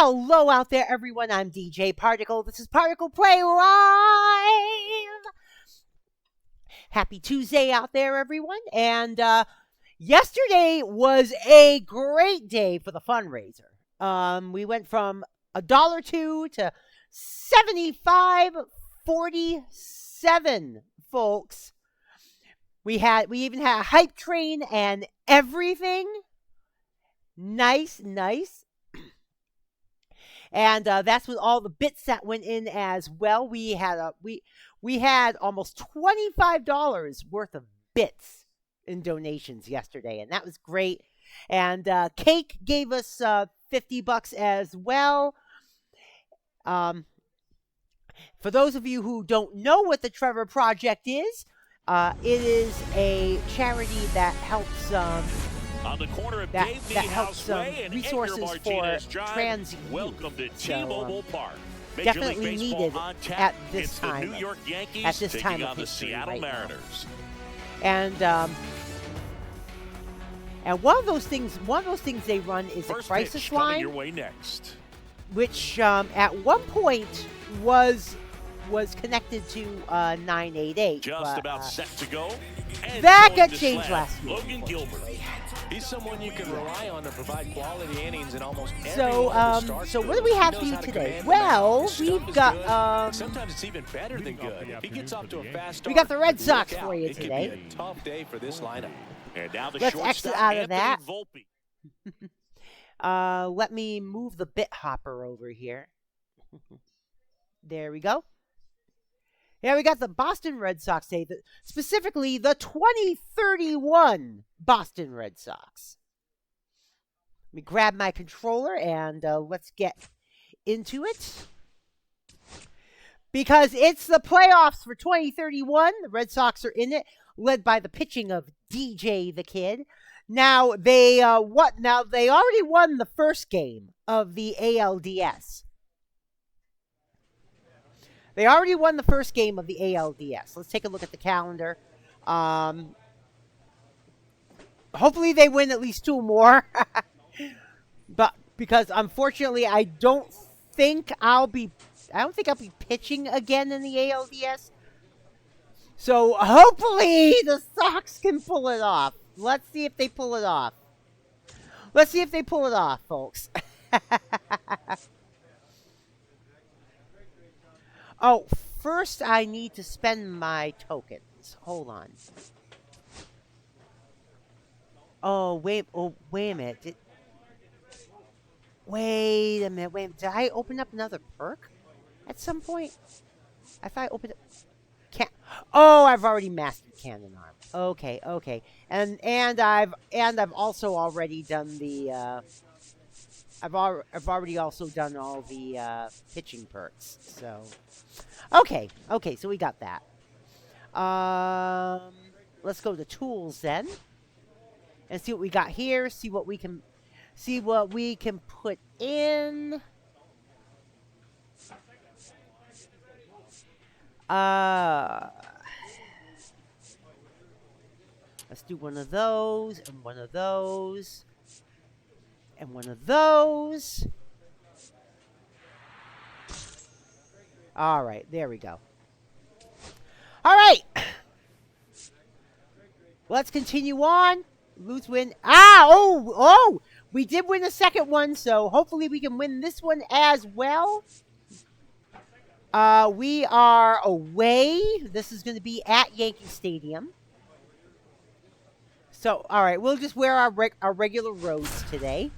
Hello out there, everyone. I'm DJ Particle. This is ParticlePlay Live. Happy Tuesday out there, everyone. And yesterday was a great day for the fundraiser. We went from $1.02 to $75.47, folks. We even had a hype train and everything. Nice. And that's with all the bits that went in as well. We had almost $25 worth of bits in donations yesterday, and that was great. And Cake gave us $50 as well. For those of you who don't know what the Trevor Project is, it is a charity that helps. On the corner of that helps resources for trans youth. Welcome to T-Mobile Park. Definitely needed at this time. The New York Yankees at this time taking of on the history Seattle right Mariners. Now. And one of those things they run is First a crisis pitch coming line, your way next. which at one point was connected to 988. Just about set to go. And that going got to changed slam, last week. Logan Gilbert. He's someone you can rely on to provide quality innings in almost every So, one of the starts. so what do we have for you today? Well, we've got sometimes it's even better than good. If he gets off to a fast start, we got the Red Sox look for out. you It could today. be a tough day for this lineup. And now the Let's shortstop, exit out of Anthony that. Volpe. Let me move the bit hopper over here. There we go. Yeah, we got the Boston Red Sox today, specifically the 2031 Boston Red Sox. Let me grab my controller and let's get into it. Because it's the playoffs for 2031. The Red Sox are in it, led by the pitching of DJ the Kid. Now they already won the first game of the ALDS. They already won the first game of the ALDS. Let's take a look at the calendar. Hopefully they win at least two more. But because unfortunately I don't think I'll be pitching again in the ALDS. So hopefully the Sox can pull it off. Let's see if they pull it off. Let's see if they pull it off, folks. Oh, first I need to spend my tokens. Hold on. Oh, wait a minute. Wait a minute. Did I open up another perk at some point? I thought I opened it. Oh, I've already mastered Cannon Arm. Okay. And I've also already done the I've already also done all the pitching perks. So okay, so we got that. Let's go to tools then. And see what we got here, see what we can put in. Let's do one of those, and one of those, and one of those. All right, there we go. All right. Let's continue on. Lose, win. Oh, we did win the second one, so hopefully we can win this one as well. We are away. This is going to be at Yankee Stadium. So, all right, we'll just wear our regular robes today.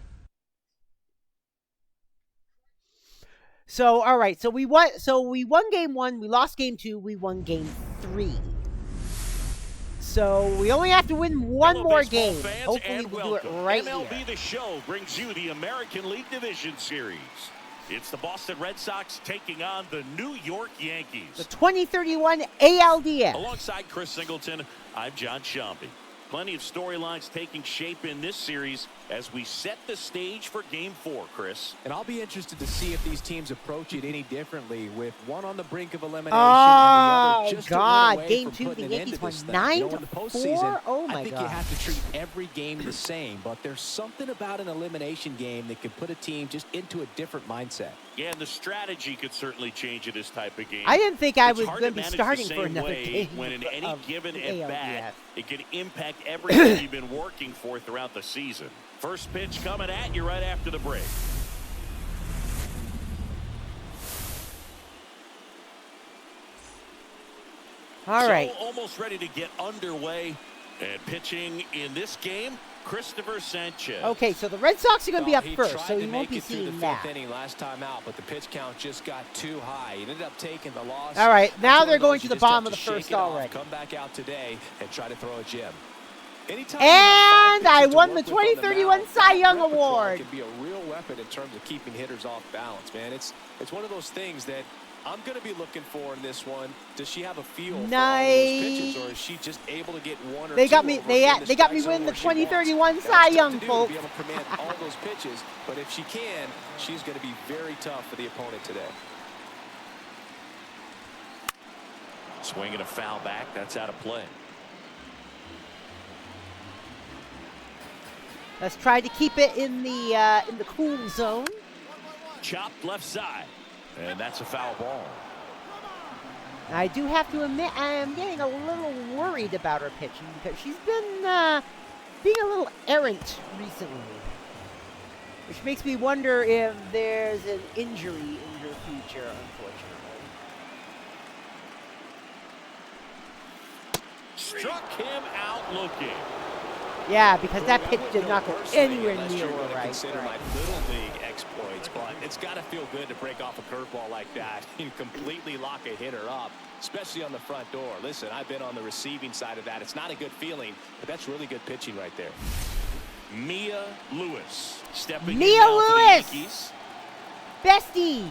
So, all right, so we won game 1, we lost game 2, we won game 3. So we only have to win one more game. Hopefully we'll do it right MLB here. The Show brings you the American League Division Series. It's the Boston Red Sox taking on the New York Yankees. The 2031 ALDS. Alongside Chris Singleton, I'm John Shambi. Plenty of storylines taking shape in this series as we set the stage for Game 4, Chris. And I'll be interested to see if these teams approach it any differently, with one on the brink of elimination and the other just a win away Game from 2, putting the an end Yankees to won this thing. You know, in the 9-4. postseason, Oh my I think God. you have to treat every game the same, but there's something about an elimination game that can put a team just into a different mindset. Yeah, and the strategy could certainly change in this type of game. I didn't think I It's was hard going to to be manage the starting for same another way game. when in any given ALDS. at-bat, it can impact everything you've been working for throughout the season. First pitch coming at you right after the break. All right. So almost ready to get underway. And pitching in this game, Christopher Sanchez. Okay, so the Red Sox are going to be up He first, tried so to you won't make be it through the seeing fifth that. inning last time out, but the pitch count just got too high. He ended up taking the loss. All right, now That's one they're of going those to you the just bottom have of to the shake first it off, already. Come back out today and try to throw a gem. Anytime And I won the pitchers to work with on 2031 mound, Cy that Young repertoire Award. Can be a real weapon in terms of keeping hitters off balance, man. It's one of those things that I'm going to be looking for in this one. Does she have a feel for all of those pitches, or is she just able to get one or They two got me. over They in the got me strike zone winning the where she wants? 2031 That's Cy tough Young, to do, to folks. be able to command all those pitches, but if she can, she's going to be very tough for the opponent today. Swinging a foul back. That's out of play. Let's try to keep it in the cool zone. Chopped left side. And that's a foul ball. I do have to admit, I am getting a little worried about her pitching because she's been being a little errant recently, which makes me wonder if there's an injury in her future, unfortunately. Struck him out looking. Yeah, because that pitch did know not go personally anywhere unless near you're going to right. consider my little league exploits, but it's got to feel good to break off a curveball like that and completely lock a hitter up, especially on the front door. Listen, I've been on the receiving side of that. It's not a good feeling, but that's really good pitching right there. Mia Lewis stepping Mia in now for the Lewis! Yankees. Bestie!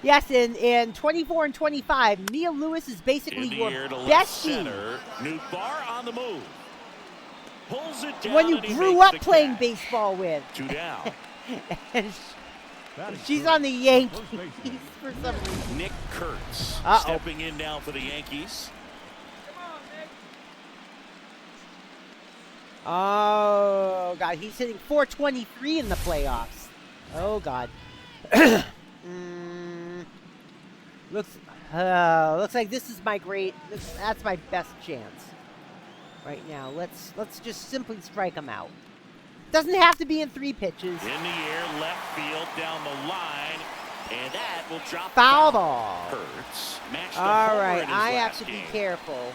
Yes, in 24 and 25, Mia Lewis is basically In the your air to left bestie. center. Nootbaar on the move. Pulls it The down. one you and he grew makes up the playing catch. baseball with. 2 down. And she's on the Yankees for some reason. Nick Kurtz Uh-oh. stepping in now for the Yankees. Oh, God. He's hitting 423 in the playoffs. Oh, God. Looks like this is my that's my best chance right now. Let's just simply strike him out. Doesn't have to be in 3 pitches. In the air, left field, down the line, and that will drop Foul ball. Kurtz matched a All homer right, in his I have last to be game. careful.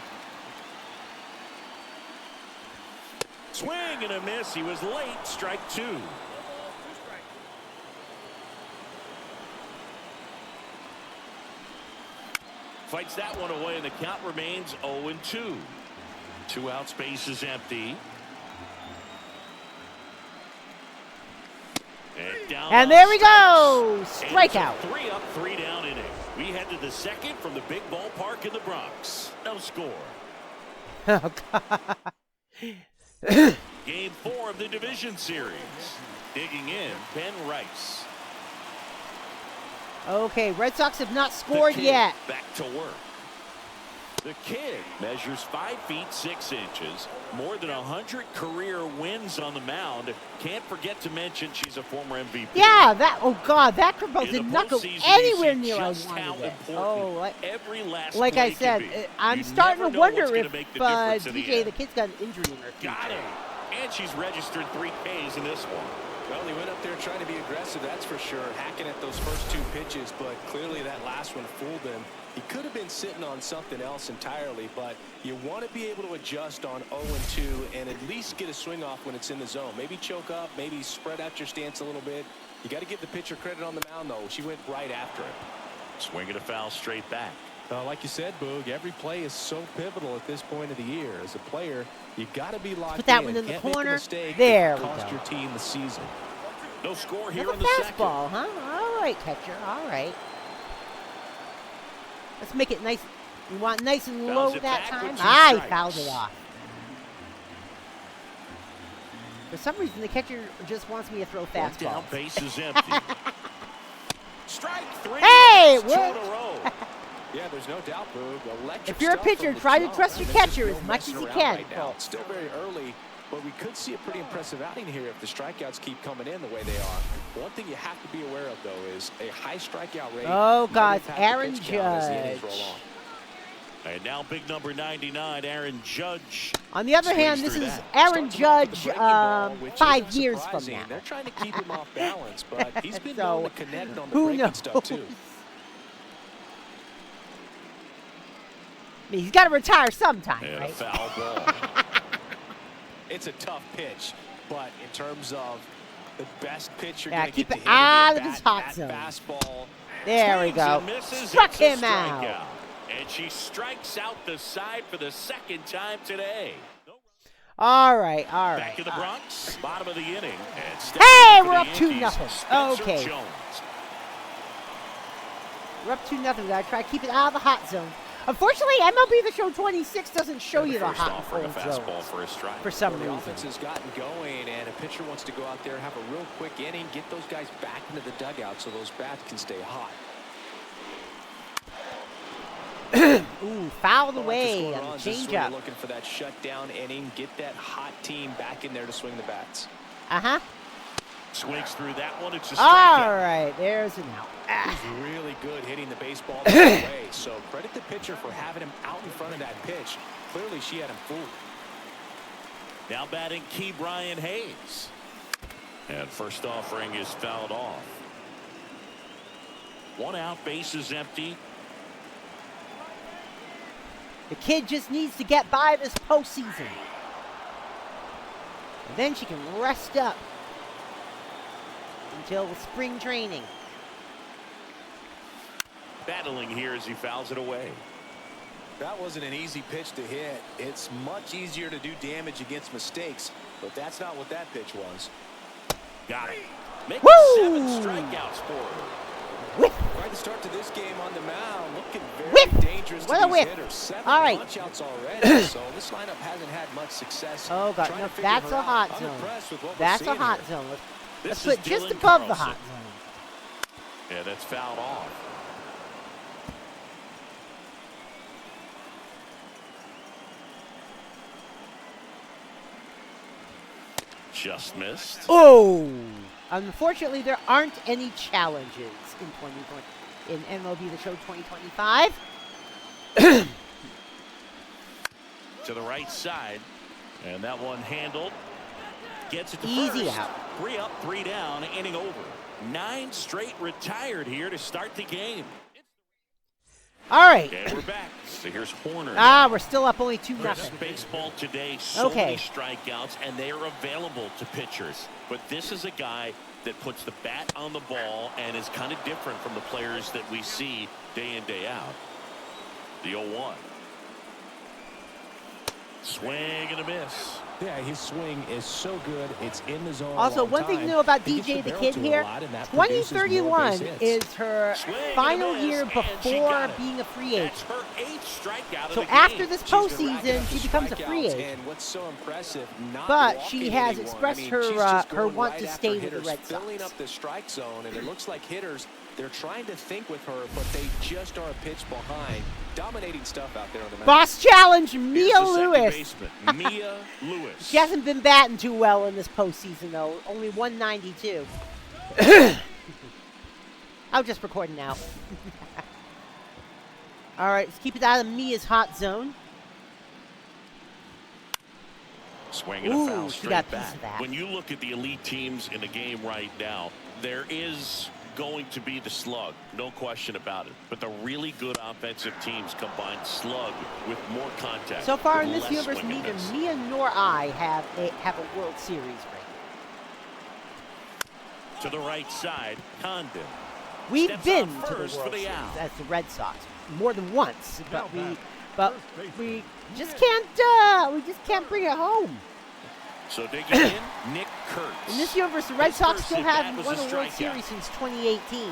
Swing and a miss. He was late. Strike 2. Fights that one away, and the count remains 0-2. 2 outs, base is empty. And there we go! Strikeout. 3 up, 3 down inning. We head to the second from the big ballpark in the Bronx. No score. Oh, God. Game 4 of the division series. Digging in, Ben Rice. Okay, Red Sox have not The scored Kid yet. back to work. The Kid measures 5 feet 6 inches, more than 100 career wins on the mound. Can't forget to mention she's a former MVP. Yeah, that that curveball In did the not go postseason, anywhere you see near I just how wanted it. important every last Like play I said, can be. I'm You starting never to know wonder what's gonna if make the difference in the DJ end. the Kid's got an injury in her future. Got it. And she's registered 3 Ks in this one. Well, he went up there trying to be aggressive, that's for sure, hacking at those first 2 pitches, but clearly that last one fooled him. He could have been sitting on something else entirely, but you want to be able to adjust on 0-2 and at least get a swing off when it's in the zone. Maybe choke up, maybe spread out your stance a little bit. You got to give the pitcher credit on the mound, though. She went right after it. Swinging a foul straight back. Like you said, Boog, every play is so pivotal at this point of the year. As a player, you got to be locked Put that in. one in the Can't make a corner. mistake There that we cost go. your team the season. No score here Another in the second. fastball, huh? All right, catcher. All right. Let's make it nice You want nice and Fouls low it that back time? with 2 I strikes. fouled it off. For some reason, the catcher just wants me to throw One fastballs. down, base is empty. Strike 3. Hey, That's 2 what? in a row. Yeah, there's no doubt, Boog. Electric If you're a stuff pitcher, from the try to jump. trust your There's just catcher no as much as messing you around can, right now. folks. It's still very early, but we could see a pretty impressive outing here if the strikeouts keep coming in the way they are. One thing you have to be aware of, though, is a high strikeout rate. Oh, might God, impact the Aaron pitch count as the innings Judge. roll on. And now big number 99, Aaron Judge. On the other hand, this Swings is through Aaron Starts him off with Judge the breaking ball, which 5 isn't years from surprising. now. They're trying to keep him off balance, but he's been So, known to connect on the who breaking knows? stuff, too. I mean, he's got to retire sometime, And a right? foul ball. It's a tough pitch, but in terms of the best pitch you're Yeah, going to keep get it to hit him, out the of his at-bat, hot that zone. fastball. There we Swings go. and misses. Struck It's a him out. strikeout. And she strikes out the side for the second time today. All right, all Back right. in the all right. Bronx, bottom of the inning. And Hey, stepping in for we're the up 2-0. Yankees, Spencer Okay. Jones. We're up 2-0. We got to try to keep it out of the hot zone. Unfortunately, MLB The Show 26 doesn't show you the First hot and offering a cold fastball zones for a strike. for some The reason. offense has gotten going, and a pitcher wants to go out there, have a real quick inning, get those guys back into the dugout so those bats can stay hot. Ooh, fouled away on the This is when changeup. you're looking for that shutdown inning, get that hot team back in there to swing the bats. Uh-huh. Swings through that one. It's a All strikeout. right, there's an out. Ah. He's really good hitting the baseball the other way, so credit the pitcher for having him out in front of that pitch. Clearly, she had him fooled. Now batting Key Brian Hayes. And first offering is fouled off. 1 out, base is empty. The kid just needs to get by this postseason. And then she can rest up until spring training. Battling here as he fouls it away. That wasn't an easy pitch to hit. It's much easier to do damage against mistakes, but that's not what that pitch was. Got it. Making Woo! 7 strikeouts for her. Whip. Right to start to this game on the mound, looking very Whip. dangerous What to a these whip. hitters. 7 All right. punch-outs already, so this lineup hasn't had much success. Oh, God, trying no, to figure that's her a out. hot I'm zone. impressed with what we're That's a seeing hot here. zone. Let's This put is just Dylan above the Carlson. hot zone. Yeah, that's fouled off. Just missed. Oh! Unfortunately, there aren't any challenges in 2020 in MLB The Show 2025. To the right side. And that one handled. Gets it to Easy first. out. 3 up, 3 down, inning over. 9 straight retired here to start the game. All right. And we're back. So here's Horner. Ah, we're still up only 2-0. Chris, baseball today, so Okay. many strikeouts, and they are available to pitchers. But this is a guy that puts the bat on the ball and is kind of different from the players that we see day in, day out. The 0-1. Swing and a miss. Yeah, his swing is so good. It's in the zone. Also, one thing to know about He gets DJ the barrel Kid to it a here, lot, and that produces more 2031 base hits. is her Swing and a final miss, year and she before got it. being a free That's agent. her 8th strikeout of So the after game. this She's been racking postseason, up she the becomes a free strikeouts, agent. And what's so impressive, not But walking she has anyone. expressed I mean, her, she's just her going want right to after stay with the hitters, Red filling Sox. up the strike zone, and it looks like hitters, they're trying to think with her, but they just are a pitch behind. Dominating stuff out there on the mound. Boss challenge, Here's Mia the second Lewis. baseman, Mia Lewis. She hasn't been batting too well in this postseason, though. Only 192. I'm just recording now. All right, let's keep it out of Mia's hot zone. Swing and a Ooh, foul she got straight a piece back. of that. When you look at the elite teams in the game right now, there is going to be the slug, no question about it. But the really good offensive teams combine slug with more contact. So far with in this less universe, swing and neither miss. Mia nor I have a World Series ring. To the right side, Condon. We've Steps been out to the first World for the Series out. as the Red Sox more than once, but we just can't bring it home. So digging in, Nick Kurtz. In this universe, the Red His Sox first still at-bat haven't was won a a World strikeout. Series since 2018.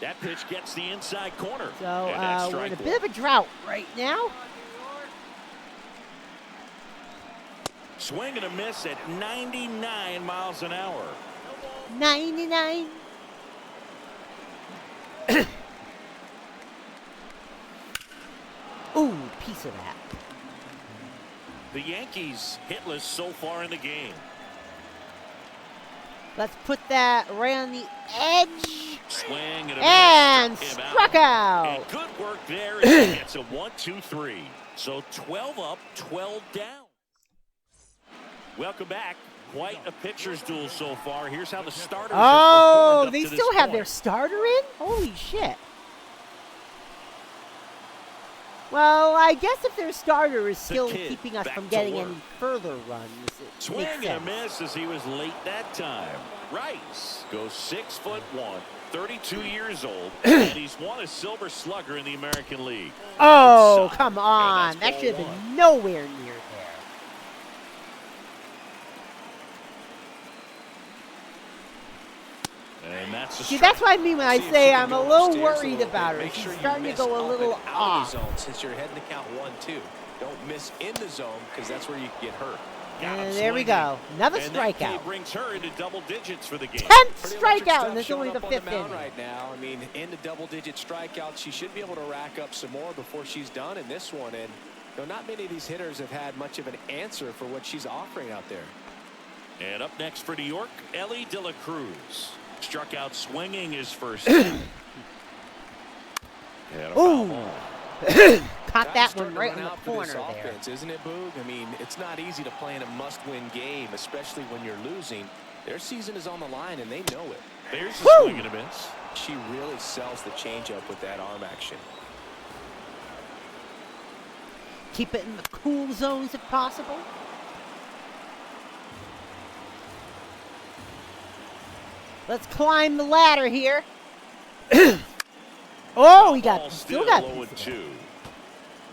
That pitch gets the inside corner. So we're in a bit of a drought right now. Swing and a miss at 99 miles an hour. 99. Ooh, piece of that. The Yankees hitless so far in the game. Let's put that right on the edge. Swing and miss. Struck out. And good work there as he gets a 1-2-3. So 12 up, 12 down. Welcome back. Quite a pitcher's duel so far. Here's how the starters Oh, have they performed up to still this have their point. starter in? Holy shit. Well, I guess if their starter is still kid keeping us back from to getting work. any further runs, it Swing makes and a sense. miss as he was late that time. Rice goes 6'1", 32 years old, and he's won a Silver Slugger in the American League. Oh, Good come side. on. And That that's should have ball been nowhere near there. And that's a See, strike. that's what I mean when I See if say she can I'm a go little upstairs worried little about bit. her. Make She's sure you starting to miss go a up little and out off. of the zone since you're heading to count 1-2. Don't miss in the zone because that's where you can get hurt. Got him And there we swinging. go. Another And that K strikeout. brings her into double digits for the game. 10th Pretty electric strikeout, stuff and this is showing only the up on 5th mound inning. right now. I mean, into double-digit strikeouts, she should be able to rack up some more before she's done in this one. And not many of these hitters have had much of an answer for what she's offering out there. And up next for New York, Ellie De La Cruz. Struck out swinging his first. And a foul Ooh. ball. Caught that Starting one to right run in the out for corner this there. offense, isn't it, Boog? I mean, it's not easy to play in a must-win game, especially when you're losing. Their season is on the line, and they know it. There's a Woo! swing and a miss. She really sells the changeup with that arm action. Keep it in the cool zones if possible. Let's climb the ladder here. Oh, he got Ball still got low a at piece of 2.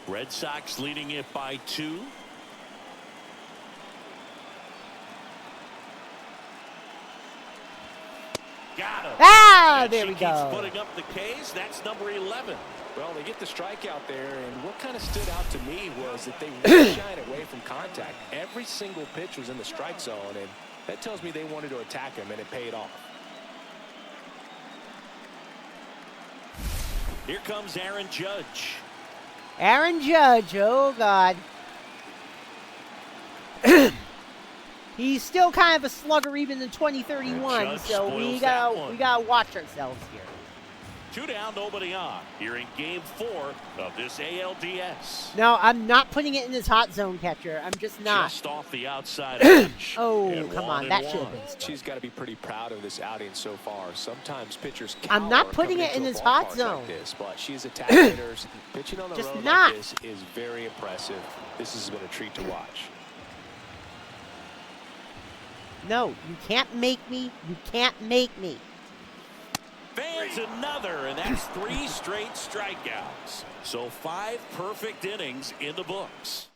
Red Sox leading it by 2. Got him. Ah, And there she we keeps go. putting up the K's. That's number 11. Well, they get the strikeout there, and what kind of stood out to me was that they weren't shying away from contact. Every single pitch was in the strike zone, and that tells me they wanted to attack him, and it paid off. Here comes Aaron Judge. Aaron Judge, oh God. He's still kind of a slugger even in 2031, Judge so spoils that one. we gotta watch ourselves here. 2 down, nobody on. Here in Game 4 of this ALDS. No, I'm not putting it in this hot zone catcher. I'm just not. Just off the outside edge. Oh, And come 1 on. and That 1. should have been. She's got to be pretty proud of this outing so far. Sometimes pitchers I'm not cower putting coming it in into a this hot ballpark zone. like this, but she's attacking hitters. Pitching on the Just road not. like this is very impressive. This has been a treat to watch. No, you can't make me. You can't make me. Fans another, and that's 3 straight strikeouts. So 5 perfect innings in the books.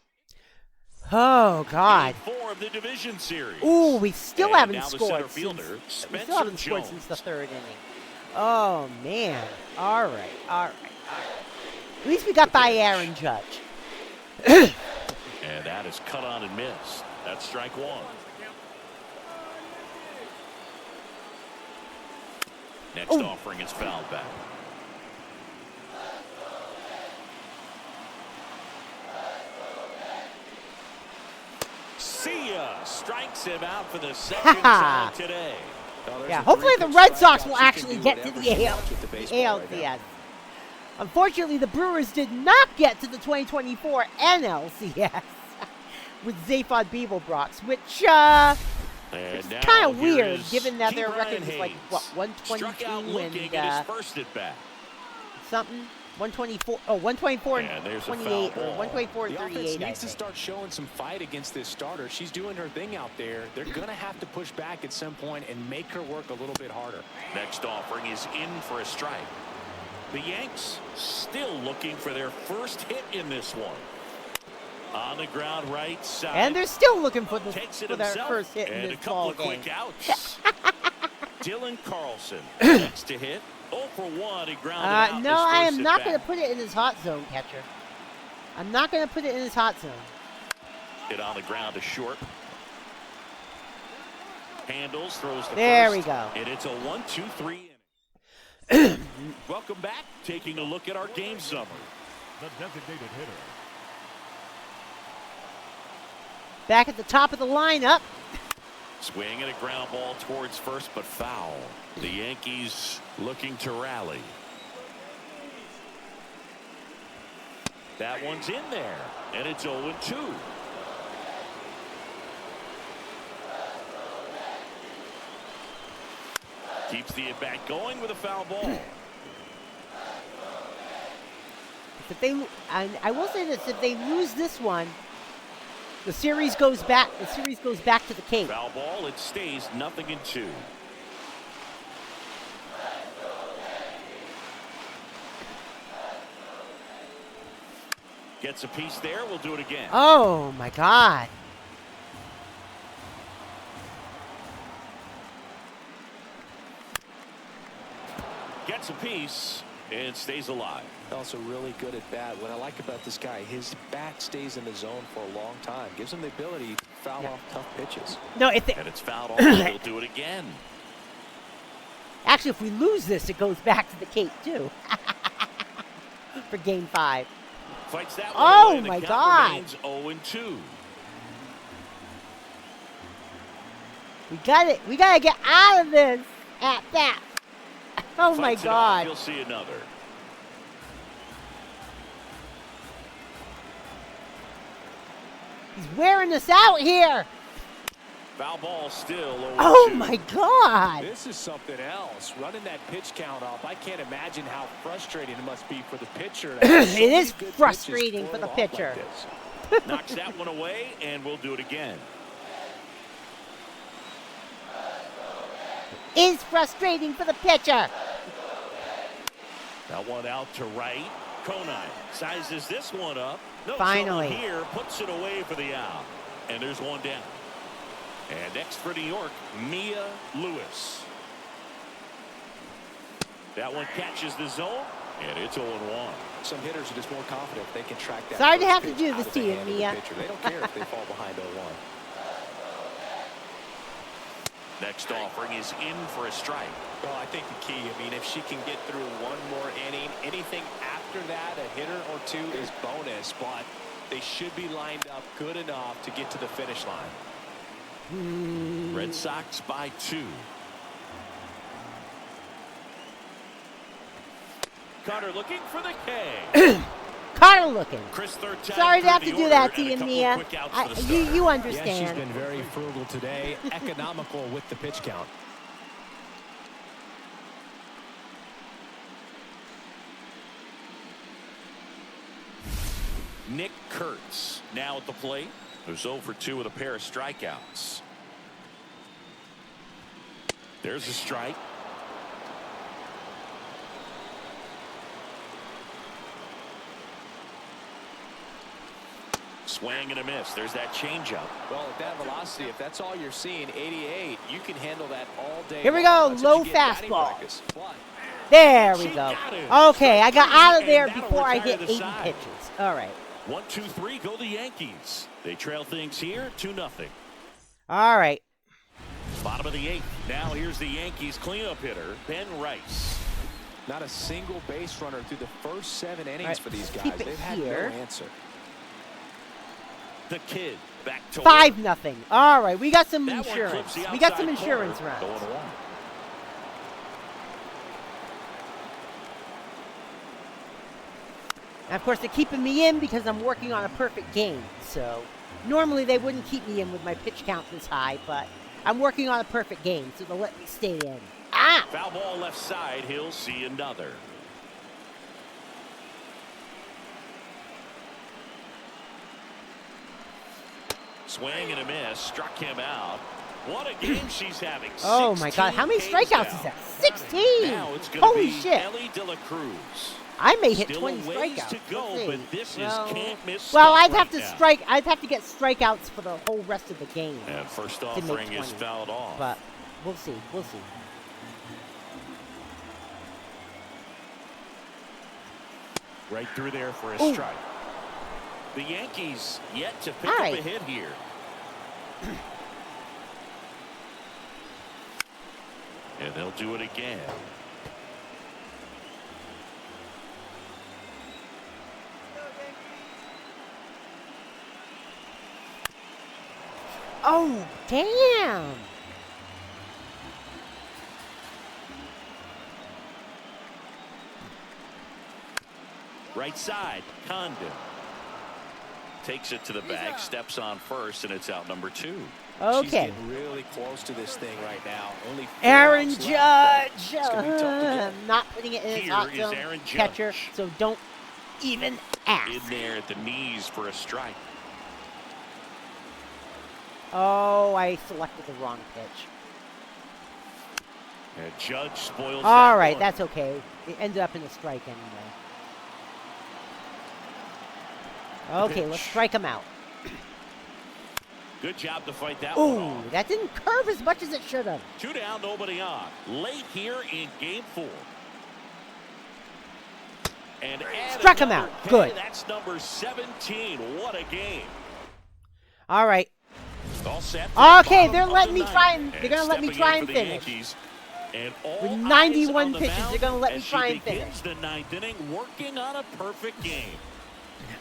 Oh, God. Game 4 of the division series. Ooh, we still And haven't now the scored center fielder, we Spencer still haven't scored Jones. since the 3rd inning. Oh, man. All right. At least we got by Aaron Judge. And that is cut on and missed. That's strike 1. Next Ooh. offering is fouled back. See ya. Strikes him out for the second time today. Well, there's Yeah, a hopefully the 3-pitch Red Sox strikeout. will She can actually do get to whatever the she wants with the baseball right now. ALCS. Unfortunately, the Brewers did not get to the 2024 NLCS with Zaphod Beeblebrox, which And is now kind of here weird, is given that their Ke'Bryan record was like, what, Hayes. Struck out 122 looking and at his first at bat. something? 124. Oh, 124 And and there's a foul 28, or ball. 124 and The offense 38, I needs to think. start showing some fight against this starter. She's doing her thing out there. They're going to have to push back at some point and make her work a little bit harder. Next offering is in for a strike. The Yanks still looking for their first hit in this one. On the ground right side. And they're still looking for Takes it their himself, first hit in and this a couple ball of game. quick outs. Dylan Carlson next to hit. 0 for 1. He grounded out. No, I am not going to put it in his hot zone, catcher. I'm not going to put it in his hot zone. Hit on the ground to short. Handles, throws to there first. We go. And it's a 1-2-3 inning. Welcome back. Taking a look at our game summary. The designated hitter. Back at the top of the lineup. Swing and a ground ball towards first, but foul. The Yankees looking to rally. That one's in there, and it's 0-2. Keeps the at-bat going with a foul ball. I will say this: if they lose this one, the series goes back. The series goes back to the Cape. Foul ball. It stays 0-2. Gets a piece there. We'll do it again. Oh my God! Gets a piece and stays alive. Also really good at bat. What I like about this guy, his bat stays in the zone for a long time. Gives him the ability to foul off tough pitches. No, And it's fouled off. He'll do it again. actually, if we lose this, it goes back to the Cape too. For Game 5. Fights that one Oh away, and my the God! count remains 0-2. We got it. We gotta get out of this at bat. Oh my Fights it off, God! You'll see another. He's wearing us out here. Foul ball still 0-2. Oh my God! This is something else. Running that pitch count up, I can't imagine how frustrating it must be for the pitcher. It is frustrating for the pitcher. Knocks that one away, and we'll do it again. Is frustrating for the pitcher. That one out to right. Conine sizes this one up. No Finally. trouble here. Puts it away for the out. And there's one down. And next for New York, Mia Lewis. That one catches the zone, and it's 0-1. Some hitters are just more confident if they can track that. Sorry to first have to pitch do out this of to the you, hand of the Mia. pitcher. They don't care if they fall behind 0-1. Next offering is in for a strike. Well, I think the key, I mean, if she can get through one more inning, anything after that, a hitter or two is bonus, but they should be lined up good enough to get to the finish line. Red Sox by 2. Carter looking for the K. Carter looking. Chris Sorry to have to do that to you, Mia. You Yeah, understand. she's been very frugal today, economical with the pitch count. Nick Kurtz now at the plate. Who's 0 for 2 with a pair of strikeouts. There's a strike. Swing and a miss. There's that changeup. Well, at that velocity, if that's all you're seeing, 88, you can handle that all day. Here we long. go, That's what low you get batting fastball. practice. But There we She go. got it. Okay, I got out of there And that'll before I retire hit the 80 side. pitches. All right. 1-2-3 go the Yankees. They trail things here 2-0. All right. Bottom of the 8th. Now here's the Yankees cleanup hitter, Ben Rice. not a single base runner through the first 7 innings right, for these keep guys. it They've had here. no answer. The Kid back to 5-0. All right, we got some That one insurance. clips the We got some outside insurance corner. runs. 0-1. And of course, they're keeping me in because I'm working on a perfect game. So normally they wouldn't keep me in with my pitch count this high, but I'm working on a perfect game, so they'll let me stay in. Ah! Foul ball left side. He'll see another. Swing and a miss. Struck him out. What a game she's having. Oh my God, how many 16 strikeouts Ks is that? now. 16! Now it's gonna Holy be shit. Ellie De La Cruz. I may hit Still 20 a ways strikeouts. to go, Let's see. but this is can't miss Well, stuff I'd have right to now. strike. I'd have to get strikeouts for the whole rest of the game. And first make offering is 20. fouled off. But we'll see. We'll see. Right through there for a strike. The Yankees yet to pick up a hit here. And they'll do it again. Oh, damn. Right side, Condon. Takes it to the bag, steps on first, and it's out number 2. Okay. She's getting really close to this thing right now. Only 4 Aaron outs Judge. left, it's gonna be tough to get. Not putting it in his Here hot is zone Aaron Judge. catcher, so don't even ask. In there at the knees for a strike. Oh, I selected the wrong pitch. And Judge spoils All that right, one. that's okay. It ended up in a strike anyway. Okay, let's strike him out. Good job to fight that one Ooh, off. that didn't curve as much as it should have. 2 down, nobody on. Late here in game 4. And Struck him out. hit. Good. That's number 17. What a game. All right. All set for Okay, the they're bottom letting of me the try ninth. and they're gonna let me stepping try in and for the finish. Yankees, and all With eyes 91 on the pitches, mound they're gonna let me as try she and finish. begins the 9th inning, working on a perfect game.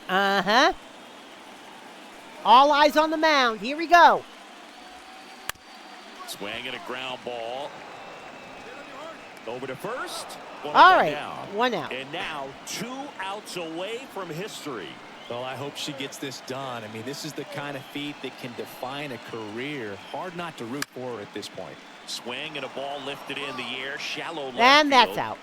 Uh-huh. All eyes on the mound. Here we go. Swing and a ground ball. Over to first. All One right, down. 1 out. And now 2 outs away from history. Well, I hope she gets this done. I mean, this is the kind of feat that can define a career. Hard not to root for her at this point. Swing and a ball lifted in the air. Shallow left And that's field. out.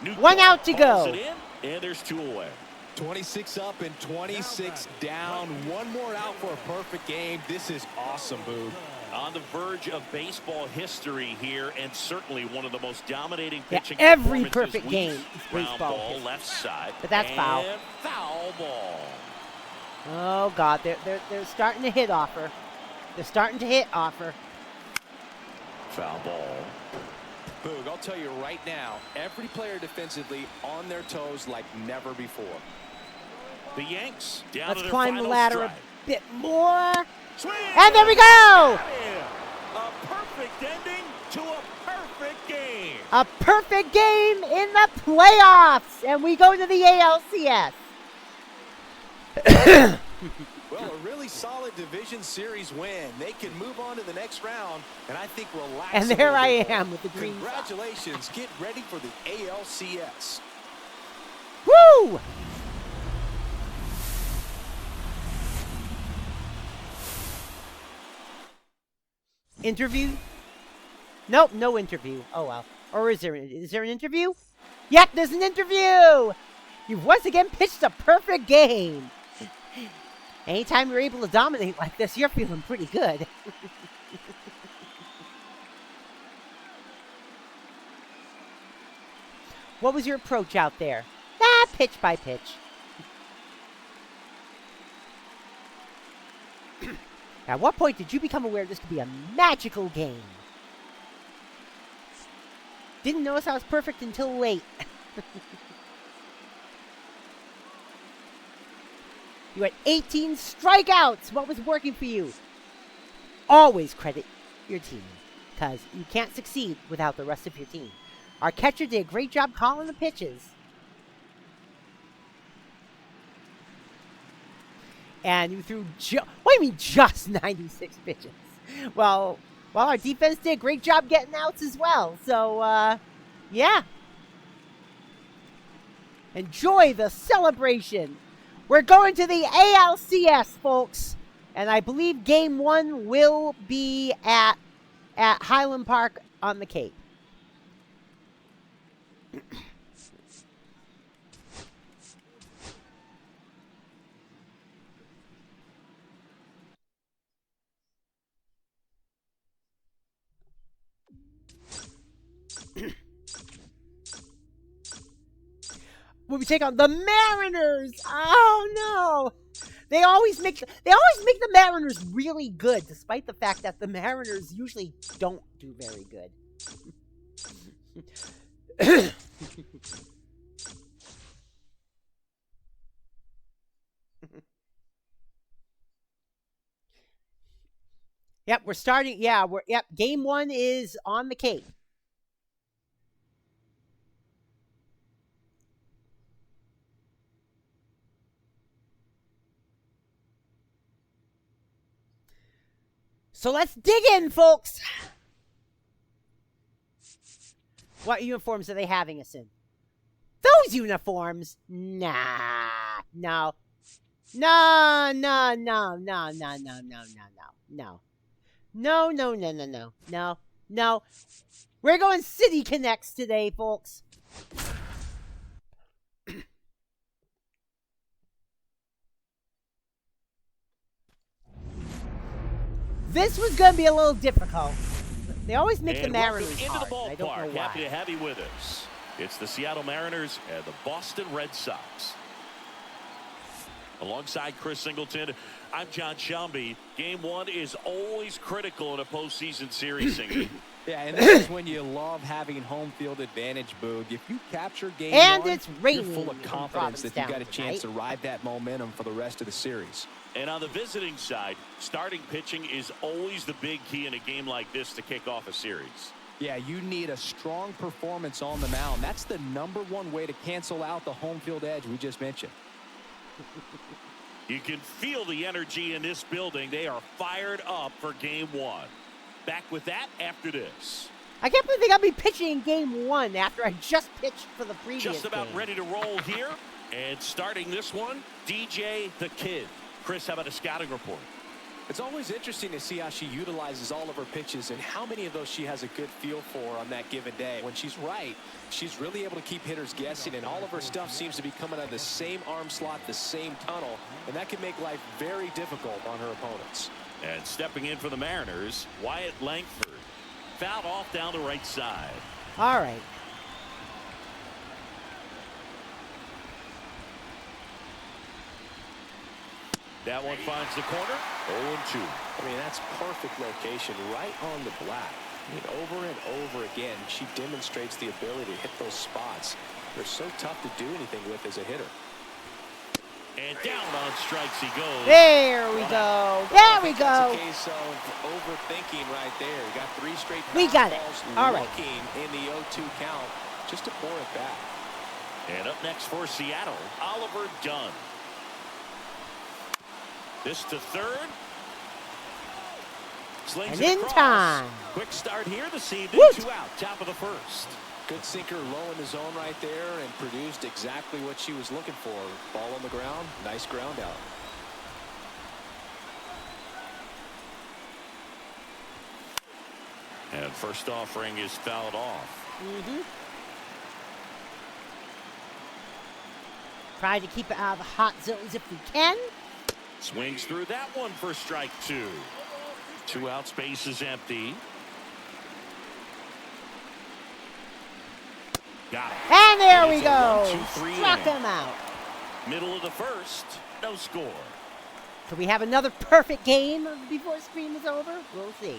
Newt 1 out to calls go. it in, and there's 2 away. 26 up and 26 down. 1 more out for a perfect game. This is awesome, Boog. On the verge of baseball history here, and certainly one of the most dominating Yeah, pitching every performances perfect we've game seen. is Ground baseball ball history. left side. But that's foul. And foul ball. Oh God, they're starting to hit offer. They're starting to hit offer. Foul ball. Boog, I'll tell you right now, every player defensively on their toes like never before. The Yanks down Let's to their climb the final ladder stride. a bit more. Swing! And there we go! A perfect ending to a perfect game. A perfect game in the playoffs, and we go to the ALCS. Well, a really solid division series win. They can move on to the next round, and I think relax. And a there little I bit more. am with the Green Sox. Congratulations. Get ready for the ALCS. Woo! Interview? Nope, no interview. Oh well. Or is there an interview? Yep, there's an interview! You've once again pitched a perfect game. Anytime you're able to dominate like this, you're feeling pretty good. What was your approach out there? Pitch by pitch. At what point did you become aware this could be a magical game? Didn't notice I was perfect until late. You had 18 strikeouts. What was working for you? Always credit your team, because you can't succeed without the rest of your team. Our catcher did a great job calling the pitches. And you threw what do you mean just 96 pitches? Well, our defense did a great job getting outs as well. So, yeah. Enjoy the celebration. We're going to the ALCS, folks. And I believe Game 1 will be at Highland Park on the Cape. When we take on the Mariners. Oh no. They always make the Mariners really good, despite the fact that the Mariners usually don't do very good. Yep, we're starting. Yeah, yep. Game 1 is on the Cape. So let's dig in, folks. What uniforms are they having us in? Those uniforms? Nah. No. No, no, no, no, no, no, no, no, no. No, no, no, no, no, no, no. We're going City Connects today, folks. This was going to be a little difficult. They always make the Mariners into hard. the I don't know ballpark. why. Happy to have you with us. It's the Seattle Mariners and the Boston Red Sox. Alongside Chris Singleton, I'm John Shelby. Game 1 is always critical in a postseason series. Yeah, and this is when you love having home field advantage, Boog. If you capture game and 1, it's raining, you're full of confidence that you've got a chance to ride that momentum for the rest of the series. And on the visiting side, starting pitching is always the big key in a game like this to kick off a series. Yeah, you need a strong performance on the mound. That's the #1 way to cancel out the home field edge we just mentioned. You can feel the energy in this building. They are fired up for game 1. Back with that after this. I can't believe they got me pitching in game 1 after I just pitched for the previous Just about game. ready to roll here. And starting this one, DJ the Kid. Chris, how about a scouting report? It's always interesting to see how she utilizes all of her pitches and how many of those she has a good feel for on that given day. When she's right, she's really able to keep hitters guessing, and all of her stuff seems to be coming out of the same arm slot, the same tunnel, and that can make life very difficult on her opponents. And stepping in for the Mariners, Wyatt Langford. Fouled off down the right side. All right. That one finds the corner. 0-2. I mean, that's perfect location right on the black. I mean, over and over again, she demonstrates the ability to hit those spots. They're so tough to do anything with as a hitter. And down on strikes he goes. There we go. There we go. That's a case of overthinking right there. You got 3 straight We got it. balls All right. looking in the 0-2 count just to pour it back. And up next for Seattle, Oliver Dunn. This to third. Slings And it in across. time. Quick start here this evening. Woot. 2 out, top of the first. Good sinker low in the zone right there and produced exactly what she was looking for. Ball on the ground, nice ground out. And first offering is fouled off. Try to keep it out of the hot zones if we can. Swings through that one for strike 2. 2 out, space is empty. Got it. And there we It's a go. 1-2-3 Struck inning. him out. Middle of the first, no score. Could we have another perfect game before spring is over? We'll see.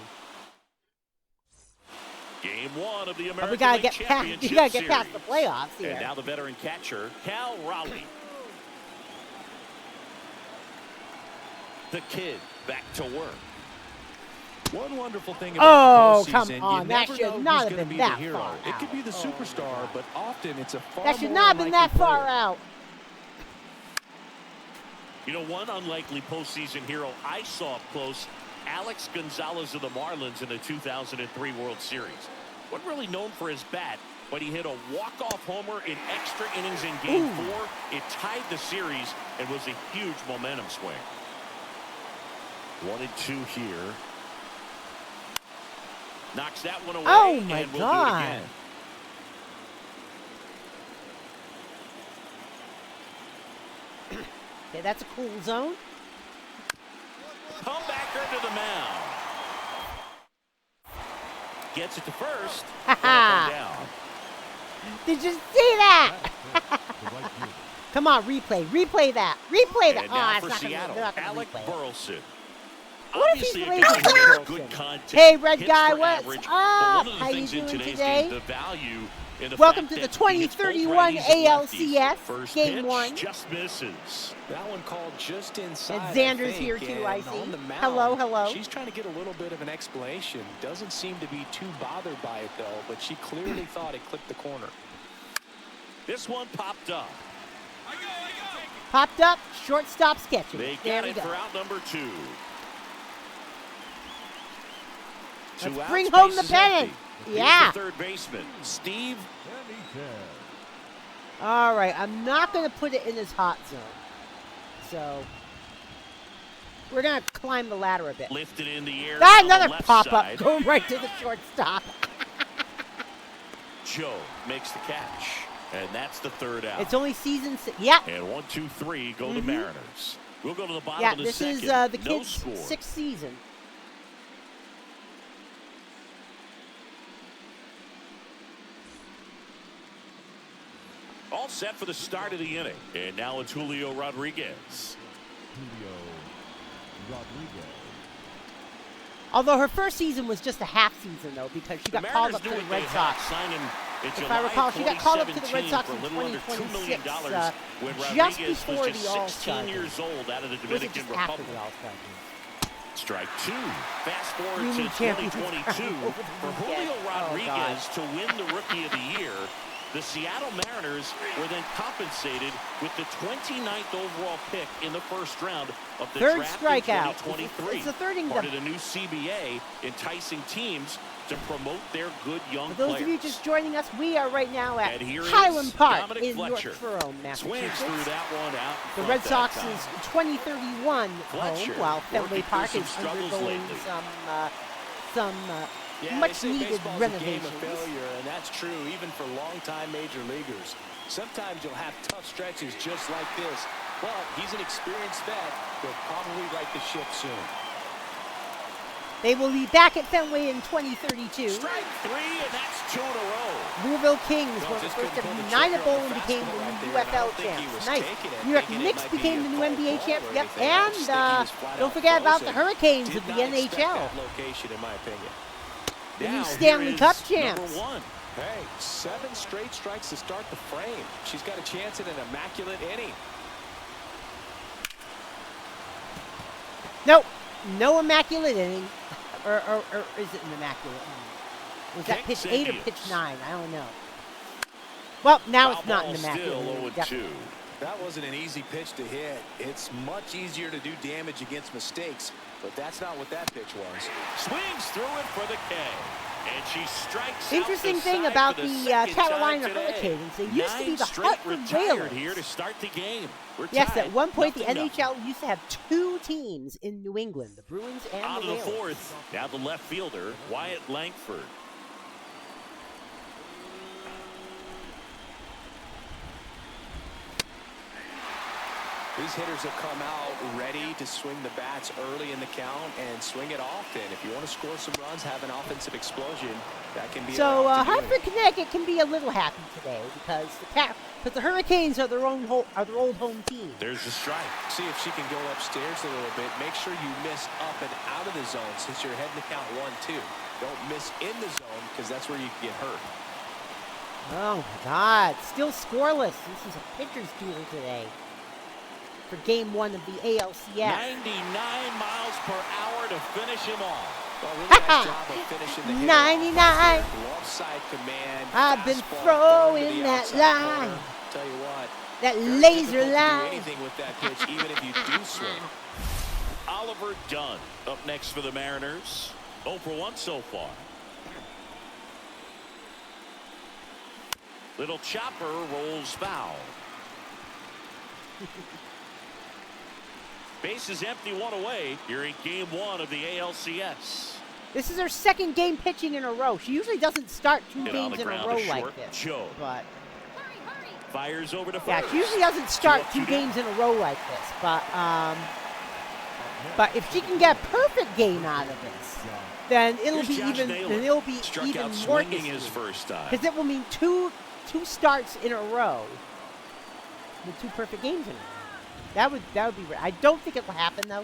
Game 1 of the But American we gotta League get past. Championship We gotta get Series. past the playoffs And here. now the veteran catcher, Cal Raleigh. The Kid back to work. One wonderful thing Oh, about the come postseason, on. you That never should know not who's have gonna been be that the hero. far It could be the out. Oh, superstar, but often it's a far That should more not have been that unlikely far player. out. You know, one unlikely postseason hero I saw up close, Alex Gonzalez of the Marlins in the 2003 World Series. Wasn't really known for his bat, but he hit a walk-off homer in extra innings in Game 4. It tied the series and was a huge momentum swing. 1-2 here. Knocks that one away. Oh, my and we'll God. do it again. Okay, that's a cool zone. Comebacker to the mound. Gets it to first. Ha ha. Down. Did you see that? The right fielder. Come on, replay. Replay that. Replay that. And now Oh, for it's not Seattle, gonna Alec replay it. Burleson. What if he's Obviously, a related guy to with Burleson? good contact. Hey, Red hits guy, for what's average, up? But one of the How you things in doing today's today? game, the value in the Welcome fact to the that he hits both 2031 righties and lefties. ALCS First Game pitch 1. just misses. That one called just inside. And Xander's I think, here too, I and see. on the mound, Hello, hello. She's trying to get a little bit of an explanation. Doesn't seem to be too bothered by it, though, but she clearly thought it clipped the corner. This one popped up. Popped up, shortstop sketching. They There got we it go. for out number 2. Let's Two outs, bring home the bases pennant. empty. Here's Yeah. the third baseman, Steve. And he's in. All right, I'm not going to put it in his hot zone. So we're going to climb the ladder a bit. Lifted in the air. Ah, on the another left pop-up side. going right to the shortstop. Joe makes the catch. And that's the third out. It's only season 6. Yeah. And 1, 2, 3 go to Mariners. We'll go to the bottom Yeah, of the this second. is the No kid's score. 6th season. All set for the start of the inning. And now it's Julio Rodriguez. Julio Rodriguez. Although her first season was just a half season, though, because she got called up to the Red Sox. If I recall, she got called up to the Red Sox in 2026, just before the All-Star. Years old out of the Was it Dominican just after Republic. the All-Star? Strike 2. Fast forward Really to champions 2022 over the for Julio weekend. Oh, Rodriguez to win the Rookie of the Year. The Seattle Mariners were then compensated with the 29th overall pick in the first round of the Third draft strikeout. in 2023. It's the third inning. Part of the new CBA, enticing teams to promote their good young For those players. of you just joining us, we are right now at And here is Highland Park Dominic in Fletcher. North Truro, Swings Massachusetts. through that one out. The in Red front that Sox's time. 2031 Fletcher home, while Fenway working Park through is some struggles undergoing lately. some Yeah, much they say needed baseball's renovations. a game of failure, and that's true even for longtime major leaguers. Sometimes you'll have tough stretches just like this, but he's an experienced vet. He'll probably right the ship soon. They will be back at Fenway in 2032. Strike 3, and that's 2 in a row. Louisville Kings No, were the just first to couldn't pull the unite a trigger bowl on and the became fastball the right new there, and I UFL don't think he champs. was Nice. taking it, New York thinking it Knicks might be became a the new foul NBA ball champs. or Yep, anything. I and just think he was flat don't out forget about the frozen. Hurricanes Did of the not expect NHL. that location, in my opinion. The new Now, Stanley here Cup is champs. number 1. Hey, 7 straight strikes to start the frame. She's got a chance at an immaculate inning. Nope, no immaculate inning. Or is it an immaculate inning? Was that Kicks pitch 8 or Indians. pitch 9? I don't know. Well, now it's Foul not ball an immaculate still inning. 0-2. Definitely. That wasn't an easy pitch to hit. It's much easier to do damage against mistakes, but that's not what that pitch was. Swings through it for the K. And she strikes out Interesting the thing side about for the the second time Carolina today. Hurricanes, they used to be 9 the straight Hartford retired Whalers. here to start the game. We're Yes, tied, at one point the 0-0. NHL used to have 2 teams in New England, the Bruins and Out the of the Whalers. 4th. Now the left fielder, Wyatt Langford. These hitters have come out ready to swing the bats early in the count and swing it often. If you want to score some runs, have an offensive explosion, that can be So enough to do it. Hartford, Connecticut can be a little happy today because the Hurricanes are their old home team. There's the strike. See if she can go upstairs a little bit. Make sure you miss up and out of the zone since you're heading to count 1-2. Don't miss in the zone because that's where you can get hurt. Oh my God, still scoreless. This is a pitcher's duel today for Game 1 of the ALCS. 99 miles per hour to finish him off. Well, really nice job of finishing the hit 99. off. Left side command. I've been fastball throwing going to the that outside line. corner. Tell you what, That very laser difficult to do line. anything with that pitch, even if you do swing. Oliver Dunn up next for the Mariners. 0 for 1 so far. Little chopper rolls foul. Base is empty, 1 away here in Game 1 of the ALCS. This is her second game pitching in a row. She usually doesn't start 2 Hit on games the in a ground row to like short. this. Joe But fires over to yeah, first. she usually doesn't start 2 up, 2 2 down. games in a row like this. But if she can get a perfect game out of this, then it'll Here's be Josh even Naylor. then it'll be Struck even out more swinging his first time. because it will mean two starts in a row with 2 perfect games in a row. That would be rare. I don't think it will happen though.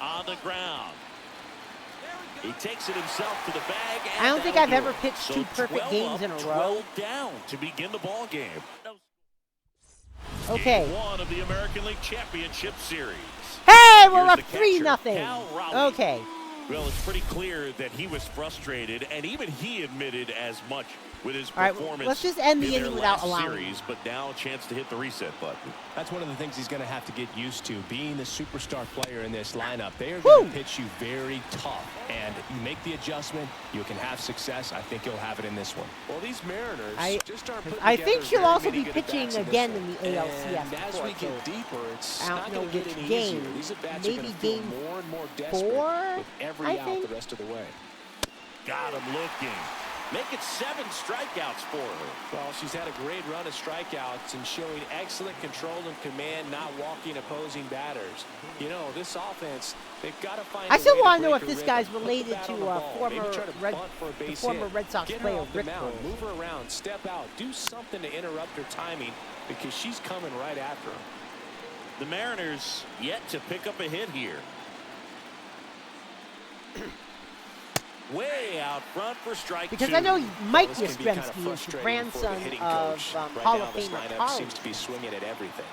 On the ground. He takes it himself to the bag. And I don't think I've ever pitched so two perfect 12 games up, in a row. 12 down to begin the ball game. Okay. Game 1 of the American League Championship Series. Hey, we're Here's up the catcher, 3-0. Cal Raleigh. Okay. Well, it's pretty clear that he was frustrated, and even he admitted as much with his All right, performance. let's just end the in their inning without last allowing series, but now a chance to hit the reset button. That's one of the things he's going to have to get used to, being the superstar player in this lineup. They are going to pitch you very tough, and you make the adjustment, you can have success. I think you'll have it in this one. Well, these Mariners just aren't putting I think together she'll very also many be good pitching at-bats again this in the one. ALCS. And as we get deeper, it's I not don't know going to get which any game. easier. These at-bats are Maybe going to feel game more and more desperate 4, with every I out think. the rest of the way. Got him looking. Make it 7 strikeouts for her. Well, she's had a great run of strikeouts and showing excellent control and command, not walking opposing batters. You know, this offense, they've got to find I a still way want to know break if her this guy's rhythm. Put the related bat to on the ball. Maybe try to Red bunt for a base hit. Red Sox Get her player off the Rick mound, Rose. move her around, step out, do something to interrupt her timing because she's coming right after him. The Mariners yet to pick up a hit here. Way out front for strike Because 2. I know Mike This can be kind of Yastrzemski is the frustrating for the grandson hitting of coach. Right Hall now, of this Famer lineup Carl. seems to be swinging at everything.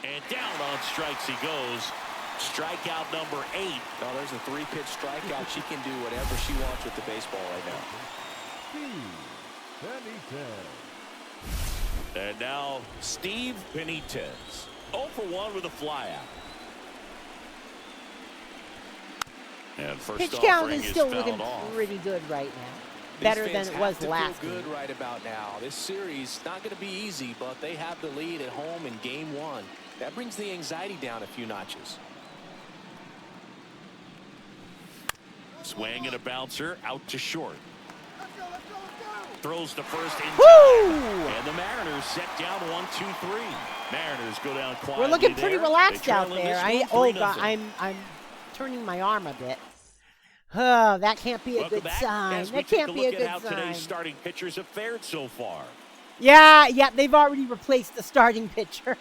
And down on strikes he goes. Strikeout number 8. Now there's a 3-pitch strikeout. She can do whatever she wants with the baseball right now. And now Steve Benitez. 0 for 1 with a flyout. And first Pitch count offering is still fouled looking off. pretty good right now. These Better fans than it was have to last feel good game. right about now. This series not going to be easy, but they have the lead at home in game 1. That brings the anxiety down a few notches. Swing and a bouncer out to short. Throws to first in Woo! time. And the Mariners set down 1-2-3. Mariners go down quietly. We're looking pretty there. relaxed They trail out in there. this one, 3-0. God, I'm turning my arm a bit. Oh, that can't be a Welcome good back sign. as we That take can't be a look at good how sign. today's starting pitchers have fared so far. Yeah, they've already replaced the starting pitcher.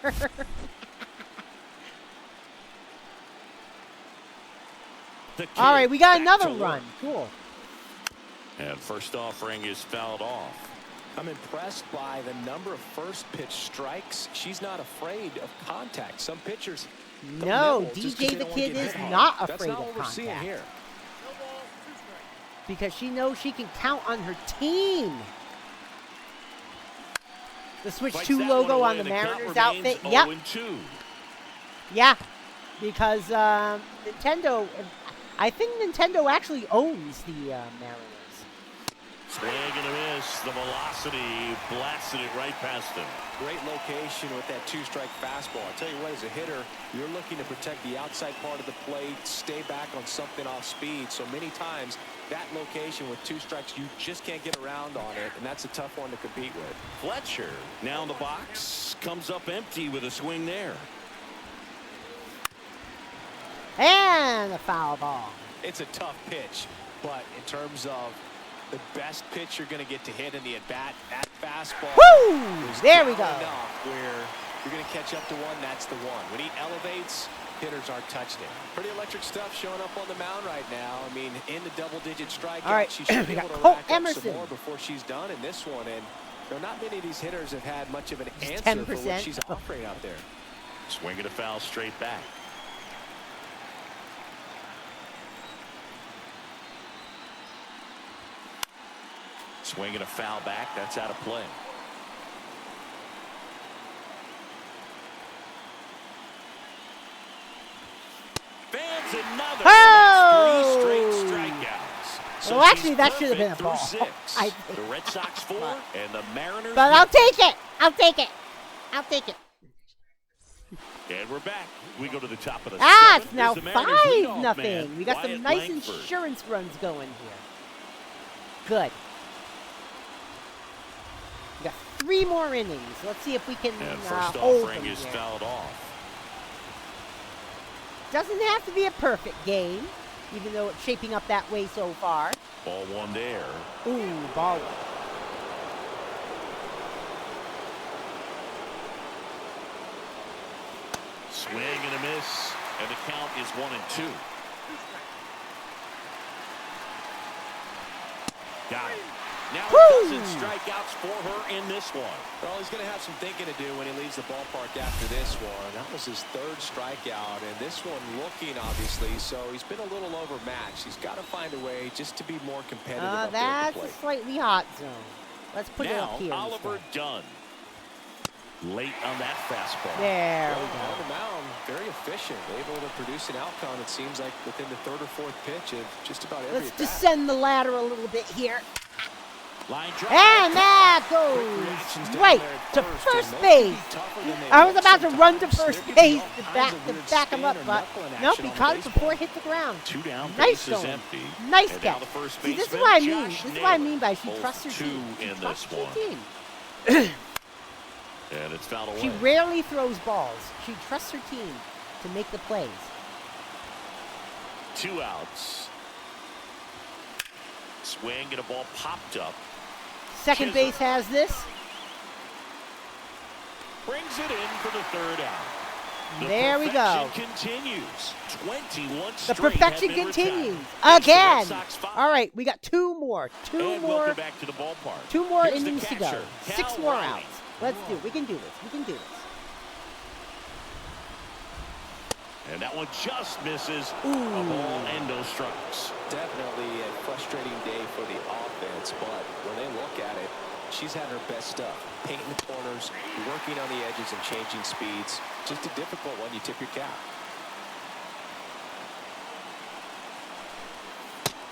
All right, we got another run. Cool. And first offering is fouled off. I'm impressed by the number of first pitch strikes. She's not afraid of contact. Some pitchers don't No, nibble just 'cause DJ they the don't wanna Kid get is hit hard. not That's afraid not of what we're seeing contact. here. Because she knows she can count on her team. The Switch Fights 2 that logo one on away, the and count Mariners remains outfit. Yep. 0-2. Yeah. Because Nintendo, I think Nintendo actually owns the Mariners. Swing and a miss. The velocity blasted it right past him. Great location with that 2-strike fastball. I tell you what, as a hitter, you're looking to protect the outside part of the plate, stay back on something off speed. So many times, that location with 2 strikes, you just can't get around on it, and that's a tough one to compete with. Fletcher now in the box, comes up empty with a swing there. And a foul ball. It's a tough pitch, but in terms of the best pitch you're going to get to hit in the at-bat, that fastball. Woo! is There we down go. enough where you're going to catch up to one, that's the one. When he elevates, hitters aren't touching it. Pretty electric stuff showing up on the mound right now. I mean, in the double-digit strikeout, All right, she should be we able got to Colt rack up Emerson. some more before she's done in this one. And there are not many of these hitters have had much of an Just answer for 10%. what she's offering out there. Swing and a foul straight back. Swing and a foul back. That's out of play. Fans another. Oh! That's 3 straight strikeouts. So Well, actually, she's that should have been a perfect ball. through 6. I think. The Red Sox 4 and the Mariners. But I'll take it. I'll take it. I'll take it. And we're back. We go to the top of the Ah, 7th. it's now Here's the Mariners leadoff 5-0. man, We got Wyatt some nice Langford. insurance runs going here. Good. We got 3 more innings. Let's see if we can And first hold offering them is here. fouled off. Doesn't have to be a perfect game, even though it's shaping up that way so far. Ball 1 there. Ooh, ball one. Swing and a miss. And the count is 1-2. Got it. Now a dozen strikeouts for her in this one. Well, he's going to have some thinking to do when he leaves the ballpark after this one. That was his third strikeout, and this one looking, obviously, so he's been a little overmatched. He's got to find a way just to be more competitive up there at the plate. That's a slightly hot zone. Let's put it up here. Now, Oliver Dunn. Late on that fastball. There we On go. the mound, very efficient, able to produce an outcome, it seems like, within the third or fourth pitch of just about every Let's at-bat. descend the ladder a little bit here. Line drive. And that goes right to first base. I was about to run to first base to back him up, but nope, he caught it before it hit the ground. 2 down, Nice bases going. empty. Nice And now catch. the first See, this is baseman, what I mean. Josh This is what I Naylor. mean by she Both trusts her 2 team. She in trusts this her one. team. And it's fouled away. She rarely throws balls. She trusts her team to make the plays. 2 outs. Swing and a ball popped up. Second base has this. Brings it in for the third out. The There we go. perfection continues. 21 The straight perfection have been continues. retired. It's the Red Again. Sox 5. All right, we got 2 more. 2 And more. welcome back to the ballpark. 2 more Here's the innings to go. catcher, 6 Cal more Riley. outs. Let's do it. We can do this. We can do this. And that one just misses. Ooh. A ball and no strikes. Definitely a frustrating day for the offense, but when they look at it, she's had her best stuff. Painting the corners, working on the edges and changing speeds. Just a difficult one. You tip your cap.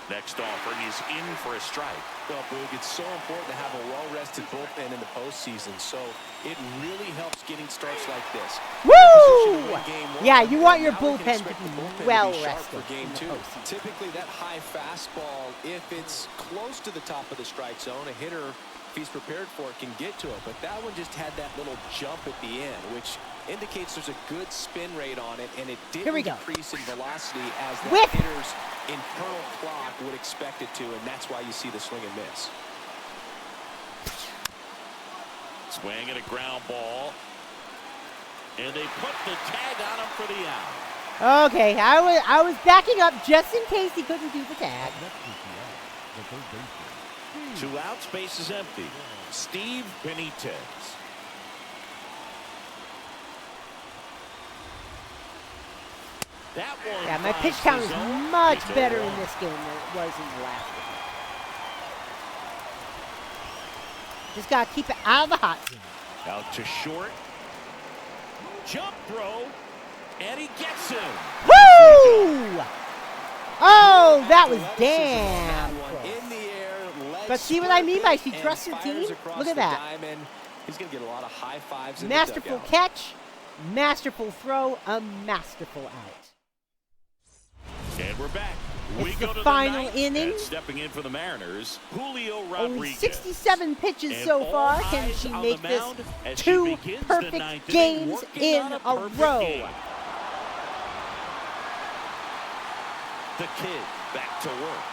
Next offering is in for a strike. Well, Boog, it's so important to have a well-rested bullpen in the postseason, so it really helps getting starts like this. Woo! Yeah, you want your Now we can bullpen to expect be the bullpen well to be sharp rested for game in the 2. postseason. Typically, that high fastball, if it's close to the top of the strike zone, a hitter, if he's prepared for it, can get to it. But that one just had that little jump at the end, which indicates there's a good spin rate on it, and it Here we didn't go. decrease in velocity as that Whip. hitter's internal clock would expect it to, and that's why you see the swing and miss. Swing and a ground ball. And they put the tag on him for the out. Okay, I was backing up just in case he couldn't do the tag. Next is the third baseman. 2 outs, base is empty. Steve Benitez. That one. Yeah, my pitch finds count the is zone. much It's better 0-1. in this game than it was in the last one. Just got to keep it out of the hot zone. Out to short. Jump throw. And he gets him. Woo! Oh, that was damn One close. in the air, leg But see what I mean by she and trusts her fires team? across Look at the that. diamond. He's going to get a lot of high fives in the Masterful dugout. catch, masterful throw, a masterful out. And we're back. It's We the go to final the ninth, inning. and stepping in for the Mariners, Julio Only Rodriguez. 67 pitches And so all far. Can eyes she on make the this mound as she 2 begins the perfect ninth inning, games working in on a perfect row? game. The kid back to work.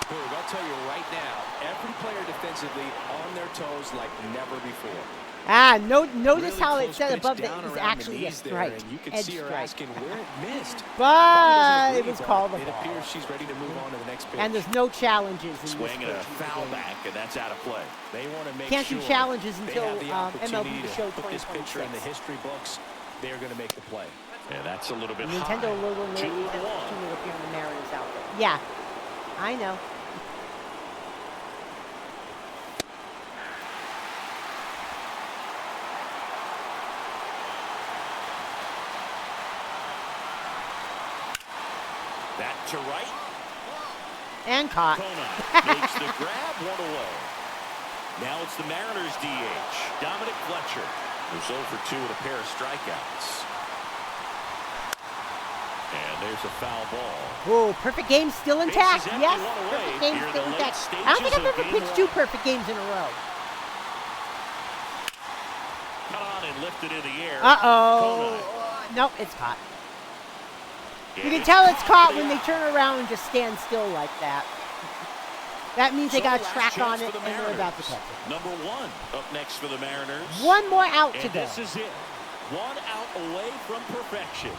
Boog, I'll tell you right now, every player defensively on their toes like never before. Notice Really how it close said pitch above that down it was around the actually a knees there, strike. and you could Edge see her strike. asking where it missed. But Probably it doesn't was agree, called but a it ball. appears she's ready to move on to the next pitch. And there's no challenges in Swing and a this pitch. foul back, and that's out of play. They want to make Can't sure do challenges they until have the opportunity MLB to show put this picture in the 2026. history books. They're going to make the play. And that's a little bit Nintendo high. logo 2-1. will appear in the Mariners outfit. Yeah, I know. That to right. And caught. Kona makes the grab, 1 away. Now it's the Mariners DH, Dominic Fletcher, who's 0 for 2 with a pair of strikeouts. And there's a foul ball. Oh, perfect game still intact. Bases empty, Yes, 1 away perfect game here in still the late intact. I don't think stages I've of ever game pitched 2 perfect games in a row. Cut on and lifted in the air. Uh-oh. Nope, it's caught. You can tell it's caught when they turn around and just stand still like that. That means they got a track on it, and they're about to catch it. Number 1 up next for the Mariners. One more out to And go. this is it. 1 out away from perfection.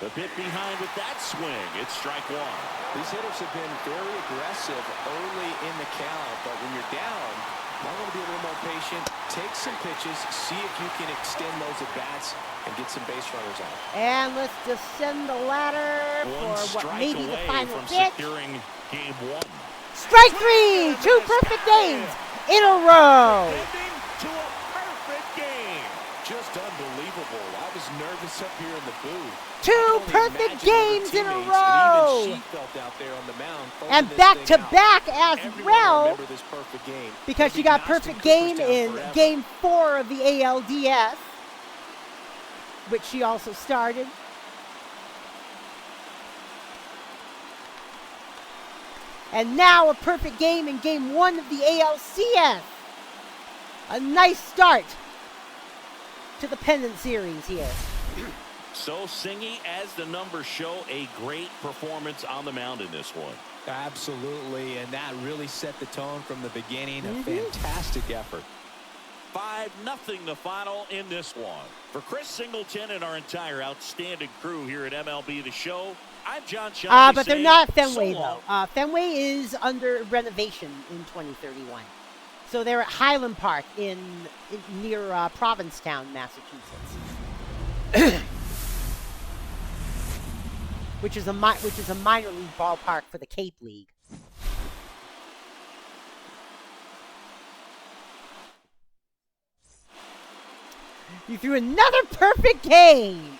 A bit behind with that swing. It's strike one. These hitters have been very aggressive early in the count, but when you're down, I want to be a little more patient, take some pitches, see if you can extend those at-bats and get some base runners out. And let's descend the ladder One for what strike may be the away final from pitch. securing game one. Strike three! 2 perfect games in a row. Ending to a perfect game. Just unbelievable. I was nervous up here in the booth. 2 perfect games in a row. And even she felt out there on the mound. And back-to-back as Everyone well, remember this perfect game. because she got perfect game in Game 4 of the ALDS, which she also started. And now a perfect game in Game 1 of the ALCS. A nice start to the pennant series here. So Singy, as the numbers show, a great performance on the mound in this one. Absolutely, and that really set the tone from the beginning. A fantastic effort. 5-0 the final in this one. For Chris Singleton and our entire outstanding crew here at MLB The Show, I'm John Shelby. But they're not Fenway, though. Fenway is under renovation in 2031. So they're at Highland Park near Provincetown, Massachusetts. which is a minor league ballpark for the Cape League. You threw another perfect game.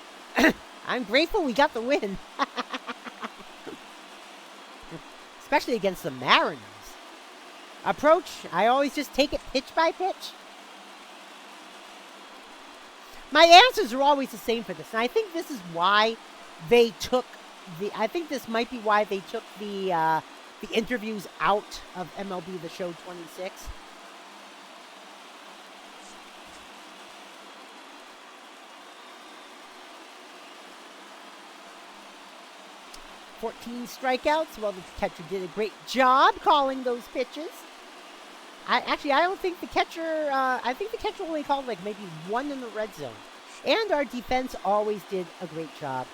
I'm grateful we got the win. Especially against the Mariners. Approach, I always just take it pitch by pitch. My answers are always the same for this, and I think this is why they took I think this might be why they took the interviews out of MLB The Show 26. "14 strikeouts." Well, the catcher did a great job calling those pitches. I don't think the catcher. I think the catcher only called like maybe 1 in the red zone, and our defense always did a great job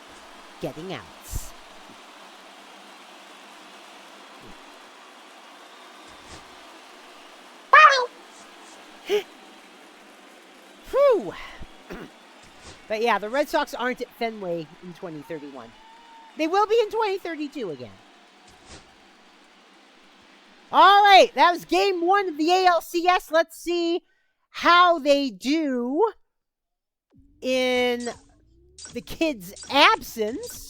getting outs. Whew. But yeah, the Red Sox aren't at Fenway in 2031. They will be in 2032 again. All right, that was Game 1 of the ALCS. Let's see how they do in the kids' absence.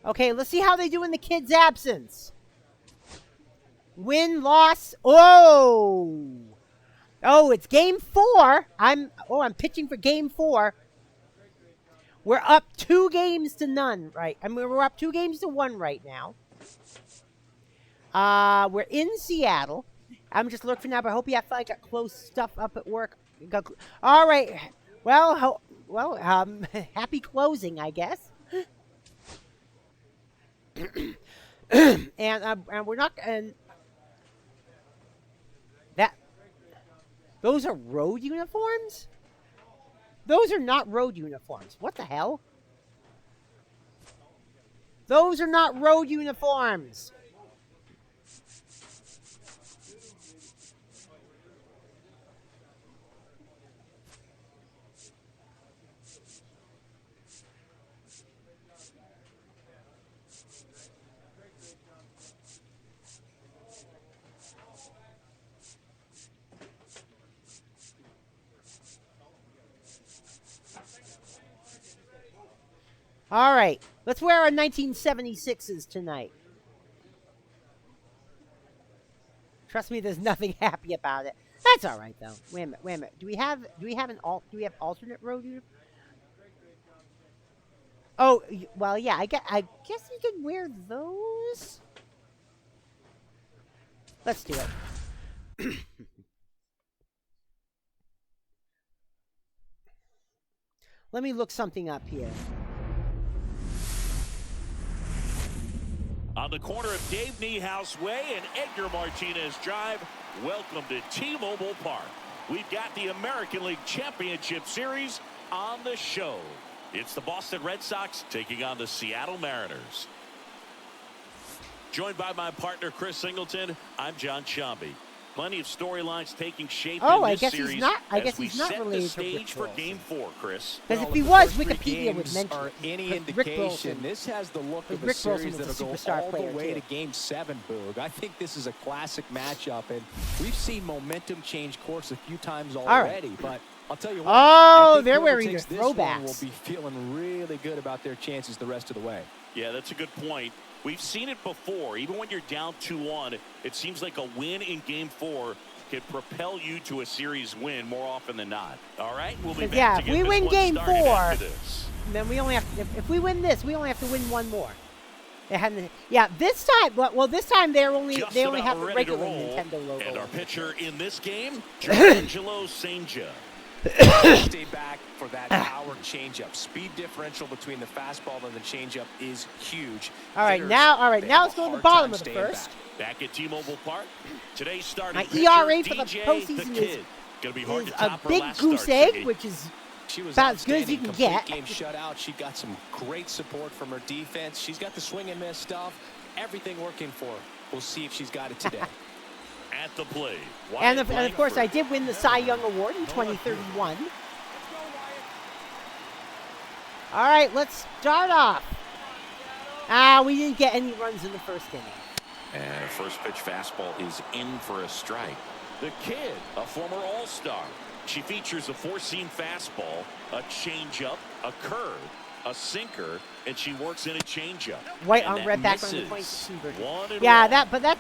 Okay, let's see how they do in the kids' absence. Win, loss. Oh, it's Game 4. I'm pitching for Game 4. We're up 2-0, right? We're up 2-1 right now. We're in Seattle. I'm just looking up. I hope you have I got close stuff up at work. All right. Well, happy closing, I guess. and we're not. And that. Those are road uniforms? Those are not road uniforms. What the hell? Those are not road uniforms. All right, let's wear our 1976s tonight. Trust me, there's nothing happy about it. That's all right though. Wait a minute. Do we have alternate road uniform? Oh, well, yeah. I guess we can wear those. Let's do it. Let me look something up here. On the corner of Dave Niehaus Way and Edgar Martinez Drive, welcome to T-Mobile Park. We've got the American League Championship Series on the show. It's the Boston Red Sox taking on the Seattle Mariners. Joined by my partner, Chris Singleton, I'm John Shambi. Plenty of storylines taking shape in this series as we set the stage for Game 4, Chris. Because if he was, Wikipedia would mention are any Rick indication, Wilson- this has the look of a Rick series Wilson was a that'll go superstar all the player, way too. to Game 7, Boog. I think this is a classic matchup, and we've seen momentum change course a few times right. already. But I'll tell you what, Oh, I think they're whoever wearing takes their this one throwbacks. will be feeling really good about their chances the rest of the way. Yeah, that's a good point. We've seen it before. Even when you're down 2-1, it seems like a win in Game 4 can propel you to a series win more often than not. All right, we'll be back yeah, to if get we this win one Game started 4, after this. then we only have to, if we win this, we only have to win one more. It hadn't, yeah, this time, well, this time they only Just have about the ready to regular roll. Nintendo logo. And our pitcher in this game, Angelo Senja. Stay back for that power changeup. Speed differential between the fastball and the changeup is huge. All right, Hitters, now they let's have go a to the hard bottom time of the staying first. Back at T-Mobile Park. Today's starting My pitcher, ERA for the DJ postseason the Kid. Gonna be hard is to a top her big last goose start, egg, Siggy. which is She was about as good as you can outstanding. get. Complete game shutout. She got some great support from her defense. She's got the swing and miss stuff. Everything working for her. We'll see if she's got it today. At the plate. and of course, I did win the Cy Young Award in 2031. All right, let's start off. We didn't get any runs in the first inning. And a first pitch fastball is in for a strike. The Kid, a former All-Star. She features a four-seam fastball, a changeup, a curve, a sinker, and she works in a changeup. White And on that red background misses. 2016 version. 1-1. Yeah,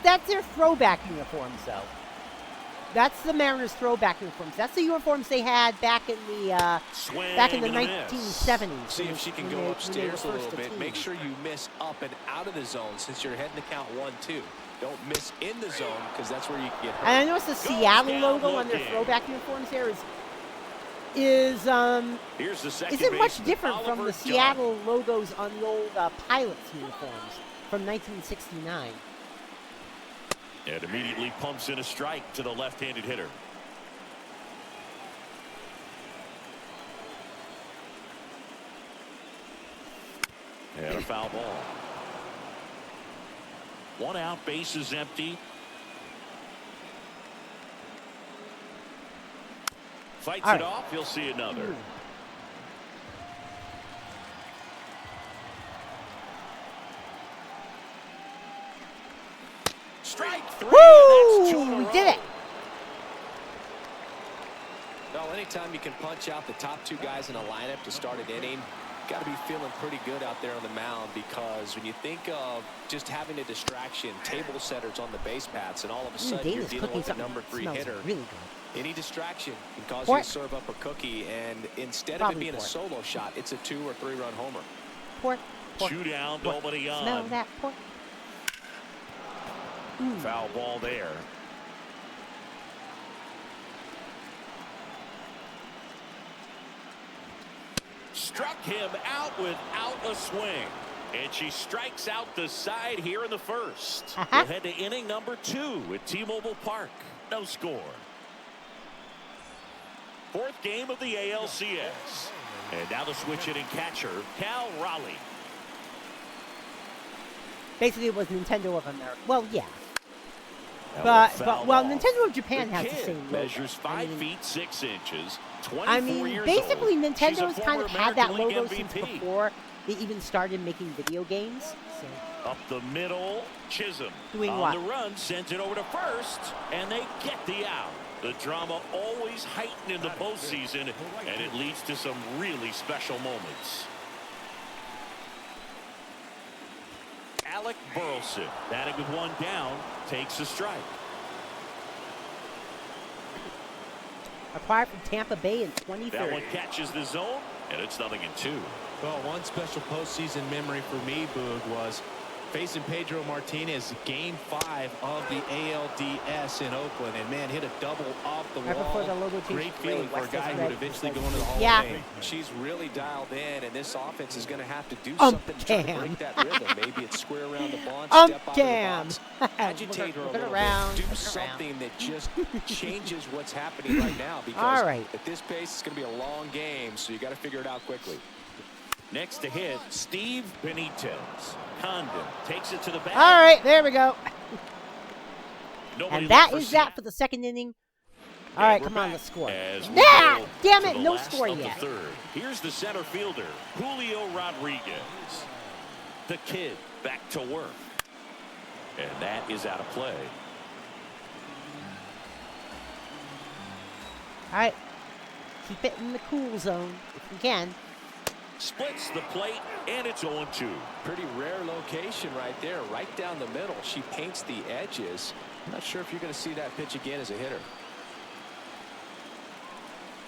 that's their throwback uniforms, though. That's the Mariners' throwback uniforms. That's the uniforms they had back in the Swing 1970s. See if she can go upstairs a little bit. Make sure you miss up and out of the zone since you're heading to count 1-2. Don't miss in the zone because that's where you can get hurt. And I noticed the Seattle logo on their throwback uniforms there Here's the second isn't much baseman, different from Oliver the Dunn. Seattle logos on the old Pilots uniforms from 1969. And immediately pumps in a strike to the left-handed hitter. And a foul ball. One out, base is empty. Fights All it right. off. He'll see another. Strike three. That's 2 in a Woo! We row. did it. Well, anytime you can punch out the top two guys in a lineup to start an inning, got to be feeling pretty good out there on the mound because when you think of just having a distraction, table setters on the base paths, and all of a sudden you're Dana's dealing cooking with a something number that 3 smells hitter. really good. Any distraction can cause Port. you to serve up a cookie, and instead of Probably it being port. a solo shot, it's a 2 or 3 run homer. Pork. 2 down, nobody on. Smell that pork. Foul ball there. Struck him out without a swing. And she strikes out the side here in the first. We'll head to inning number 2 at T-Mobile Park. No score. Fourth game of the ALCS. And now the switch hitting catcher, Cal Raleigh. Basically, it was Nintendo of America. Well, yeah. Now But a foul well, ball. Nintendo of Japan The has the Kid same logo. measures 5 feet 6 inches. 24 I mean, years basically, old. She's a Nintendo's kind former of had that American League logo since MVP. before they even started making video games. So, Up the middle, Chisholm. Doing on what? the run, sends it over to first, and they get the out. The drama always heightened in the postseason, and it leads to some really special moments. Alec Burleson, batting with 1 down, takes a strike. acquired from Tampa Bay in That 2030. one catches the zone, and it's 0-2. Well, one special postseason memory for me, Boog, was facing Pedro Martinez, game 5 of the ALDS in Oakland, and man, hit a double off the Right wall. before the logo change. Great feeling for a guy who would eventually go into the Hall Yeah. of Fame. She's really dialed in, and this offense is going to have to do something to try to break that rhythm. Maybe it's square around the bunch, step out of the box, agitate her a little bit, do something that just changes what's happening right now. Because at this pace, it's going to be a long game, so you got to figure it out quickly. Next to hit, Steve Benitez. Condon takes it to the back. All right, there we go. Nobody And that left is that for the second inning. All right, come on, let's score. Nah, damn it, no score yet. Third. Here's the center fielder, Julio Rodriguez. The kid back to work. And that is out of play. All right, keep it in the cool zone if you can. Splits the plate, and it's 0-2. Pretty rare location right there, right down the middle. She paints the edges. I'm not sure if you're going to see that pitch again as a hitter.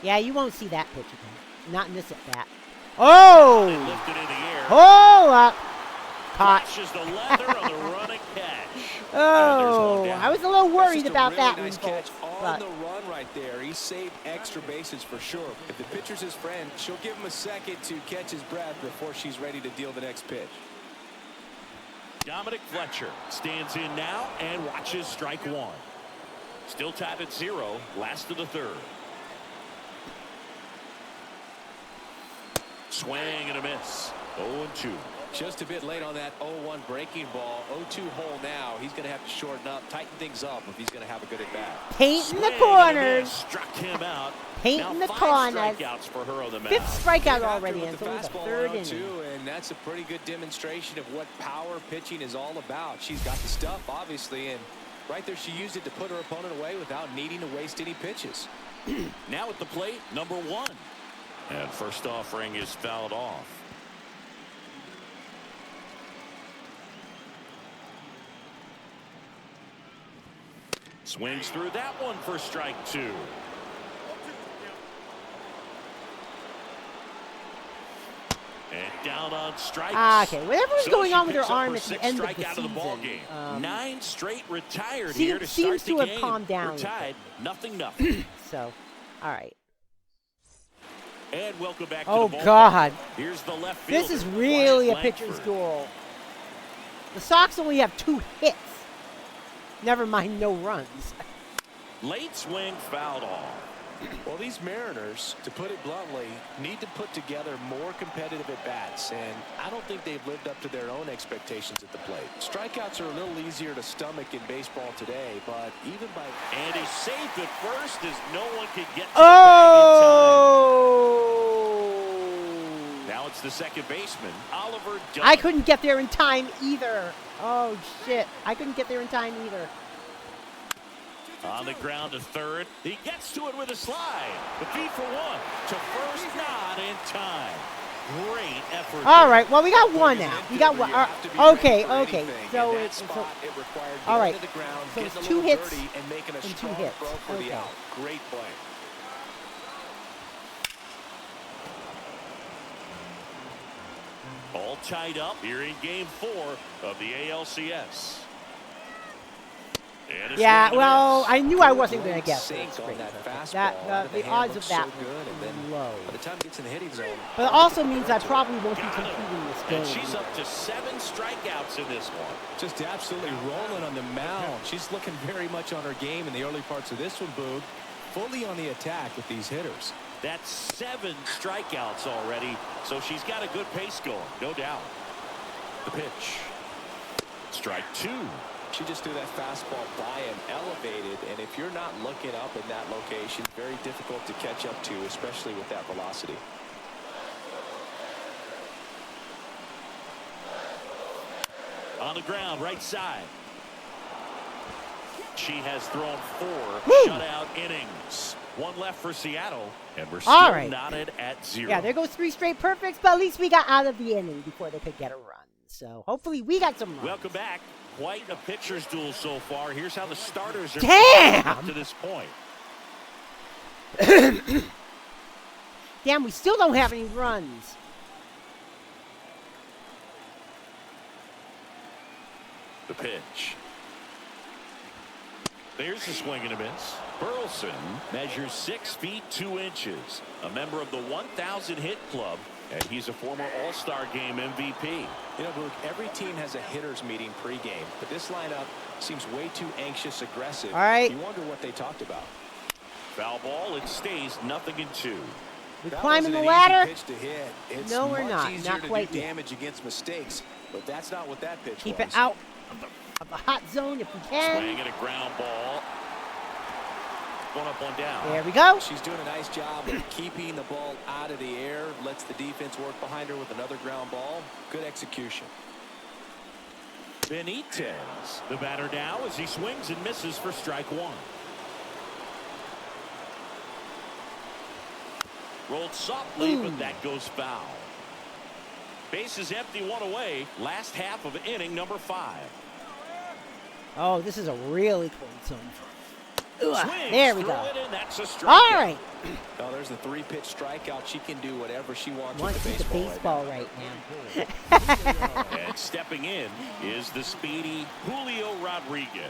Yeah, you won't see that pitch again. Not in this at bat. Oh! Lifted in the air. Hold up. Caught. Flashes the leather on the running catch. Oh, I was a little worried about really that nice one. Catch on the run right there. He saved extra bases for sure. If the pitcher's his friend, she'll give him a second to catch his breath before she's ready to deal the next pitch. Dominic Fletcher stands in now and watches strike one. Still tied at 0, last of the third. Swing and a miss. 0-2. Just a bit late on that 0-1 breaking ball. 0-2 hole now. He's going to have to shorten up, tighten things up if he's going to have a good at bat. Paint in the corners. Struck him out. Paint now in the 5 corners. strikeouts for her on the mound. 5th strikeout After already, with and it's the only the fastball 3rd on inning. too, and that's a pretty good demonstration of what power pitching is all about. She's got the stuff, obviously, and right there she used it to put her opponent away without needing to waste any pitches. Now at the plate, number 1. And first offering is fouled off. Swings through that one for strike 2. And down on strikes. Okay, whatever was going on with her arm at the end of the out season. Of the ball game. 9 straight retired seems, here to start the to have game. calmed down. We're tied, 0-0. So, all right. And welcome back Oh, to the ballpark. God. Here's the left fielder. This is really a Wyatt pitcher's Langford. duel. The Sox only have 2 hits. Never mind, no runs. Late swing fouled off. Well, these Mariners, to put it bluntly, need to put together more competitive at-bats, and I don't think they've lived up to their own expectations at the plate. Strikeouts are a little easier to stomach in baseball today, but even by... And he's safe at first as no one can get to Oh! the bag in time. Now it's the second baseman, Oliver Dunn. I couldn't get there in time either. Oh, shit. I couldn't get there in time either. On the ground to third. He gets to it with a slide. The feed for 1. To first, not in time. Great effort. All right. Well, we got one now. We got one. Okay. So it's all right. So it's 2 hits and 2 hits. Okay. Great play. All tied up here in game 4 of the ALCS. Yeah, well, I knew I wasn't going to get this. The odds of that were low. By the time it gets in the hitting zone, but it also means I probably won't be competing this game. And she's up to 7 strikeouts in this one. Just absolutely rolling on the mound. She's looking very much on her game in the early parts of this one, Boog. Fully on the attack with these hitters. That's 7 strikeouts already, so she's got a good pace going, no doubt. The pitch. Strike 2. She just threw that fastball by him, elevated, and if you're not looking up in that location, very difficult to catch up to, especially with that velocity. On the ground, right side. She has thrown 4 shutout innings. 1 left for Seattle, and we're still knotted at 0. Yeah, there goes 3 straight perfects, but at least we got out of the inning before they could get a run. So hopefully we got some runs. Welcome back. Quite a pitcher's duel so far. Here's how the starters are up to this point. Damn, we still don't have any runs. The pitch. There's a swing and a miss. Burleson measures 6 feet 2 inches. A member of the 1,000 hit club. And he's a former All-Star Game MVP. You know, Luke, every team has a hitters meeting pregame, but this lineup seems way too anxious, aggressive. All right. You wonder what they talked about. Foul ball. It stays 0-2. We're That climbing the wasn't an ladder. easy pitch to hit. It's No, we're much not. easier Not to quite do yet. damage against mistakes, but that's not what that pitch Keep was. it out of the hot zone if we can. Swing and a ground ball. One up, one down. There we go. She's doing a nice job of keeping the ball out of the air, lets the defense work behind her with another ground ball. Good execution. Benitez, the batter now as he swings and misses for strike 1. Rolled softly, but that goes foul. Base is empty, 1 away. Last half of inning number 5. Oh, this is a really cold zone. Ugh, Swings there we through go. it, and that's a strikeout. All right. Oh, there's the 3-pitch strikeout. She can do whatever she wants Want with to the see the baseball. baseball right now. And stepping in is the speedy Julio Rodriguez.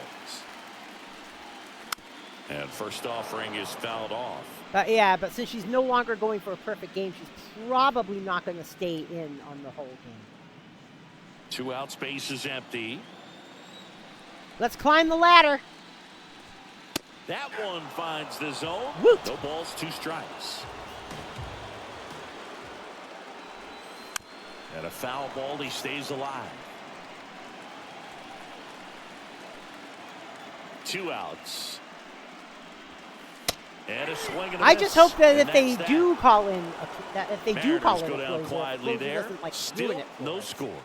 And first offering is fouled off. Yeah, but since she's no longer going for a perfect game, she's probably not going to stay in on the whole game. 2 outs, base is empty. Let's climb the ladder. That one finds the zone. Woot. No balls, 2 strikes. And a foul ball, he stays alive. 2 outs. And a swing and a I miss. just hope that And if they that's do that. call in, if they do call Mariners in go a down closer, quietly closer there. doesn't, like, Still ruin it for no us. score.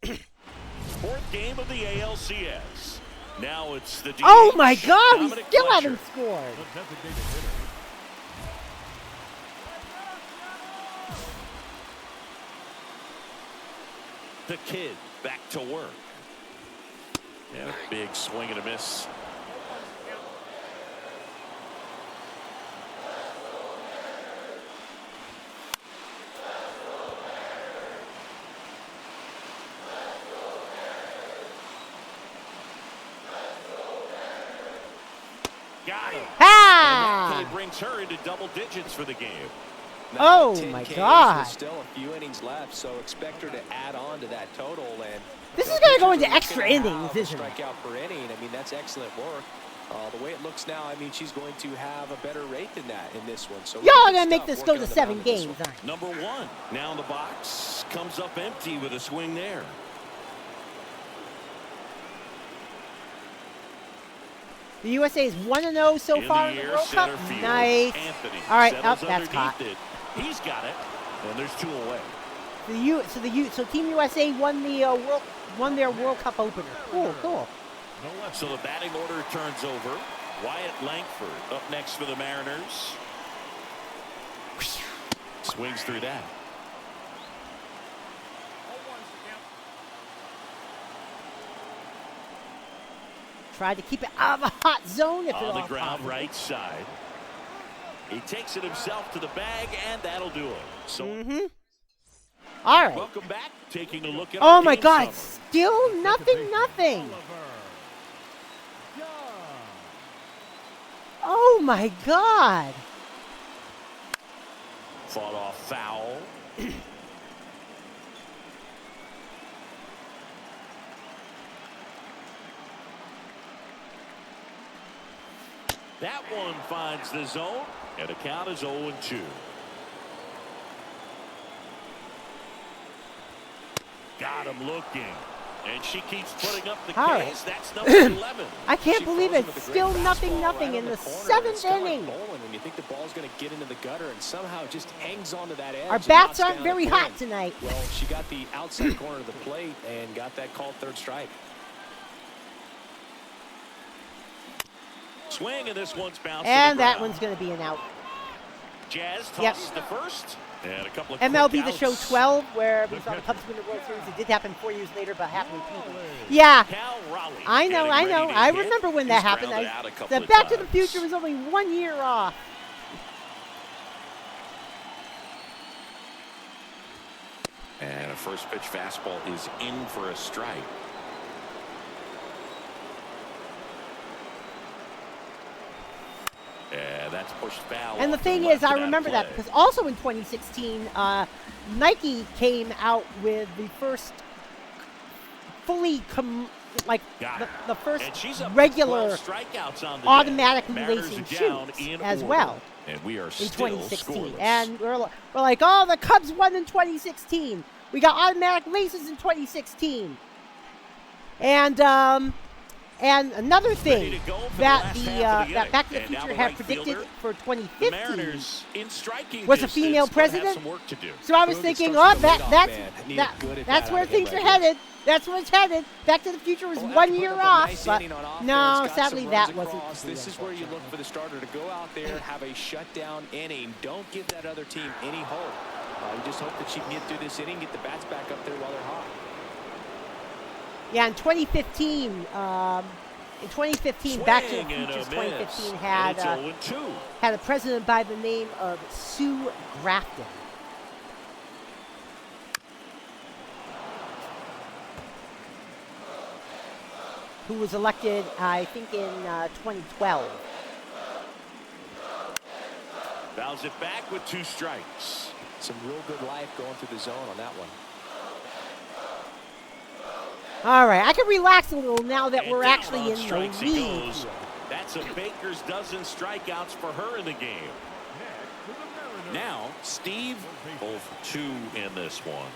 4th game of the ALCS. Now it's the DH, Oh my God, we Dominic still Fletcher. haven't scored. The designated hitter. The kid back to work. And a big swing and a miss. Got him. And that Ha! K brings her into double digits for the game. Now, Oh, 10 my Ks, God. There's still a few innings left, so expect her to add on to that total. And This you is know, gonna go pitchers into are extra looking to innings, have a isn't it? strikeout per inning. I mean, that's excellent work. The way it looks now, I mean, she's going to have a better rate than that in this one. So Y'all are really gonna good make stuff this go working to on the 7 mound in this games, one. aren't you? Number 1 now in the box, comes up empty with a swing there. The USA is 1-0 so In far the in the air, World Cup. center field. Nice. Anthony All right, settles that's underneath hot. it. He's got it, and there's 2 away. So Team USA won their World Cup opener. Cool, cool. So the batting order turns over. Wyatt Langford up next for the Mariners. Swings through that. Tried to keep it out of a hot zone if at On all the ground possible. right side. He takes it himself to the bag, and that'll do it. So All right. welcome back. Taking a look at Oh our my game God! summary. Still nothing. Oliver. Young. Oh my God! Fought off foul. That one finds the zone, and the count is 0-2. Got him looking, and she keeps putting up the All right. case. That's number 11. I can't She believe throws him it's with a still great nothing fastball right in on the corner. It's 7th kinda like inning. bowling when you think the ball's going to get into the gutter and somehow just hangs onto that edge. Our and bats knocks aren't down very a hot pin. tonight. Well, she got the outside corner of the plate and got that called third strike. Swing, and this one's bounced And to the that ground. one's going to be an out. Jazz Yep. tosses the first, and a couple of MLB quick The Show outs. 12, where we saw the Cubs win the World Series. It did happen 4 years later, but happened repeated. Yeah, Cal Raleigh I know. getting ready to I hit. remember when He's that happened. grounded out a couple The of Back to the times. Future was only 1 year off. And a first pitch fastball is in for a strike. pushed foul. And the thing is, I remember that because also in 2016, Nike came out with the first fully the first regular automatic racing shoes as well. And we are in still 2016. scoreless. And we're like, oh, the Cubs won in 2016. We got automatic races in 2016. And another thing that that Back to the Future had predicted for 2015 was a female president. So I was thinking, oh, that's where things are headed. That's where it's headed. Back to the Future was 1 year off, but no, sadly that wasn't. This is where you look for the starter to go out there, have a shutdown inning. Don't give that other team any hope. You just hope that she can get through this inning, get the bats back up there while they're hot. Yeah, in 2015, Back to the Future's 2015 had a president by the name of Sue Grafton. Who was elected, I think, in 2012. Fouls it back with 2 strikes. Some real good life going through the zone on that one. All right, I can relax a little now that we're actually in the lead. That's a Baker's dozen strikeouts for her in the game. Now, Steve, 0 for 2 in this one.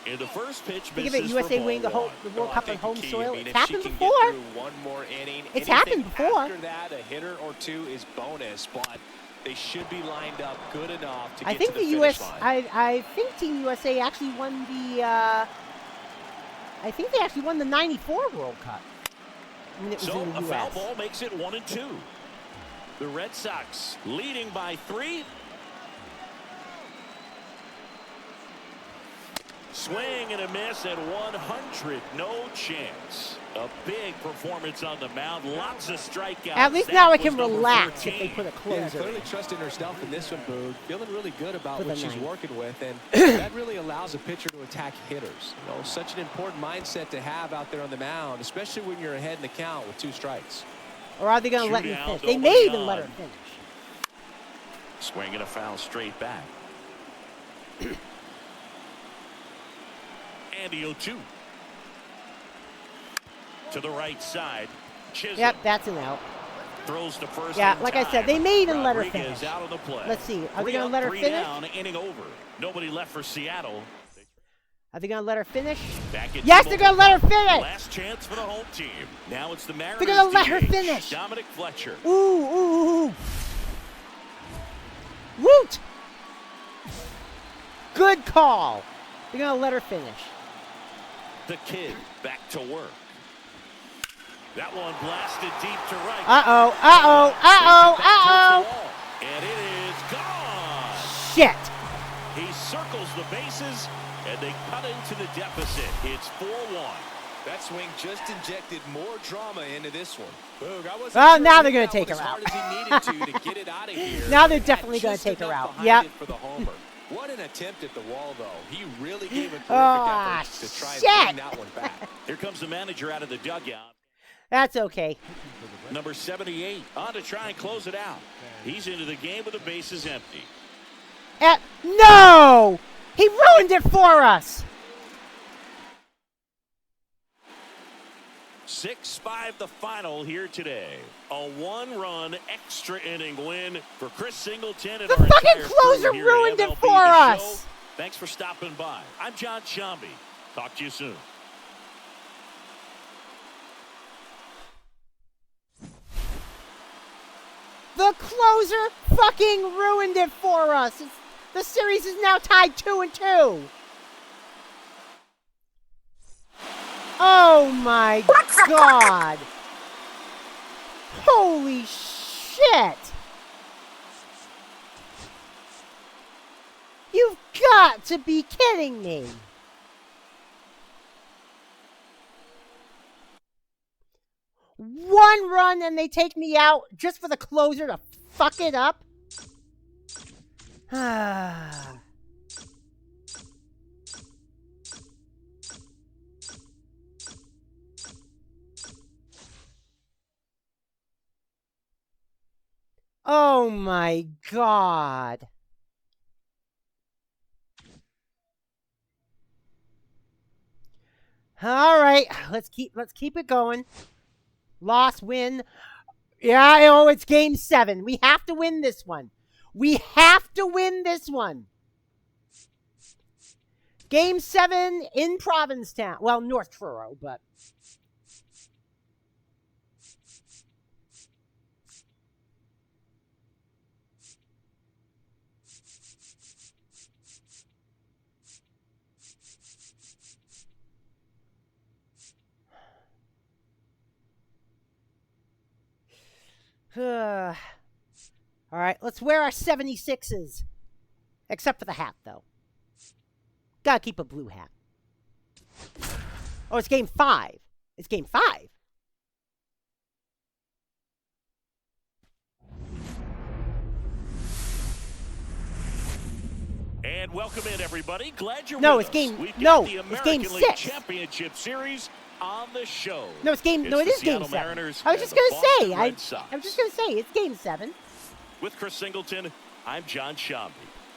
In the first pitch, think of it, USA winning the World Cup on home soil. It's happened before. One more inning. It's happened before. After that, a hitter or 2 is bonus, but they should be lined up good enough to I get think to the the finish line. I think Team USA actually won the. I think they actually won the '94 World Cup. I mean, it was So in the a US. foul ball makes it 1-2. The Red Sox leading by 3. Swing and a miss at 100. No chance. A big performance on the mound. Lots of strikeouts. At least That now I was can number relax 13. if they put a Yeah, closer. clearly trusting herself in this one, Boog. Feeling really good about For the what she's ninth. working with, and that really allows a pitcher to attack hitters. You know, such an important mindset to have out there on the mound, especially when you're ahead in the count with 2 strikes. Or are they going to let me Shootout, finish? They nobody may even on. let her finish. Swing and a foul straight back. And the 0-2. To the right side. Chisholm Yep, that's an out. throws to first. Yeah, in like I time. said, they may even let her Rodriguez finish. out on the play. Let's see. Are they 3 going to up, let her 3 finish? down, inning over. Nobody left for Seattle. Are they going to let her finish? Back at Yes, they're going to let her finish. Last chance for the home team. Now it's the Mariners. They're going to let her DH, finish. Dominic Fletcher. Ooh, ooh, ooh. Woot! Good call. They're going to let her finish. The kid back to work. That one blasted deep to right. Uh-oh, uh-oh, uh-oh, uh-oh. And it is gone. Shit. He circles the bases, and they cut into the deficit. It's 4-1. That swing just injected more drama into this one. Boog, I wasn't Well, sure now he they're hit gonna that take one her as out. hard as he needed to get it out of here. Now they're Had definitely gonna just take her enough out. behind Yep. it for the homer. What an attempt at the wall, though. He really gave a terrific Ah, effort to try and shit. bring that one back. Here comes the manager out of the dugout. That's okay. Number 78 on to try and close it out. He's into the game with the bases empty. No! He ruined it for us. 6-5 the final here today. A 1-run extra inning win for Chris Singleton and The our fucking entire closer crew here at ruined it MLB for The us. Show. Thanks for stopping by. I'm John Shambi. Talk to you soon. The closer fucking ruined it for us. The series is now tied 2-2. Oh my God. Holy shit. You've got to be kidding me. One run and they take me out just for the closer to fuck it up? Oh my God. All right, let's keep it going. Loss, win. Yeah, it's game 7. We have to win this one. We have to win this one. Game 7 in Provincetown. Well, North Truro, but. All right, let's wear our 76s. Except for the hat, though. Gotta keep a blue hat. Oh, it's game 5. It's game 5. And welcome in, everybody. Glad you're No, with it's game. us. We've No, got the it's game American League 6. Championship Series on the show. No, it's game. It's No, it the is game Seattle 7. Mariners I was and just the gonna say. Boston Red Sox. I was just gonna say it's game 7. With Chris Singleton, I'm John Shambi.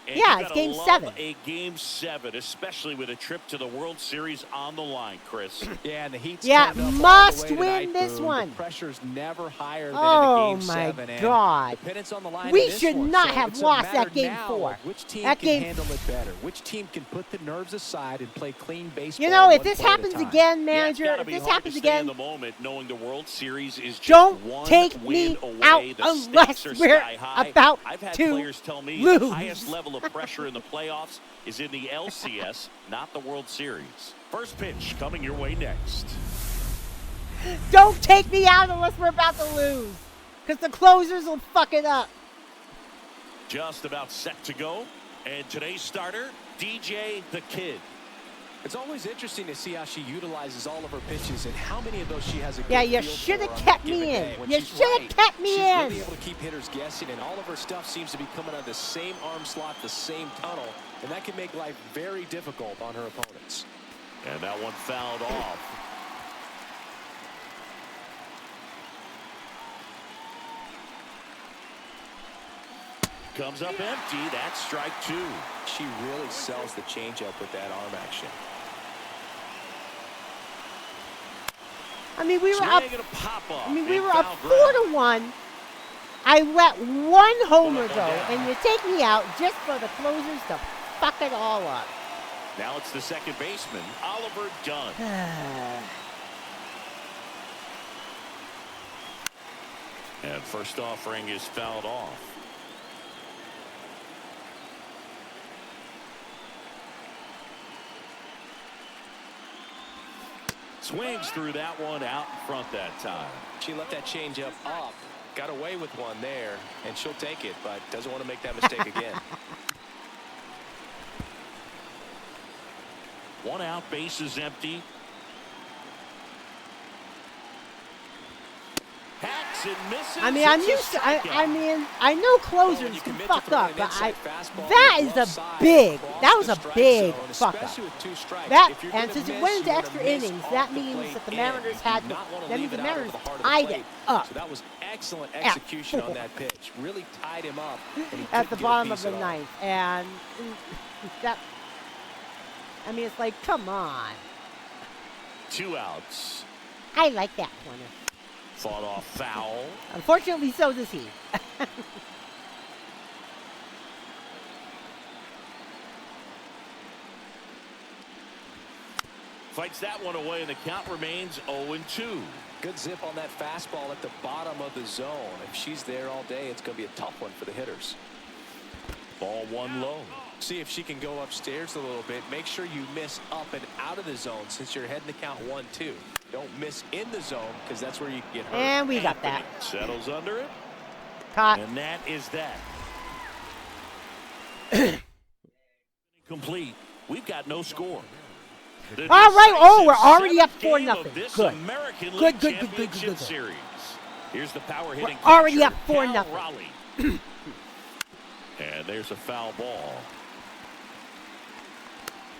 And Yeah, you it's gotta game love 7. A game 7, especially with a trip to the World Series on the line, Chris. Yeah, and the Heat's Yeah, turned up all the must way win tonight, this Boone. one. The pressure's never higher than Oh in a game my 7. And God. the pennant's on the line We in this should one, not so have it's a lost matter that game now 4. of which team That can game- handle it better, which team can put the nerves aside and play clean baseball. You know, if one this play at a happens time. again, Yeah, it's manager, gotta if be this hard happens to stay in again, the moment, knowing the World Series is just don't one take win me away. out The unless stakes are we're sky high. about I've had to players tell me lose. the highest level of pressure in the playoffs is in the LCS, not the World Series. First pitch coming your way next. don't take me out unless we're about to lose. Because the closers will fuck it up. Just about set to go. And today's starter, DJ the Kid. It's always interesting to see how she utilizes all of her pitches and how many of those she has a good Yeah, you feel should for have on kept that given me day. in. When You she's should have right, kept me she's in. really able to keep hitters guessing, and all of her stuff seems to be coming out of the same arm slot, the same tunnel, and that can make life very difficult on her opponents. And that one fouled off. Comes up empty. That's strike 2. She really sells the changeup with that arm action. I mean, we were up. Swing and a pop off. I mean, we in were up foul 4-1. ground. I let one homer go, and you take me out just for the closers to fuck it all up. Now it's the second baseman, Oliver Dunn. And first offering is fouled off. Swings through that one out in front that time. She left that changeup up, got away with one there, and she'll take it, but doesn't want to make that mistake again. One out, base is empty. Hacks and misses. I mean, I'm It's a used to. strikeout. I mean, I know closers When you can commit to fuck throwing up, an but inside fastball that on is the a glove side big. across That was the a strike big zone, fuck up. especially with 2 strikes. That If you're and gonna since it miss, went into you wanna extra miss innings, off that the means plate that the in. Mariners You had do to. not wanna That means leave the it out over Mariners the heart of the tied plate. it up So that was excellent execution on that pitch. Really tied him up. And he at couldn't the get a bottom of piece the at all. ninth, and that. I mean, it's like, come on. 2 outs. I like that corner. Fought off foul. Unfortunately, so does he. Fights that one away, and the count remains 0-2. Good zip on that fastball at the bottom of the zone. If she's there all day, it's going to be a tough one for the hitters. Ball 1 low. See if she can go upstairs a little bit. Make sure you miss up and out of the zone since you're heading to count 1-2. Don't miss in the zone because that's where you can get hurt. And we got that. Settles under it, Caught. and that is that. Complete. We've got no score. The All right. Oh, we're decisive already up 7th game 4-0. of this Good. American Good, League good. Championship Series. Here's the power hitting. We're already pitcher, up 4-0. Cal Raleigh. And there's a foul ball.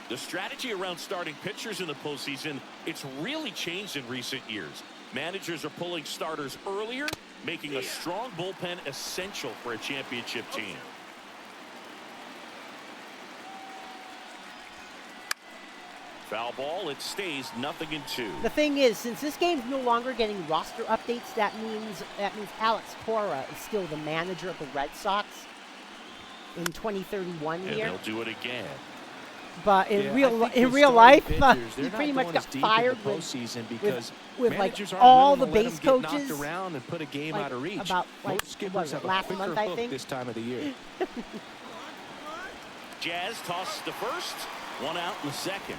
The strategy around starting pitchers in the postseason, it's really changed in recent years. Managers are pulling starters earlier making a strong bullpen essential for a championship team. Foul ball, it stays 0-2. The thing is, since this game's no longer getting roster updates, that means Alex Cora is still the manager of the Red Sox in 2031 and here. they'll do it again. But in real life, he pretty much got fired with like all the base coaches around and put a game like, out of reach. about like last month, I think. This time of the year. Jazz tosses the first, one out in the second.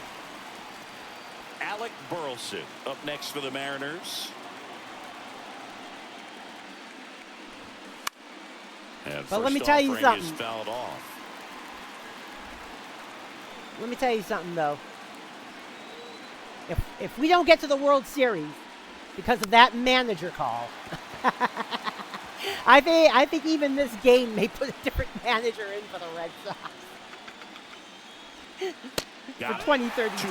Alec Burleson up next for the Mariners. And But let me first tell you offering something. is fouled off. Let me tell you something, though. If we don't get to the World Series because of that manager call, I think even this game may put a different manager in for the Red Sox for 2032.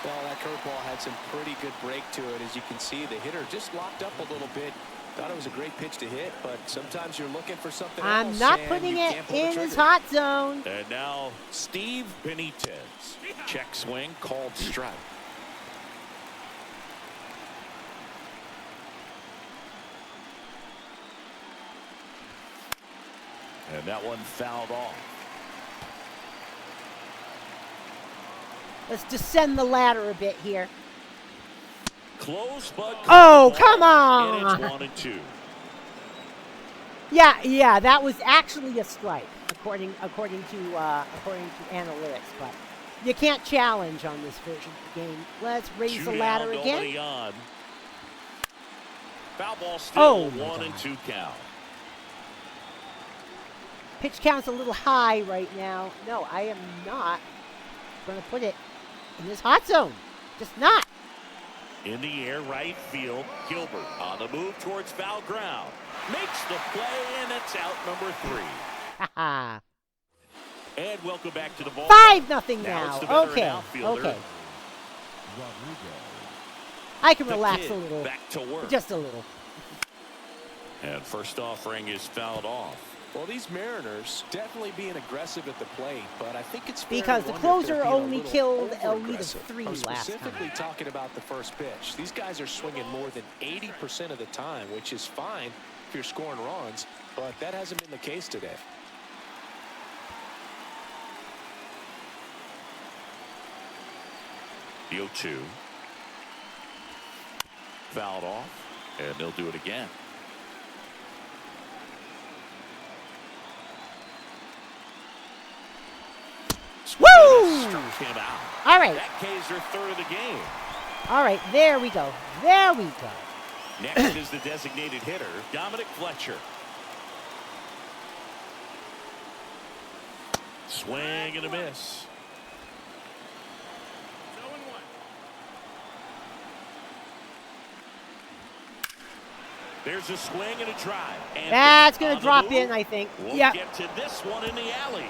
Well, that curveball had some pretty good break to it. As you can see, the hitter just locked up a little bit. Thought it was a great pitch to hit, but sometimes you're looking for something else. I'm not and putting you it can't pull the in his trigger. hot zone. And now Steve Benitez. Check swing, called strike. And that one fouled off. Let's descend the ladder a bit here. Close, but Oh, come on! And it's 1-2. Yeah, that was actually a strike, according to analytics. But you can't challenge on this version of the game. Let's raise the ladder Down, again. nobody on. Foul ball still Oh, my 1-2 count. Pitch count's a little high right now. No, I am not going to put it in this hot zone. Just not. In the air, right field. Gilbert on the move towards foul ground. Makes the play, and it's out number 3. Haha. And welcome back to the ball. 5-0 Now now. it's the veteran Okay. outfielder. Okay. Rodrigo. I can The relax kid a little. back to work. Just a little. And first offering is fouled off. Well, these Mariners definitely being aggressive at the plate, but I think it's fair Because to the wonder if closer they're being a only little killed a lead of over-aggressive. 3 I'm last time. specifically talking about the first pitch. These guys are swinging more than 80% of the time, which is fine if you're scoring runs, but that hasn't been the case today. The 0-2. Fouled off, and they'll do it again. Woo! Struck him out. All right. That K's their third of the game. All right. There we go. There we go. Next is the designated hitter, Dominic Fletcher. Swing and a miss. There's a swing and a drive. And That's going on to the drop move, in, I think. We'll Yeah. get to this one in the alley.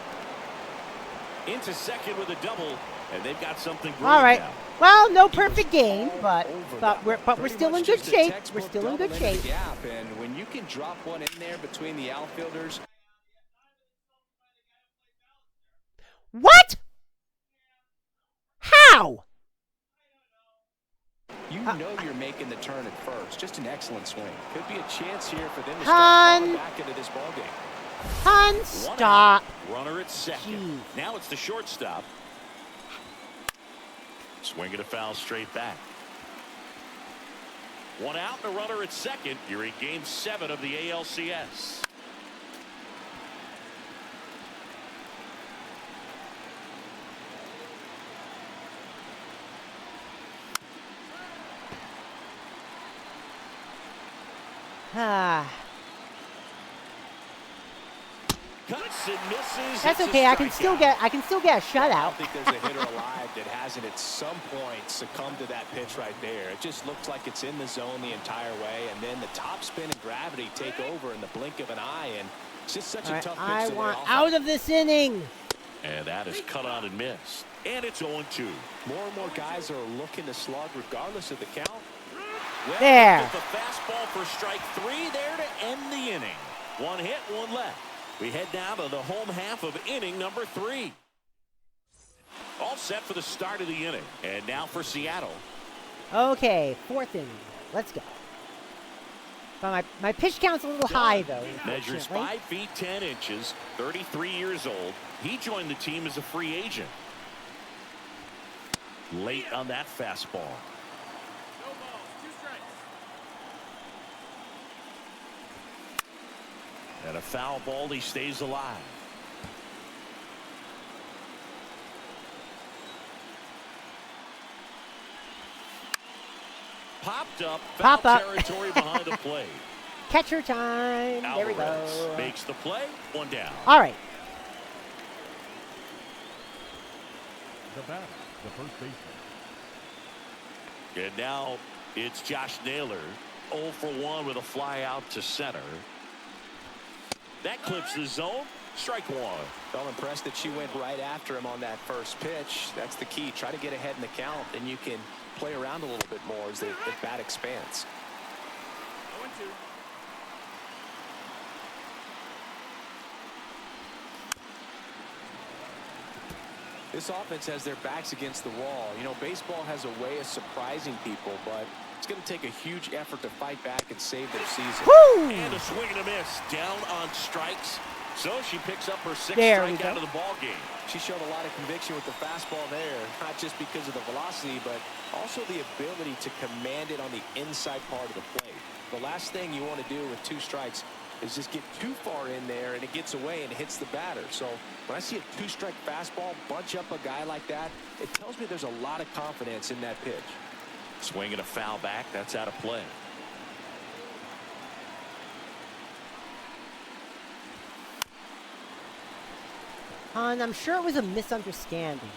Into second with a double, and they've got something brewing All right. now. Well, no perfect game, but we're Pretty still in much good just a shape. We're textbook still in good double into shape. the gap, and when you can drop one in there between the outfielders. What? How? You know you're making the turn at first. Just an excellent swing. Could be a chance here for them to Hun. start falling back into this ballgame. Hun, One stop. out, runner at second. Jeez. Now it's the shortstop. Swinging a foul straight back. One out and a runner at second. You're in game 7 of the ALCS. Ah, Cuts and misses. that's It's a okay. I can still strikeout. get a I shutout. don't think there's a hitter alive that hasn't at some point succumbed to that pitch right there. It just looks like it's in the zone the entire way, and then the top spin and gravity take over in the blink of an eye, and it's just such All a right, tough pitch I to lay want off out on. of this inning. And that is cut on and missed. And it's 0-2. More and more guys are looking to slug regardless of the count. Well, There. get the fastball for strike 3 there to end the inning. 1 hit, 1 left. We head now to the home half of inning number 3. All set for the start of the inning. And now for Seattle. Okay, 4th inning. Let's go. But my pitch count's a little high, though. Measures 5 feet 10 inches, 33 years old. He joined the team as a free agent. Late on that fastball. And a foul ball, he stays alive. Popped up, foul territory behind the plate. Catcher time. Alvarez there we go. makes the play, 1 down. All right. The batter, the first baseman. And now it's Josh Naylor, 0 for 1 with a fly out to center. That clips the zone. Strike 1. Well, impressed that she went right after him on that first pitch. That's the key. Try to get ahead in the count, and you can play around a little bit more as the bat expands. 0-2. This offense has their backs against the wall. You know, baseball has a way of surprising people, but it's going to take a huge effort to fight back and save their season. Woo! And a swing and a miss. Down on strikes. So she picks up her 6th strikeout of the ball game. She showed a lot of conviction with the fastball there, not just because of the velocity, but also the ability to command it on the inside part of the plate. The last thing you want to do with 2 strikes is just get too far in there and it gets away and hits the batter. So when I see a 2-strike fastball bunch up a guy like that, it tells me there's a lot of confidence in that pitch. Swing and a foul back. That's out of play. And I'm sure it was a misunderstanding.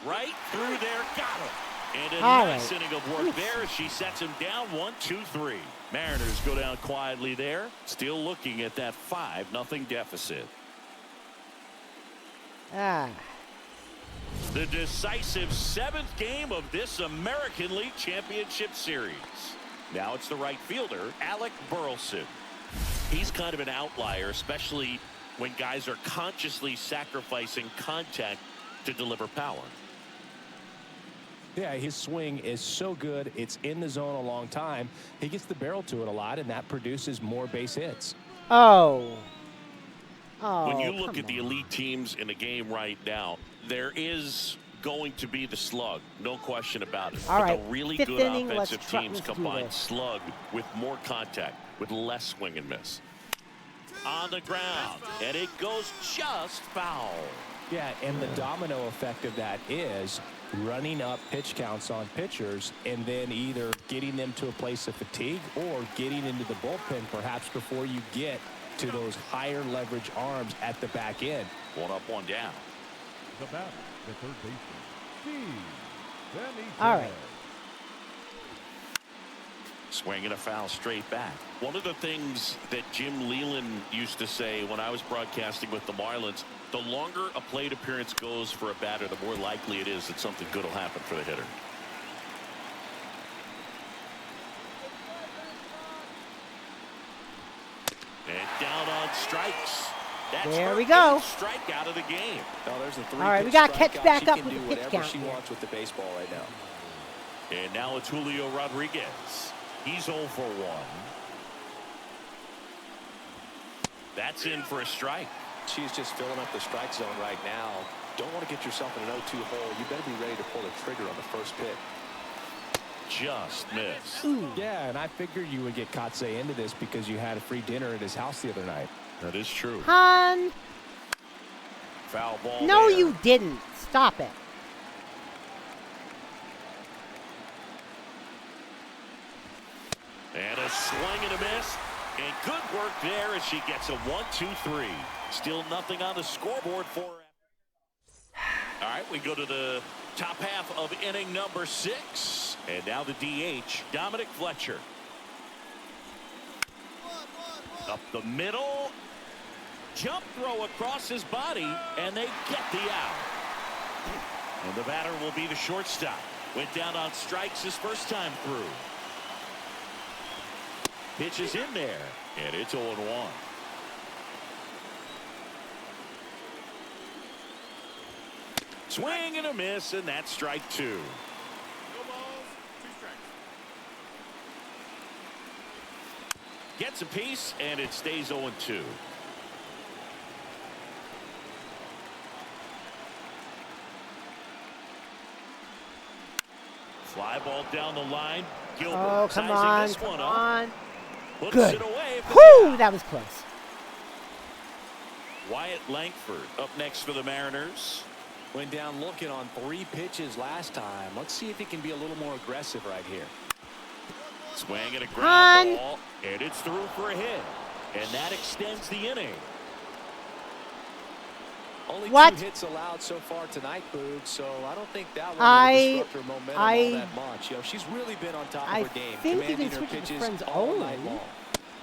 Right through there. Got him. And a nice inning of work there as she sets him down. 1-2-3. Mariners go down quietly there. Still looking at that 5-0 deficit. The decisive 7th game of this American League Championship Series. Now it's the right fielder, Alec Burleson. He's kind of an outlier, especially when guys are consciously sacrificing contact to deliver power. Yeah, his swing is so good. It's in the zone a long time. He gets the barrel to it a lot, and that produces more base hits. Oh, when you look at the elite teams in the game right now, there is going to be the slug, no question about it. But the really good offensive teams combine slug with more contact, with less swing and miss. On the ground, and it goes just foul. Yeah, and the domino effect of that is running up pitch counts on pitchers and then either getting them to a place of fatigue or getting into the bullpen perhaps before you get to those higher leverage arms at the back end. 1 up, 1 down. The batter, the third baseman. All right. Swing and a foul straight back. One of the things that Jim Leland used to say when I was broadcasting with the Marlins, the longer a plate appearance goes for a batter, the more likely it is that something good will happen for the hitter. And down on strikes. That's there we go. Strike out of the game. No, there's the 3. All right, we got to catch back up with the pitch whatever count. She wants with the baseball right now. And now it's Julio Rodriguez. He's 0 for 1. That's in for a strike. She's just filling up the strike zone right now. Don't want to get yourself in an 0-2 hole. You better be ready to pull the trigger on the first pitch. Just missed. Yeah, and I figured you would get Kotsay into this because you had a free dinner at his house the other night. That is true. Han. Foul ball. No, there. you didn't. Stop it. And a swing and a miss. And good work there as she gets a 1-2-3. Still nothing on the scoreboard for her. All right, we go to the top half of inning number 6. And now the DH, Dominic Fletcher. Up the middle. Jump throw across his body, and they get the out. And the batter will be the shortstop. Went down on strikes his first time through. Pitch is in there, and it's 0-1. Swing and a miss, and that's strike 2. No balls, 2 strikes. Gets a piece, and it stays 0-2. Fly ball down the line. Gilbert Oh, come sizing on, this come one up. on. Puts Good. it away. Whew, that was close. Wyatt Langford up next for the Mariners. Went down looking on 3 pitches last time. Let's see if he can be a little more aggressive right here. Swing and a Run. ground ball, and it's through for a hit. And that extends the inning. Only What? 2 hits allowed so far tonight, Boog, so I don't think that one will I- disrupt her momentum I- all that much. You know, she's really been on top I of her game, think you commanding can her switch it to pitches friends all night only. long.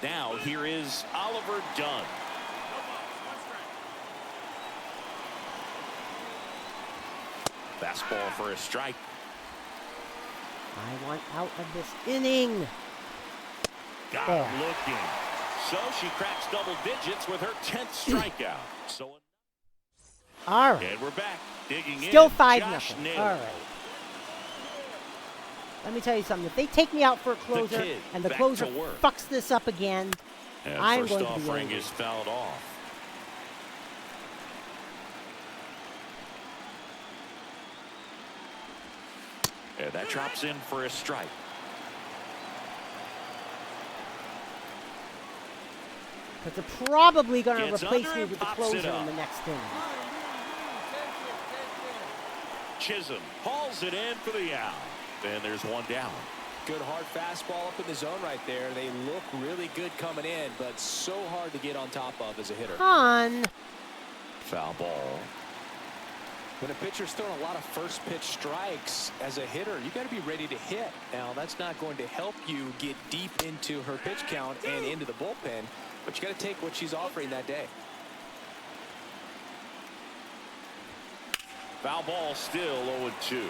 Now here is Oliver Dunn. No balls, 1 strike. Fastball for a strike. I want out of this inning. Got There. him looking. So she cracks double digits with her 10th strikeout. So, All right. and we're back digging Still in. 5-0. Josh Naylor. All right. Let me tell you something. If they take me out for a closer kid and the back closer to work. fucks this up again, And I'm first going to be offering angry. is fouled off. And that drops in for a strike. because they're probably going to Gets replace under me and with the pops it closer up. in the next inning. Chisholm hauls it in for the out. And there's one down. Good hard fastball up in the zone right there. They look really good coming in, but so hard to get on top of as a hitter. On. Foul ball. When a pitcher's throwing a lot of first pitch strikes as a hitter, you got to be ready to hit. Now, that's not going to help you get deep into her pitch count and into the bullpen, but you got to take what she's offering that day. Foul ball still 0-2.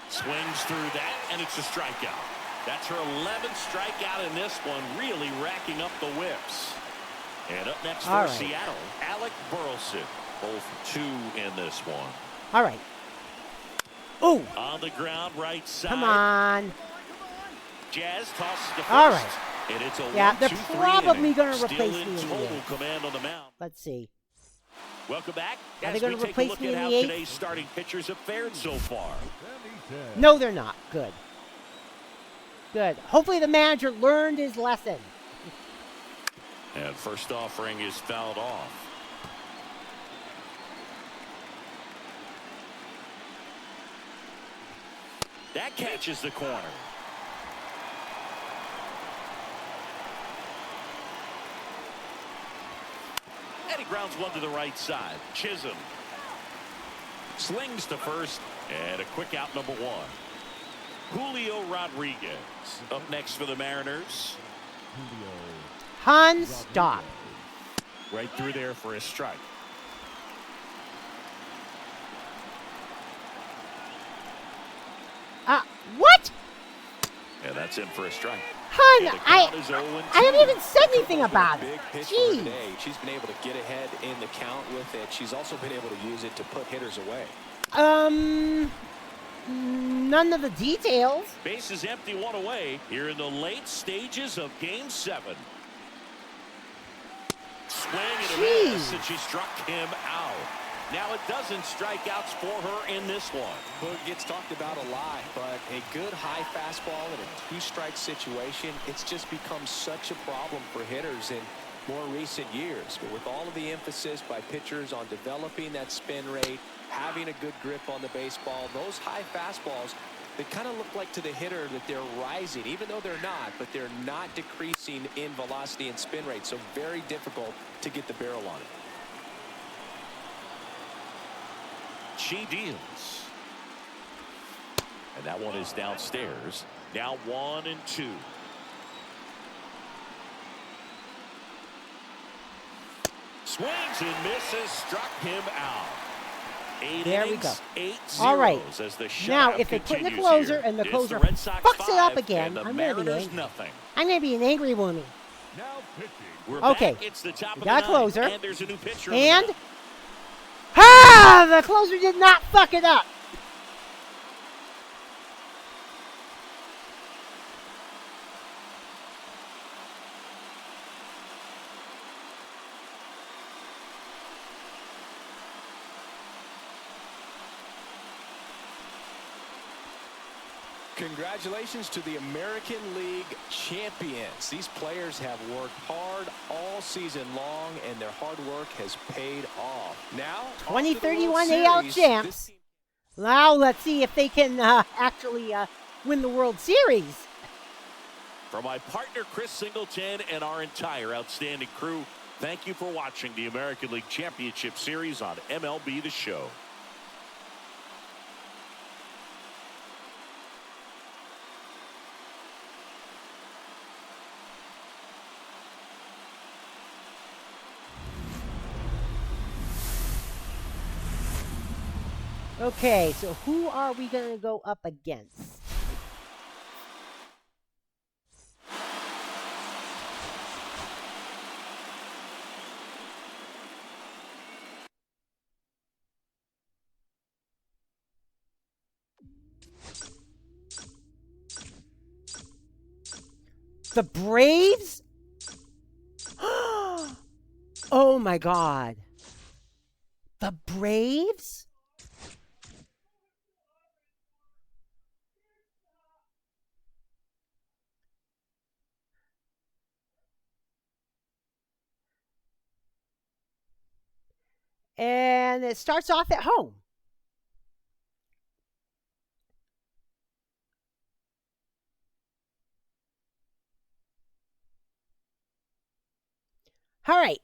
Swings through that, and it's a strikeout. That's her 11th strikeout in this one, really racking up the whips. And up next for All right. Seattle, Alec Burleson. 0 for 2 in this one. All right. Oh, On the ground, right side. come on. Jazz tosses to first. All right. And it's a Yeah, they're 1-2-3 probably inning. gonna Still replace in me in the total eighth. command on the mound. Let's see. Welcome back. Are they As gonna we take a replace look me at in how the eighth? today's starting pitchers have fared so far. No, they're not. Good. Good. Hopefully the manager learned his lesson. And first offering is fouled off. That catches the corner. And he grounds one to the right side. Chisholm slings to first, and a quick out, number 1. Julio Rodriguez up next for the Mariners. Hans, stop. Right through there for a strike. What? And that's in for a strike. Hun, And the count is 0-2. I haven't even said anything about Big it. pitch for her Jeez. today. She's been able to get ahead in the count with it. She's also been able to use it to put hitters away. None of the details. Base is empty, 1 away here in the late stages of Game 7. Swing and a miss, and she struck him out. Now a dozen strikeouts for her in this one. Boog gets talked about a lot, but a good high fastball in a 2-strike situation, it's just become such a problem for hitters in more recent years. But with all of the emphasis by pitchers on developing that spin rate, having a good grip on the baseball, those high fastballs, they kind of look like to the hitter that they're rising, even though they're not, but they're not decreasing in velocity and spin rate. So very difficult to get the barrel on it. She deals. And that one is downstairs. Now 1-2. Swings and misses, struck him out. 8 There we innings, go. 8 All right. zeros as the Now, shutout if they put in the continues closer here. and the It's closer Red Sox fucks it up 5 again, and the I'm going to be Mariners angry. nothing. I'm going to be an angry woman. Now pitching. We're Okay. back. It's the top We of got the a closer. ninth, and there's a new pitcher. And, the closer did not fuck it up. Congratulations to the American League champions. These players have worked hard all season long, and their hard work has paid off. Now, 2031 AL champs. Now let's see if they can actually win the World Series. For my partner, Chris Singleton, and our entire outstanding crew, thank you for watching the American League Championship Series on MLB The Show. Okay, so who are we going to go up against? The Braves? Oh my God. The Braves? And it starts off at home. All right.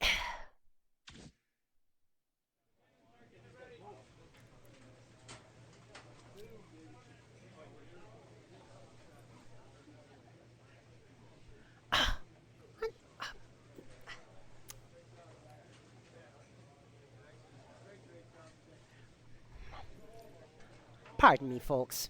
Pardon me, folks.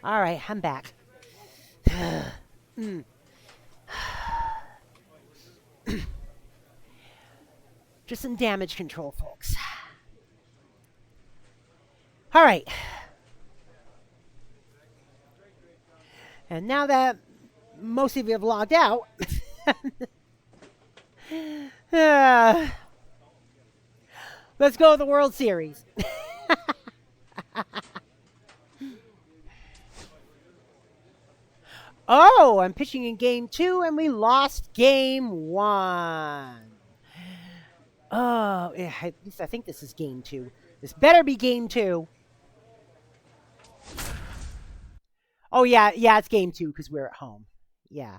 All right, I'm back. Just some damage control, folks. All right. And now that most of you have logged out, let's go to the World Series. Oh, I'm pitching in game 2, and we lost game 1. Oh, yeah, at least I think this is game 2. This better be game 2. Oh, yeah, it's game 2 because we're at home. Yeah.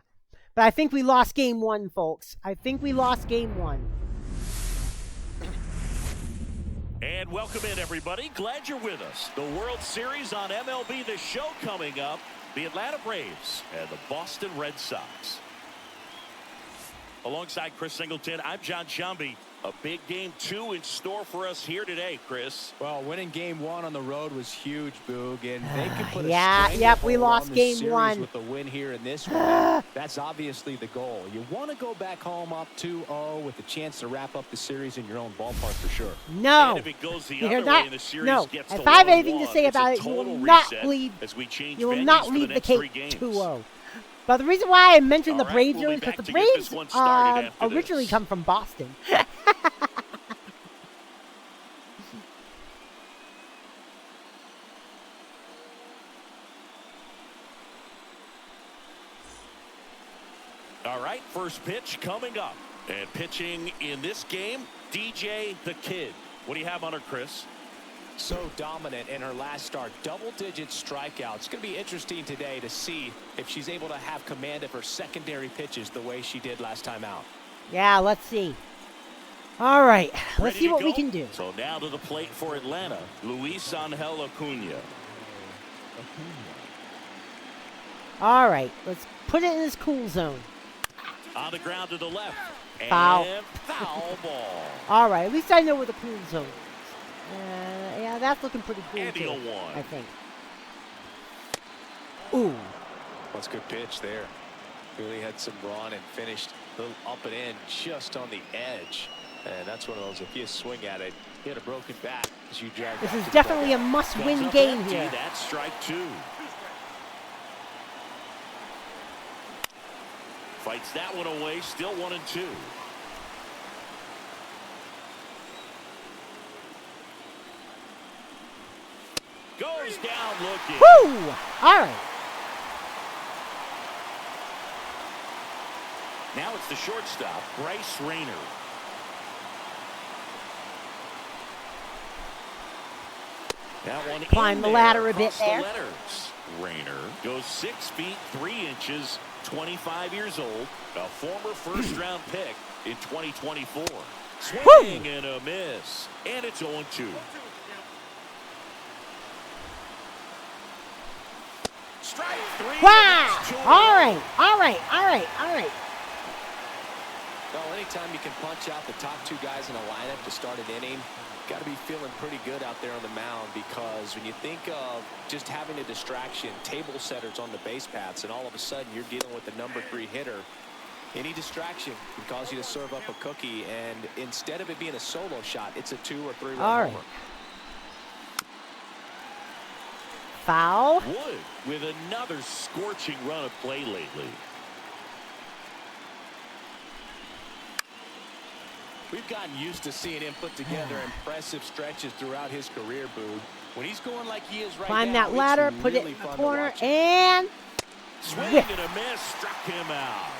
But I think we lost game 1, folks. I think we lost game 1. And welcome in, everybody. Glad you're with us. The World Series on MLB The Show coming up. The Atlanta Braves and the Boston Red Sox. Alongside Chris Singleton, I'm John Shambi. A big game 2 in store for us here today, Chris. Well, winning game 1 on the road was huge, Boog, and they could put a we lost on game series 1 with the win here in this one. That's obviously the goal. You want to go back home up 2-0 with a chance to wrap up the series in your own ballpark for sure. No, and if it goes the other way and the series gets to if I have 1-1, anything to say about it, you will not leave. You will not leave the cake 2-0. But the reason why I mentioned the Braves is because the Braves originally come from Boston. All right, first pitch coming up. And pitching in this game, DJ the Kid. What do you have on her, Chris? So dominant in her last start. Double-digit strikeouts. It's going to be interesting today to see if she's able to have command of her secondary pitches the way she did last time out. Yeah, let's see. All right, let's see what we can do. So now to the plate for Atlanta, Luis Angel Acuna. All right, let's put it in his cool zone. On the ground to the left. Foul. And foul ball. All right, at least I know where the cool zone is. Yeah, that's looking pretty cool, And too, 0-1. I think. Ooh. That's a good pitch there. Really had some run and finished a little up and in just on the edge. And that's one of those, if you swing at it, you hit a broken bat as you drive. This is definitely a must-win game here. That's strike 2. Fights that one away, still 1-2. Goes down looking. Woo! All right. Now it's the shortstop, Bryce Rayner. That one climb the ladder a bit there. Rayner goes 6 feet 3 inches, 25 years old, a former first-round pick in 2024. Swing and a miss, and it's 0-2. Strike 3. Wow! All right. Well, anytime you can punch out the top 2 guys in a lineup to start an inning, got to be feeling pretty good out there on the mound, because when you think of just having a distraction, table setters on the base paths, and all of a sudden you're dealing with the number 3 hitter, any distraction can cause you to serve up a cookie, and instead of it being a solo shot, it's a 2 or 3 run homer. Foul. Wood with another scorching run of play lately. We've gotten used to seeing him put together impressive stretches throughout his career, Boog. When he's going like he is right Climb now, that ladder, put it in the corner, and swing and a miss, struck him out.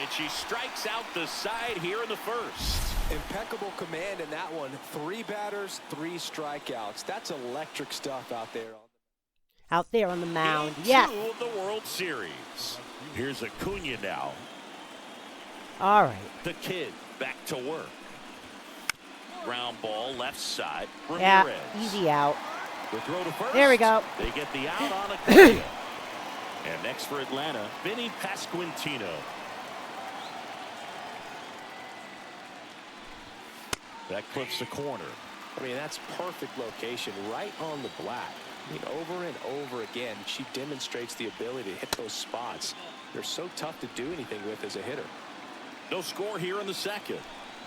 And she strikes out the side here in the first. Impeccable command in that one. 3 batters, 3 strikeouts. That's electric stuff out there. Out there on the mound. Game Yes. 2 of the World Series. Here's Acuna now. All right. The Kid back to work. Ground ball left side. Yeah, Ramirez. easy out. The throw to first. There we go. They get the out on Acuna. And next for Atlanta, Vinny Pasquantino. That clips the corner. I mean, that's perfect location right on the black. I mean, over and over again, she demonstrates the ability to hit those spots. They're so tough to do anything with as a hitter. No score here in the second.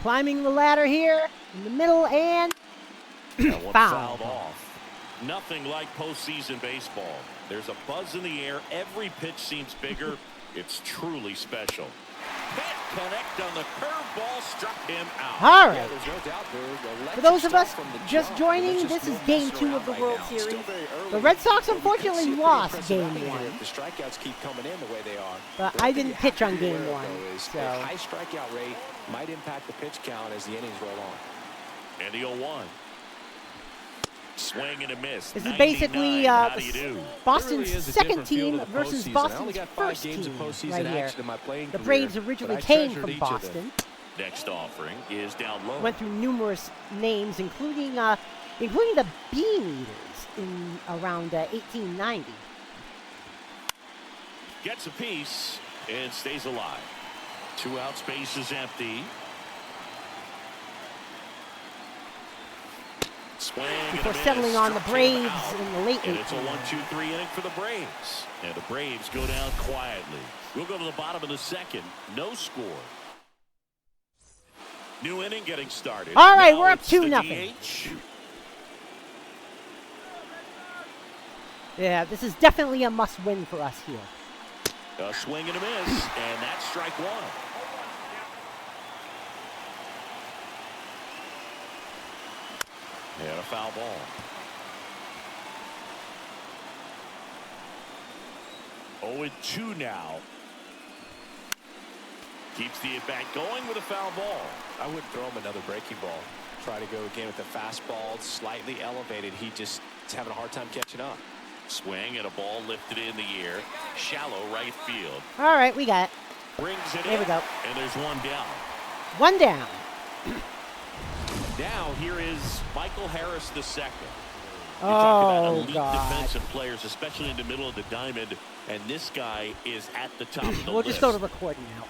Climbing the ladder here in the middle, and That one foul. fouled off. Nothing like postseason baseball. There's a buzz in the air. Every pitch seems bigger. It's truly special. Can't connect on the curveball, struck him out. All Yeah, right. there's no doubt they're For those of us from the just jump. joining, There's this just is no Game messing 2 of the around World right now. Series. Still very early, The Red Sox but we could unfortunately see a pretty lost impressive Game outing here 1. if the strikeouts keep coming in the way they are. But The I thing didn't you have pitch to on be Game aware of, 1, though, is so- a high strikeout rate might impact the pitch count as the innings roll on. And the 0-1. Swing and a miss. This is 99. basically How do you do? Boston's Really is a second different field team of the versus postseason. I only Boston's got 5 first games team of postseason right here. action in my playing The career, Braves but originally I came treasured from each of them. Boston. Next offering is down low. Went through numerous names, including the Bean Eaters in around 1890. Gets a piece and stays alive. 2 outs, base is empty. Swing and Before a miss, settling on the struck him Braves out. in the late And it's a 1890s. 1-2-3 inning for the Braves. And the Braves go down quietly. We'll go to the bottom of the second. No score. New inning getting started. All right, Now we're up it's the 2-0. DH. Yeah, this is definitely a must-win for us here. A swing and a miss, and that's strike 1. And a foul ball. Oh, 2 now. Keeps the at-bat going with a foul ball. I wouldn't throw him another breaking ball. Try to go again with the fastball, slightly elevated. He just is having a hard time catching up. Swing and a ball lifted in the air. Shallow right field. All right, we got it. Brings it There in. we go. And there's 1 down. 1 down. Now here is Michael Harris II. You talk about Oh, elite God. defensive players, especially in the middle of the diamond, and this guy is at the top of the We'll list. just go to recording now.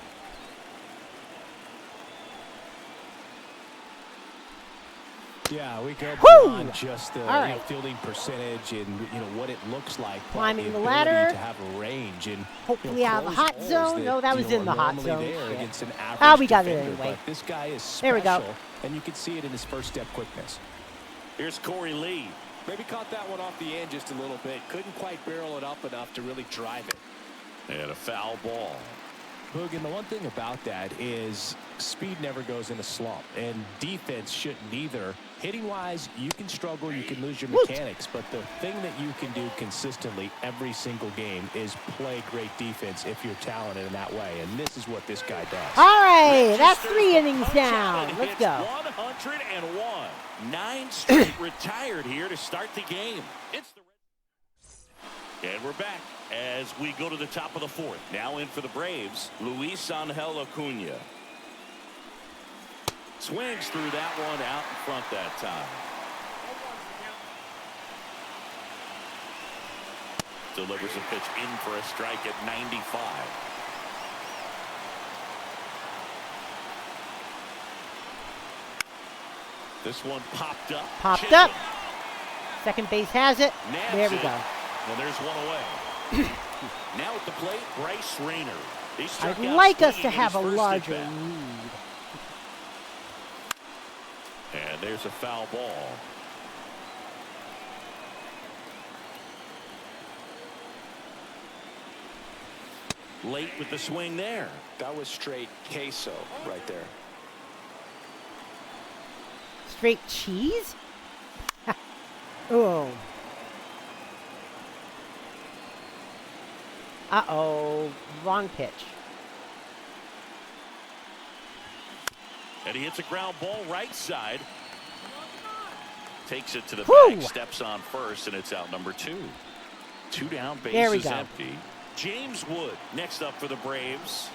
Yeah, we go Woo! beyond just the All right. fielding percentage and what it looks like. but Climbing the ability ladder. to have a range and Hopefully out of the close hot holes zone. No, that was are in the hot normally zone. there Shit. against an average Ah, we got it defender, anyway. but this guy is special, There we go. and you can see it in his first step quickness. Here's Corey Lee. Maybe caught that one off the end just a little bit. Couldn't quite barrel it up enough to really drive it. And a foul ball. Boog, and the one thing about that is speed never goes in a slump, and defense shouldn't either. Hitting-wise, you can struggle, you can lose your mechanics, but the thing that you can do consistently every single game is play great defense if you're talented in that way, and this is what this guy does. All right, that's Registers 3 the innings punch out down. and Let's hits go. 101. 9 straight retired here to start the game. It's the And we're back as we go to the top of the 4th. Now in for the Braves, Luis Angel Acuna. Swings through that one out in front that time. Delivers a pitch in for a strike at 95. This one popped up. Popped Chisholm up. Second base has it. nabs There we it, go. And there's one away. Now at the plate, Bryce Rayner. He struck I'd out like us swinging to in have his a first larger at-bat. lead. And there's a foul ball. Late with the swing there. That was straight queso right there. Straight cheese? Oh. Uh-oh. Wrong pitch. And he hits a ground ball right side. Takes it to the Whew. bag, steps on first, and it's out number 2. 2 down, There we bases go. empty. James Wood next up for the Braves.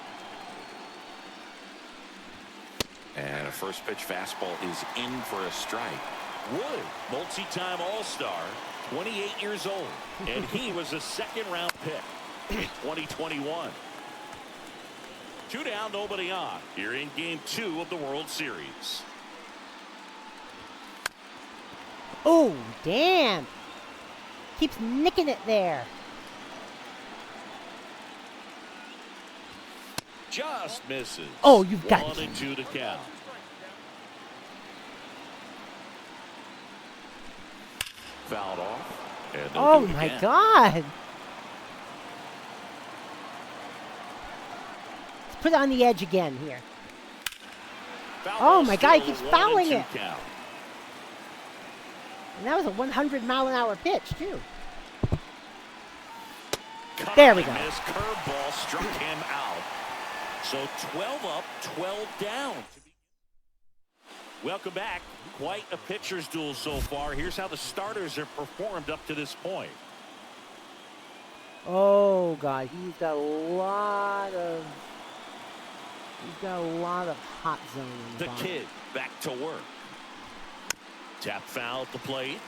And a first pitch fastball is in for a strike. Wood, multi-time All-Star, 28 years old, and he was a second-round pick in 2021. 2 down, nobody on. Here in Game 2 of the World Series. Oh, damn. Keeps nicking it there. Just misses. Oh, you've got 1 and 2 to count. Fouled off. And they'll Oh do it my again. God. Let's put it on the edge again here. Foul Oh ball my God, he still keeps 1 and fouling 2 it. count. And that was a 100-mile-an-hour pitch, too. Cut There we and go. miss. Curveball struck him out. So 12 up, 12 down. Welcome back. Quite a pitcher's duel so far. Here's how the starters have performed up to this point. Oh God, he's got a lot of hot zone in The bottom. kid back to work. Tap foul at the plate.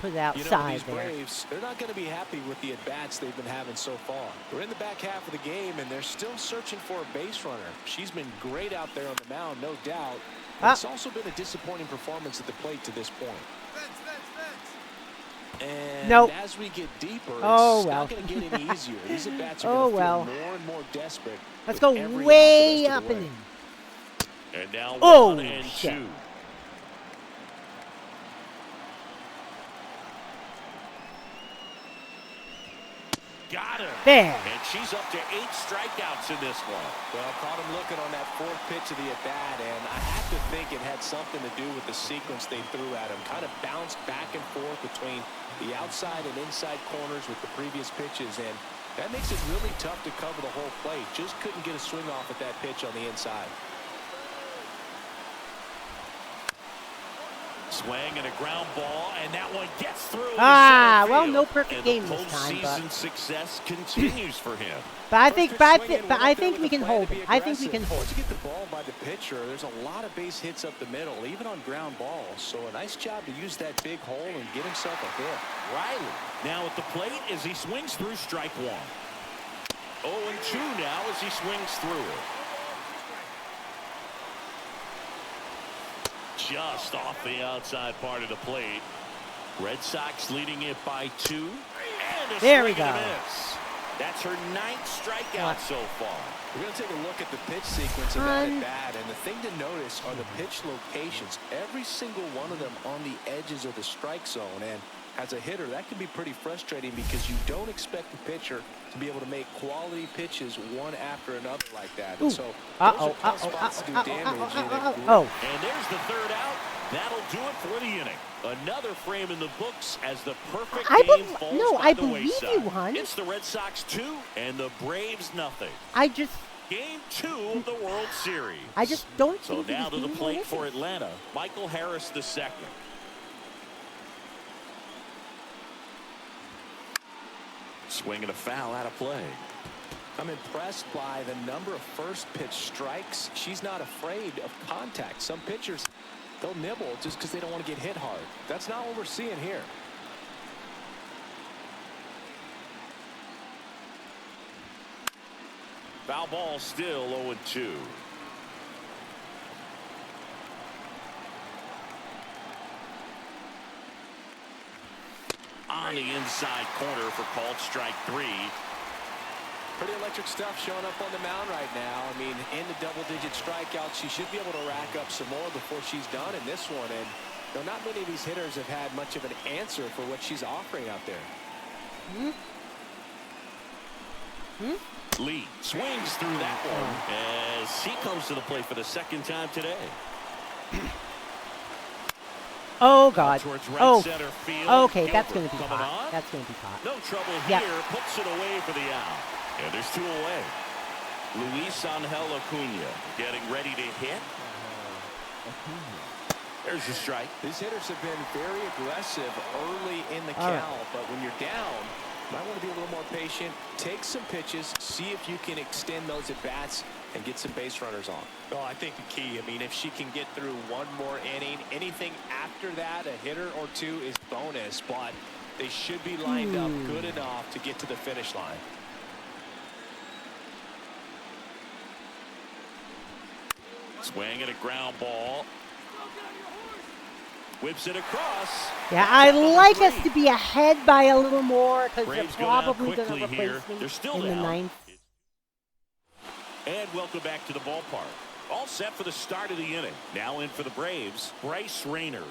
Put it You know, outside these there. Braves, they're not going to be happy with the at-bats they've been having so far. We're in the back half of the game, and they're still searching for a base runner. She's been great out there on the mound, no doubt. But it's also been a disappointing performance at the plate to this point. And Nope. as we get deeper, it's Oh, well. not going to get any easier. These at-bats are Oh, going to well. feel more and more desperate. Let's with go every way out up the and rest in. And now Oh, 1 and shit. 2. Got him. There. And she's up to 8 strikeouts in this one. Well, caught him looking on that fourth pitch of the at-bat, and I have to think it had something to do with the sequence they threw at him. Kind of bounced back and forth between the outside and inside corners with the previous pitches, and that makes it really tough to cover the whole plate. Just couldn't get a swing off at that pitch on the inside. Swing and a ground ball, and that one gets through. to Ah, center well, field. no perfect And game the this time, postseason but success continues for him. but I think First but I, pitch thi- swinging, but went I up there think with we a can plan to hold be it. I think we aggressive. can hold Once it. you get the ball by the pitcher, there's a lot of base hits up the middle, even on ground balls. So a nice job to use that big hole and get himself a hit. Riley now at the plate as he swings through strike 1. 0 and 2 now as he swings through it. Just off the outside part of the plate. Red Sox leading it by 2. And a There we swing and a go. miss. That's her 9th strikeout so far. We're going to take a look at the pitch sequence of that at-bat, and the thing to notice are the pitch locations. Every single one of them on the edges of the strike zone, and as a hitter, that can be pretty frustrating because you don't expect the pitcher to be able to make quality pitches one after another like that. And so those are tough spots to do damage. And there's the 3rd out. That'll do it for the inning. Another frame in the books as the perfect game falls by the believe wayside. you, hon. It's the Red Sox 2 and the Braves nothing. Game 2 of the World Series. I just don't So think now to the he's plate doing for Atlanta, Michael Harris II. Swing and a foul out of play. I'm impressed by the number of first pitch strikes. She's not afraid of contact. Some pitchers, they'll nibble just because they don't want to get hit hard. That's not what we're seeing here. Foul ball still 0 and 2. On the inside corner for called strike 3. Pretty electric stuff showing up on the mound right now. I mean, in the double-digit strikeouts, she should be able to rack up some more before she's done in this one. And you know, not many of these hitters have had much of an answer for what she's offering out there. Lee swings through that one as he comes to the plate for the 2nd time today. Oh God. Towards right Oh. center field. Okay, that's Gilbert going to be coming caught. on. That's going to be caught. No trouble Yep. here. Puts it away for the out. And there's 2 away. Luis Angel Acuna getting ready to hit. There's the strike. These hitters have been very aggressive early in the All right. count, but when you're down, you might want to be a little more patient. Take some pitches, see if you can extend those at bats and get some base runners on. Well, I think the key, I mean, if she can get through one more inning, anything after that, a hitter or 2 is bonus, but they should be lined up good enough to get to the finish line. Swing and a ground ball. Whips it across. Yeah, I'd Number like 3. us to be ahead by a little more because they're Braves go down probably going to quickly here. replace me They're still in the down. ninth. And welcome back to the ballpark. All set for the start of the inning. Now in for the Braves, Bryce Rayner.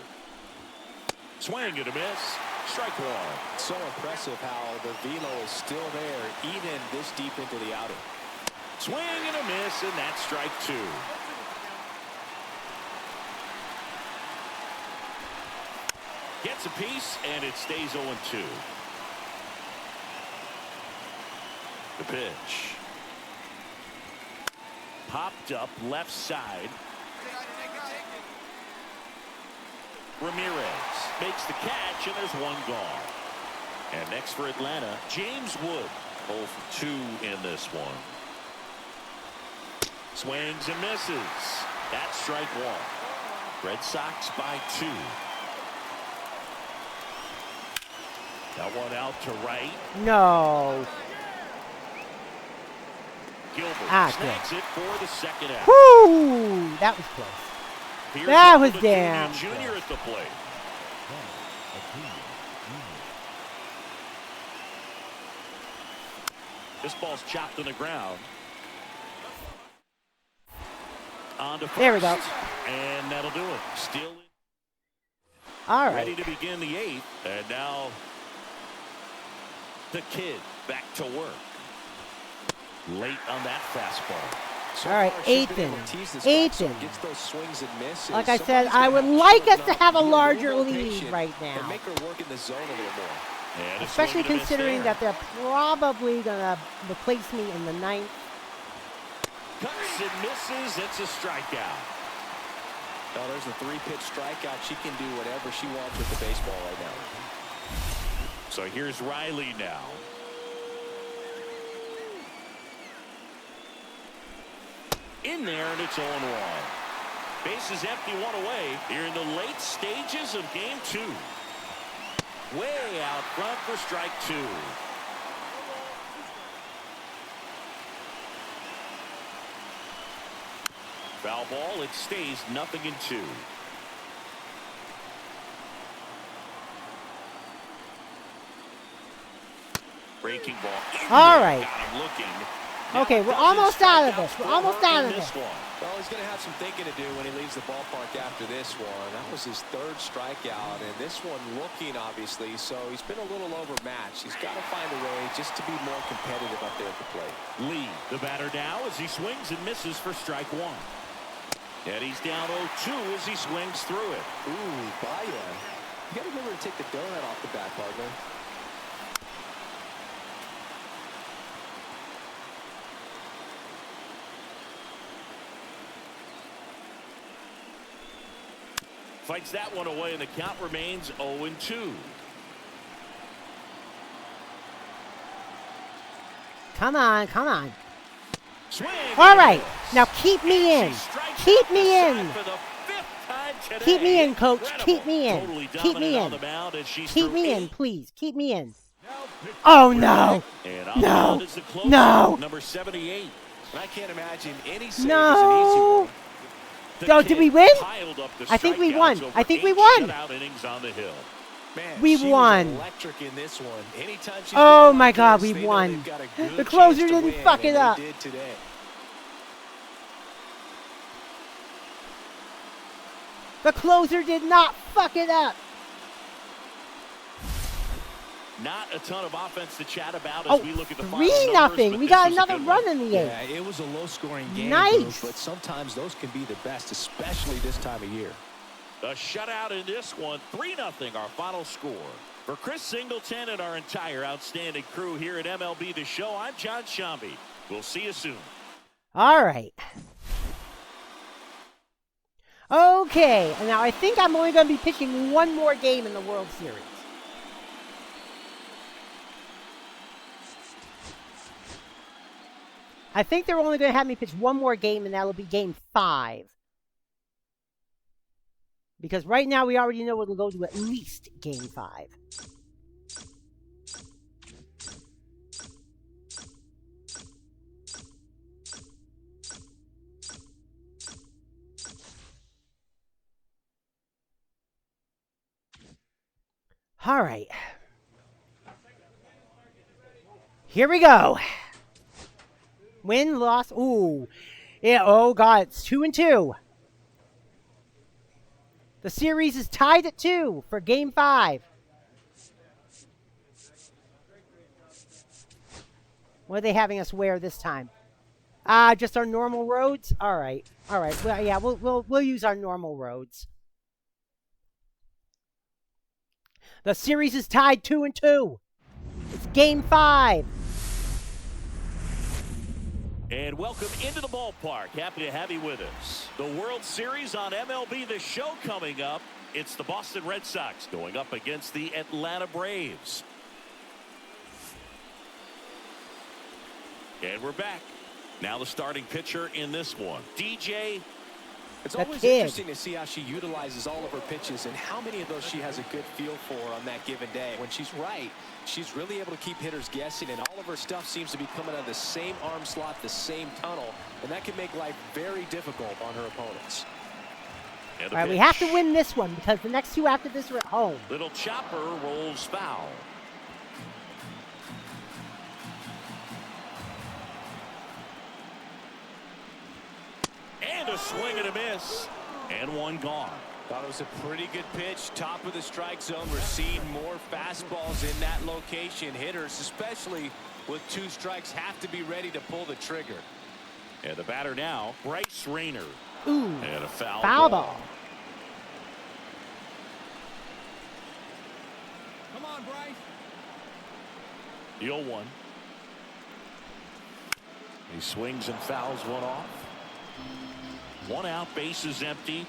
Swing and a miss. Strike one. So impressive how the velo is still there even this deep into the outing. Swing and a miss, and that's strike 2. Gets a piece, and it stays 0-2. The pitch. Popped up left side. Ramirez makes the catch, and there's one gone. And next for Atlanta, James Wood. 0 for 2 in this one. Swings and misses. That's strike 1. Red Sox by 2. That one out to right. No. Gilbert snags it for the second out. Whoo! That was close. Here's That was Robert damn Jr. close. at the plate. This ball's chopped on the ground. On to first. There we go. And that'll do it. Still All right. ready to begin the 8th. And now the kid back to work. Late on that fastball. So All right, far, she's been 8th able inning. to tease this 8th guy so he inning. gets those swings and misses. Like I said, Somebody's I gonna would have like us show to up, have a be little larger more lead patient, right and now. make her work in the zone a little more. And a Especially swing and a miss considering there. that they're probably going to replace me in the ninth. Cuts and misses. It's a strikeout. Now there's a 3-pitch strikeout. She can do whatever she wants with the baseball right now. So here's Riley now. In there, and it's 0-1. Bases empty, one away here in the late stages of game 2. Way out front for strike 2. Foul ball, it stays 0-2. Breaking ball. All right. Got him looking. Okay, we're almost out of this. We're almost out of this. Well, he's going to have some thinking to do when he leaves the ballpark after this one. That was his 3rd strikeout, and this one looking, obviously, so he's been a little overmatched. He's got to find a way just to be more competitive up there at the plate. Lee, the batter now, as he swings and misses for strike 1. And he's down 0-2 as he swings through it. Ooh, Baya. You got to remember to take the donut off the bat, partner. Fights that one away, and the count remains 0-2. Come on, come on. Swing. All right, now keep me in. Keep me in. Keep me in, coach. Keep me in. Totally Keep me dominant on in. the mound as she's Keep through me in, 8. please. Keep me in. Oh, no. And on the No. mound is the closer, No. number 78. And I can't imagine any save No. is an easy one. The Oh, did kid we win? piled up the I think we strikeouts won. over I think we 8 won. shutout innings on the hill. Man, We she was won. electric in this one. Anytime she's Oh, going my like God, this, we they know won. they've got a good The closer chance to didn't win, fuck it and they up. did today. The closer did not fuck it up. Not a ton of offense to chat about as Oh, we look at the final 3-0. numbers, but We this got was a another good run one. in the eighth. Yeah, it was a low-scoring game, Nice. Bruce, but sometimes those can be the best, especially this time of year. A shutout in this one, 3-0 our final score. For Chris Singleton and our entire outstanding crew here at MLB The Show, I'm John Shambi. We'll see you soon. All right. Okay, and now I think I'm only going to be pitching one more game in the World Series. I think they're only going to have me pitch one more game, and that'll be game 5. Because right now we already know it'll go to at least game 5. All right. Here we go. Win, loss. Ooh. Yeah, oh, God. It's 2-2. The series is tied at 2 for Game 5. What are they having us wear this time? Just our normal roads? All right. All right. Well, yeah, we'll use our normal roads. The series is tied 2-2. It's Game 5. And welcome into the ballpark. Happy to have you with us. The World Series on MLB The Show coming up. It's the Boston Red Sox going up against the Atlanta Braves. And we're back. Now the starting pitcher in this one, DJ. It's always interesting to see how she utilizes all of her pitches and how many of those she has a good feel for on that given day. When she's right, she's really able to keep hitters guessing, and all of her stuff seems to be coming out of the same arm slot, the same tunnel, and that can make life very difficult on her opponents. All right, we have to win this one because the next two after this are at home. Little chopper rolls foul. And a swing and a miss. And one gone. Thought it was a pretty good pitch. Top of the strike zone. We're seeing more fastballs in that location. Hitters, especially with 2 strikes, have to be ready to pull the trigger. And the batter now, Bryce Rayner. Ooh. And a foul ball. Come on, Bryce. The 0-1. He swings and fouls one off. 1 out, base is empty.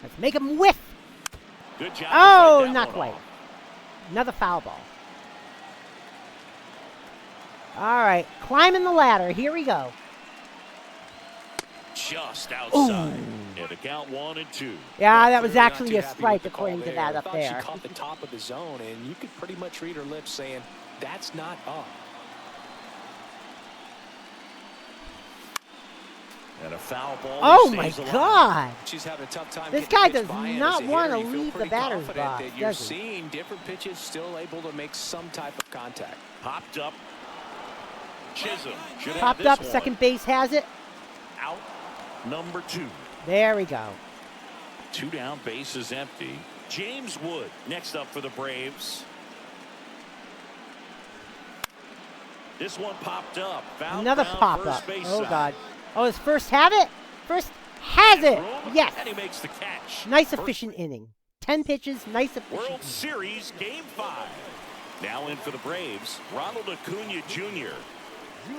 Let's make him whiff. Good job. Oh, not quite. Another foul ball. All right, climbing the ladder. Here we go. Just outside. And the count 1-2. Yeah, that was actually a strike according to that up there. She caught the top of the zone, and you could pretty much read her lips saying, that's not up. And a foul ball. Oh my God! She's having a tough time. This guy does not want to leave the batter's box. You're seeing different pitches still able to make some type of contact. Popped up. Chisholm should have Popped this up. one. Second base has it. Out. Number 2. There we go. 2 down. Base is empty. James Wood next up for the Braves. This one popped up. Foul Another ground, pop first up. base Oh side. God. Oh, his first have it? First has it. Yes. And he makes the catch. Nice efficient inning. 10 pitches, nice efficient. World Series Game 5. Now in for the Braves, Ronald Acuna Jr.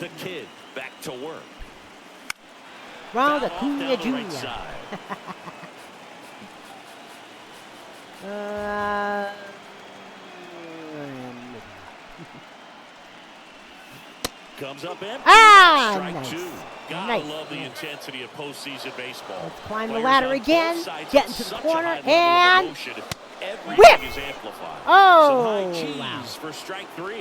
The kid back to work. Ronald Foul off Acuna down the right Jr. side. Comes up empty. Strike Nice. 2. Gotta Nice. love the intensity of postseason baseball. Let's climb the Players ladder on again. both sides Get at into the such a corner high level of and emotion. Everything whip. is amplified. Oh, Some high cheese wow. for strike 3.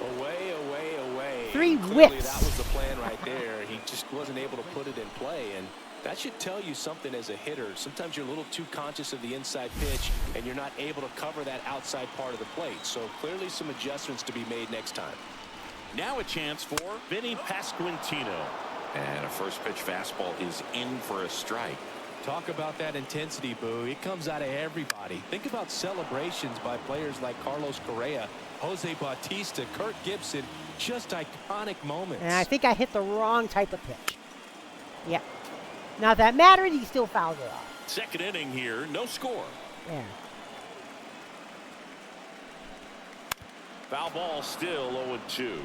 Away, away, away. 3 Clearly, whips. that was the plan right there. He just wasn't able to put it in play, and that should tell you something as a hitter. Sometimes you're a little too conscious of the inside pitch, and you're not able to cover that outside part of the plate. So clearly some adjustments to be made next time. Now a chance for Vinny Pasquantino. And a first pitch fastball is in for a strike. Talk about that intensity, Boo. It comes out of everybody. Think about celebrations by players like Carlos Correa, Jose Bautista, Kirk Gibson. Just iconic moments. And I think I hit the wrong type of pitch. Yep. Not that mattered. He still fouled it off. Second inning here, no score. Yeah. Foul ball still 0-2.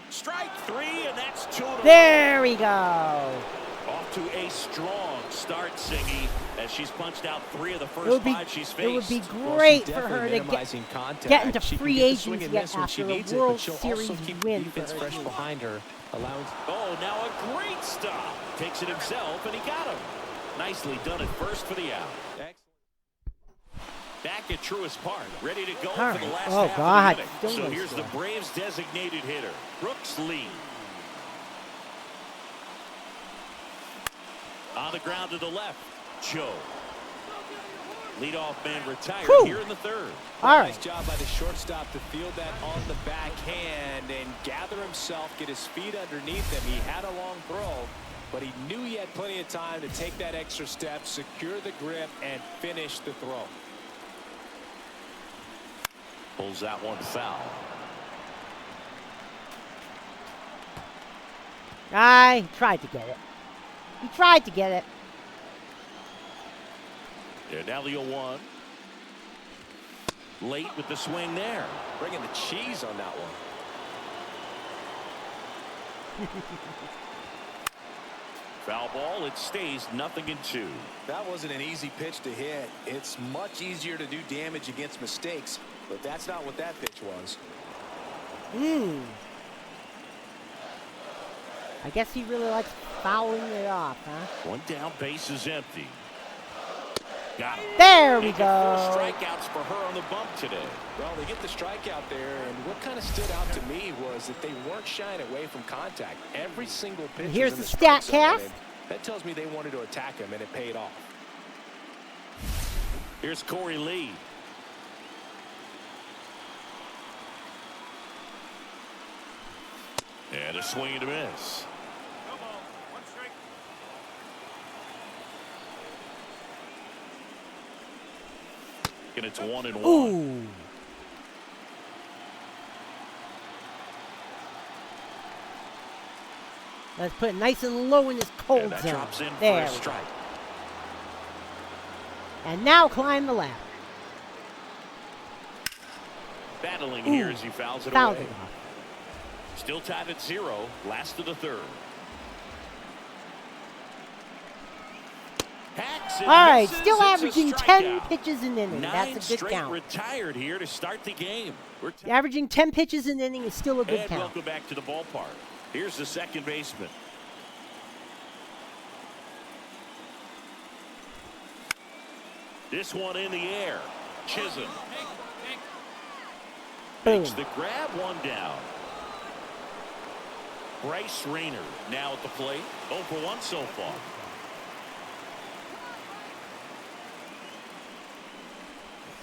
Strike 3, and that's 2 to There we go. Off to a strong start, Singy, as she's punched out 3 of the first 5 she's faced. It would be Well, great she's for her to minimizing contact. get into She can free get the swing agency and miss when she after a needs World but she'll Series also keep win the defense for her fresh team. behind her, allowing. Oh, now a great stop. Takes it himself, and he got him. Nicely done at first for the out. Back at Truist Park, ready to go for the last half God. of the inning. So here's the Braves' designated hitter, Brooks Lee. On the ground to the left, Joe. Leadoff man retired here in the third. All right. Nice job by the shortstop to field that on the backhand and gather himself, get his feet underneath him. He had a long throw, but he knew he had plenty of time to take that extra step, secure the grip, and finish the throw. Pulls that one foul. I tried to get it. He tried to get it. Yeah, now the 0-1. Late with the swing there. Bringing the cheese on that one. Foul ball. It stays 0-2. That wasn't an easy pitch to hit. It's much easier to do damage against mistakes, but that's not what that pitch was. I guess he really likes fouling it off, huh? One down, base is empty. Got him. There we Making 4 go. strikeouts for her on the bump today. Well, they get the strikeout there, and what kind of stood out to me was that they weren't shying away from contact. Every single pitch was Here's in the strike stat zone, cast. and that tells me they wanted to attack him, and it paid off. Here's Corey Lee. And a swing and a miss. No ball. 1 strike. And it's 1-1. Ooh. Let's put it nice and low in this cold And that zone. drops in for There a we go. strike. And now climb the ladder. Battling here as he fouls it Fouled away. it off. Still tied at 0. Last of the third. Hacks and All right, misses. still It's a averaging 10 strikeout. pitches an inning. 9 That's a good straight count. retired here to start the game. We're Averaging 10 pitches an inning is still a good and count. welcome back to the ballpark. Here's the second baseman. This one in the air. Chisholm Boom. makes the grab, one down. Bryce Rayner now at the plate. 0 for 1 so far.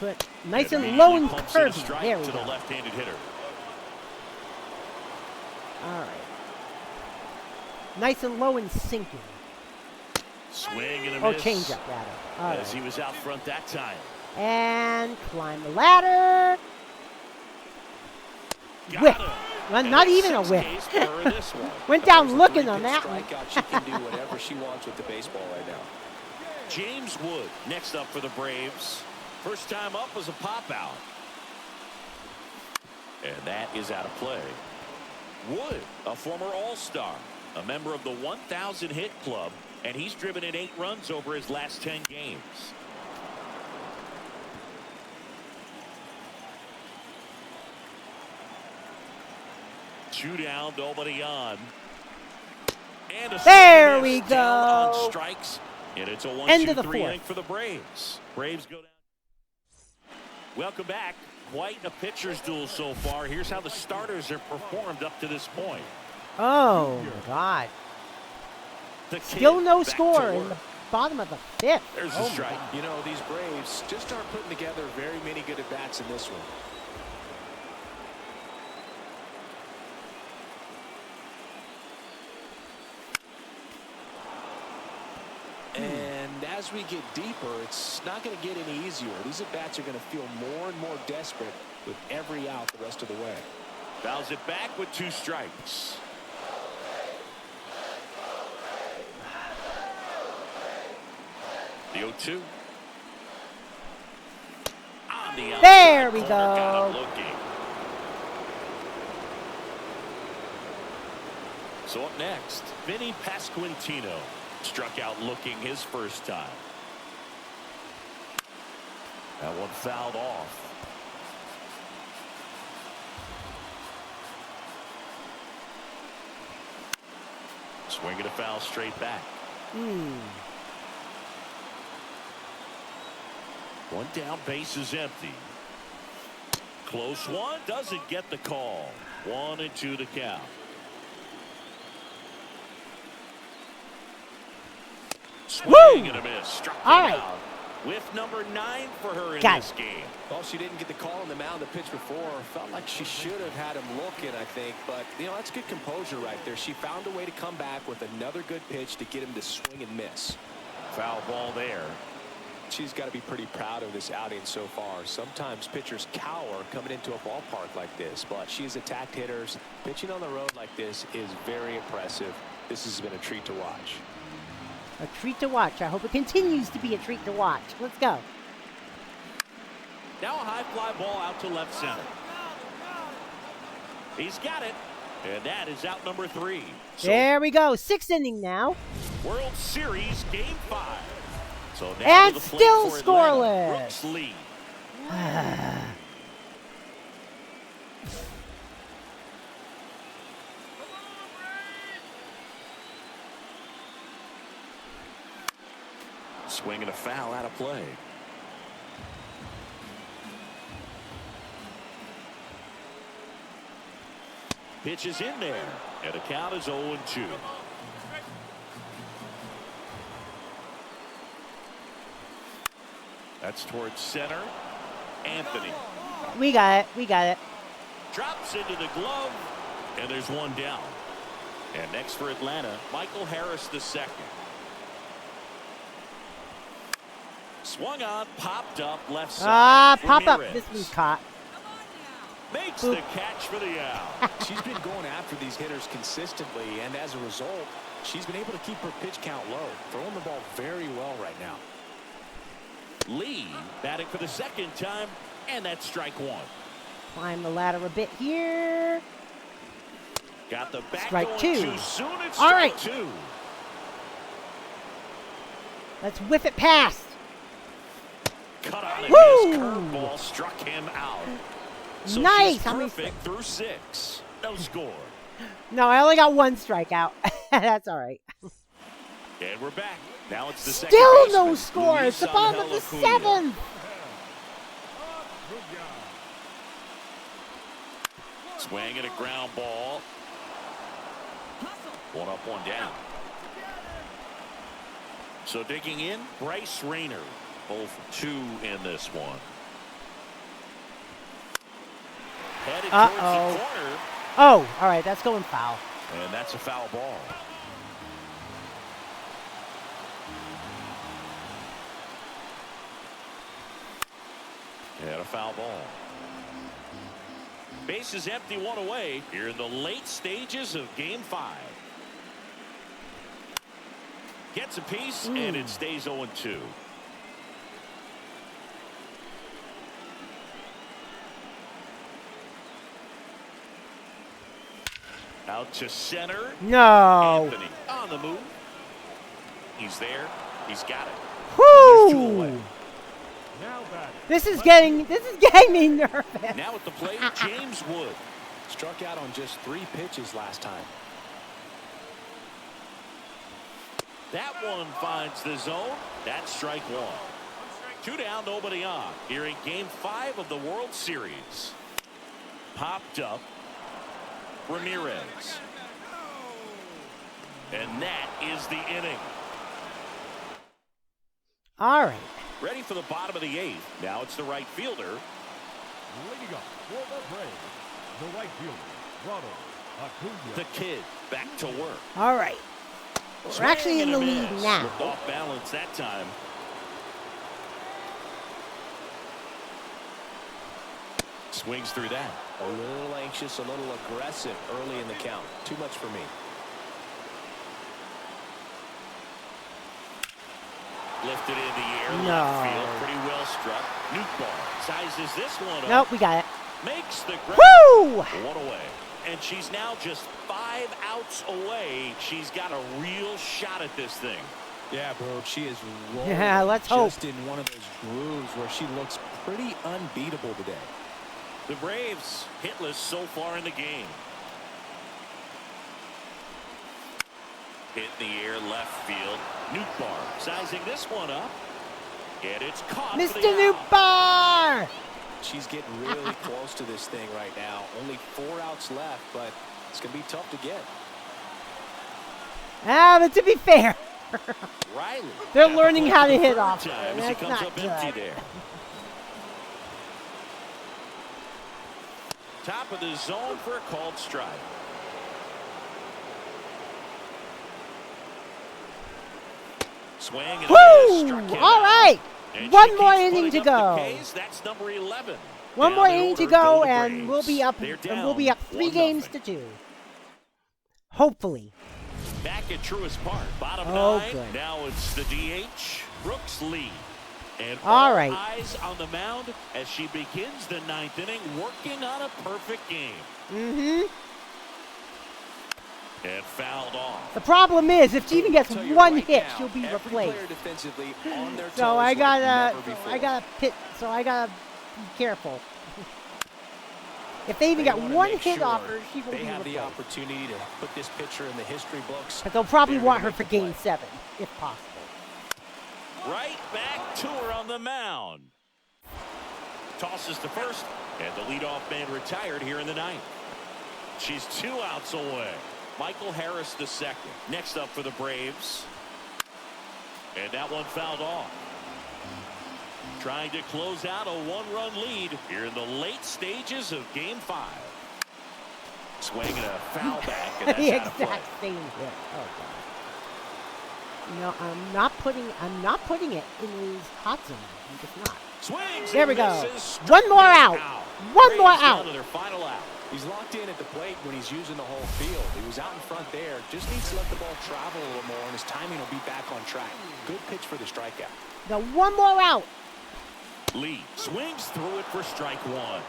Put nice and Immediately low and pumps in a curvy. strike There we to go. the left-handed hitter. All right. Nice and low and sinking. Swing and a Oh, miss. change up, rather. All As he right. was out front that time. And climb the ladder. Got Whiff. him. Well, And not a even a 6 whiff. case for her this one. Went down There's a looking on 3-pitch that one. strikeout. She can do whatever she wants with the baseball right now. James Wood next up for the Braves. First time up was a pop out. And that is out of play. Wood, a former All-Star, a member of the 1,000 hit club, and he's driven in 8 runs over his last 10 games. Two down, nobody on. And a There swing we and a miss down go. on strikes. And it's a End of the 1-2-3 fourth. inning for the Braves. Braves go down. Welcome back. Quite a pitcher's duel so far. Here's how the starters have performed up to this point. Oh, my God. The Still kid no back to score in work. the bottom of the 5th. There's Oh, the my strike. God. You know, these Braves just aren't putting together very many good at-bats in this one. And as we get deeper, it's not going to get any easier. These at-bats are going to feel more and more desperate with every out the rest of the way. Fouls it back with 2 strikes. The 0-2. On the outside There we corner, got him go. looking. So up next, Vinny Pasquantino struck out looking his first time. That one fouled off. Swinging a foul straight back. One down, base is empty. Close one, doesn't get the call. 1-2 to count. Swing and a miss. Struck him All right. out. With number 9 for her in Got this game. Well, she didn't get the call on the mound the pitch before. Felt like she should have had him looking, I think. But, you know, that's good composure right there. She found a way to come back with another good pitch to get him to swing and miss. Foul ball there. She's got to be pretty proud of this outing so far. Sometimes pitchers cower coming into a ballpark like this, but she's attacked hitters. Pitching on the road like this is very impressive. This has been a treat to watch. A treat to watch. I hope it continues to be a treat to watch. Let's go. Now a high fly ball out to left center. He's got it. And that is out number 3. So There we go. 6th inning now. World Series Game 5. So now And to the plate still for Atlanta, scoreless. Brooks Lee. Swing and a foul out of play. Pitch is in there, and the count is 0-2. That's towards center. Anthony We got it. We got it. drops into the glove, and there's one down. And next for Atlanta, Michael Harris II. Swung on, popped up, left side. Pop up. Ramirez This one's caught. makes the catch for the out. She's been going after these hitters consistently, and as a result, she's been able to keep her pitch count low, throwing the ball very well right now. Lee batting for the second time, and that's strike 1. Climb the ladder a bit here. Got the back Strike going 2. too soon. It's All strike right. 2. Let's whiff it past. Cut on and Woo! his curveball struck him out. So Nice. she's How many perfect through 6. No score. No, I only got 1 strikeout. That's all right. And we're back. Now it's the second Still baseman, no score. It's the Luis bottom of the Angel Acuna. 7th. Swing at a ground ball. 1 up, 1 down. So digging in, Bryce Rayner. Both 2 in this one. Headed towards the corner, Oh, all right. That's going foul. and that's a foul ball. And a foul ball. Base is empty, 1 away here in the late stages of Game 5. Gets a piece, and it stays 0-2. Out to center. No. Anthony on the move. He's there. He's got it. There's 2 away. Whoo! Now batting. This is getting me nervous. Now at the plate, James Wood. Struck out on just 3 pitches last time. That one finds the zone. That's strike 1. 2 down, nobody on. Here in Game 5 of the World Series. Popped up. Ramirez. And that is the inning. All right. Ready for the bottom of the 8th. Now it's the right fielder. Leading up for the Braves, the right fielder, Ronald Acuna. The kid back to work. All right. We're actually in the Swing and a lead miss. now. Ripped off balance that time. Swings through that. A little anxious, a little aggressive early in the count. Too much for me. Lifted in the air. No. Left field. Pretty well struck. Newtbar sizes this one up. Nope, we got it. Makes the grab. Woo! 1 away. And she's now just 5 outs away. She's got a real shot at this thing. Yeah, bro, she is rolling. Yeah, let's hope. Just in one of those grooves where she looks pretty unbeatable today. The Braves hitless so far in the game. Hit in the air left field. Newtbar sizing this one up. And it's caught. Mr. For the out. Newbar! She's getting really close to this thing right now. Only 4 outs left, but it's going to be tough to get. But to be fair, Riley. They're at the learning plate how for to the hit third off. time as he That's comes not up empty good. there. Top of the zone for a called strike. Swing and a miss, struck Woo! him All out. right. And One she more keeps inning putting to up the go. Ks. That's number 11. One Down more the inning to order go, the and we'll be Braves. up. They're And we'll be down up 3 games 1-0. to 2. Hopefully. Back at Truist Park, bottom Oh, 9. good. Now it's the DH, Brooks Lee. And All right. eyes on the mound as she begins the 9th inning, working on a perfect game. Mm-hmm. And fouled off. The problem is, if she even gets I'll tell you one right hit, now, she'll be every replaced. player defensively on their So toes I like gotta, never before. I gotta be careful. If they even They get wanna one make hit sure off her, she will they be have the replaced. opportunity to put this pitcher in the history books. But they'll probably They're want gonna her for make the Game play. 7, if possible. Right back to her on the mound. Tosses to first, and the leadoff man retired here in the 9th. She's 2 outs away. Michael Harris the second. Next up for the Braves. And that one fouled off. Trying to close out a 1-run lead here in the late stages of Game 5. Swinging a foul back, and that's The out of play. exact same hit. Oh god. No, I'm not putting it in his hot zone. I'm just not. Swings There we and go. misses. Struck One more him out. One more Braves down out. to their final out. He's locked in at the plate when he's using the whole field. He was out in front there. Just needs to let the ball travel a little more, and his timing will be back on track. Good pitch for the strikeout. The one more out. Lee swings through it for strike 1.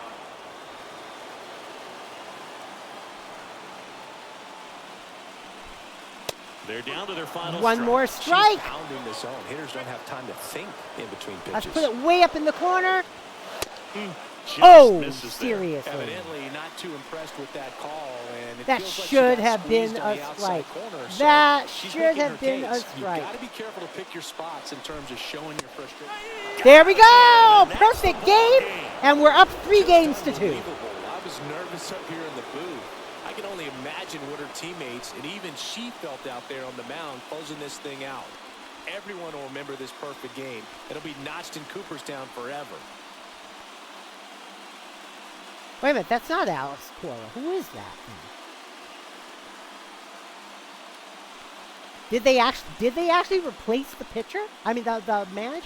They're down to their final One strike. more She's strike. pounding the zone. Hitters don't have time to think in between Let's pitches. put it way up in the corner. Just Oh, misses there. seriously. Evidently not too impressed with that call, and it That feels like she should got have been squeezed on a the outside strike. corner, so That she's should making have her been a case. strike. You've got to be careful to pick your spots in terms of showing your frustration. There we go. And that's Perfect the game. ball game. And we're up 3 games to 2. Unbelievable. I was nervous up here in the booth. I can only imagine what her teammates and even she felt out there on the mound closing this thing out. Everyone will remember this perfect game. It'll be notched in Cooperstown forever. Wait a minute, that's not Alex Cora. Who is that? Did they actually replace the pitcher? I mean the manager?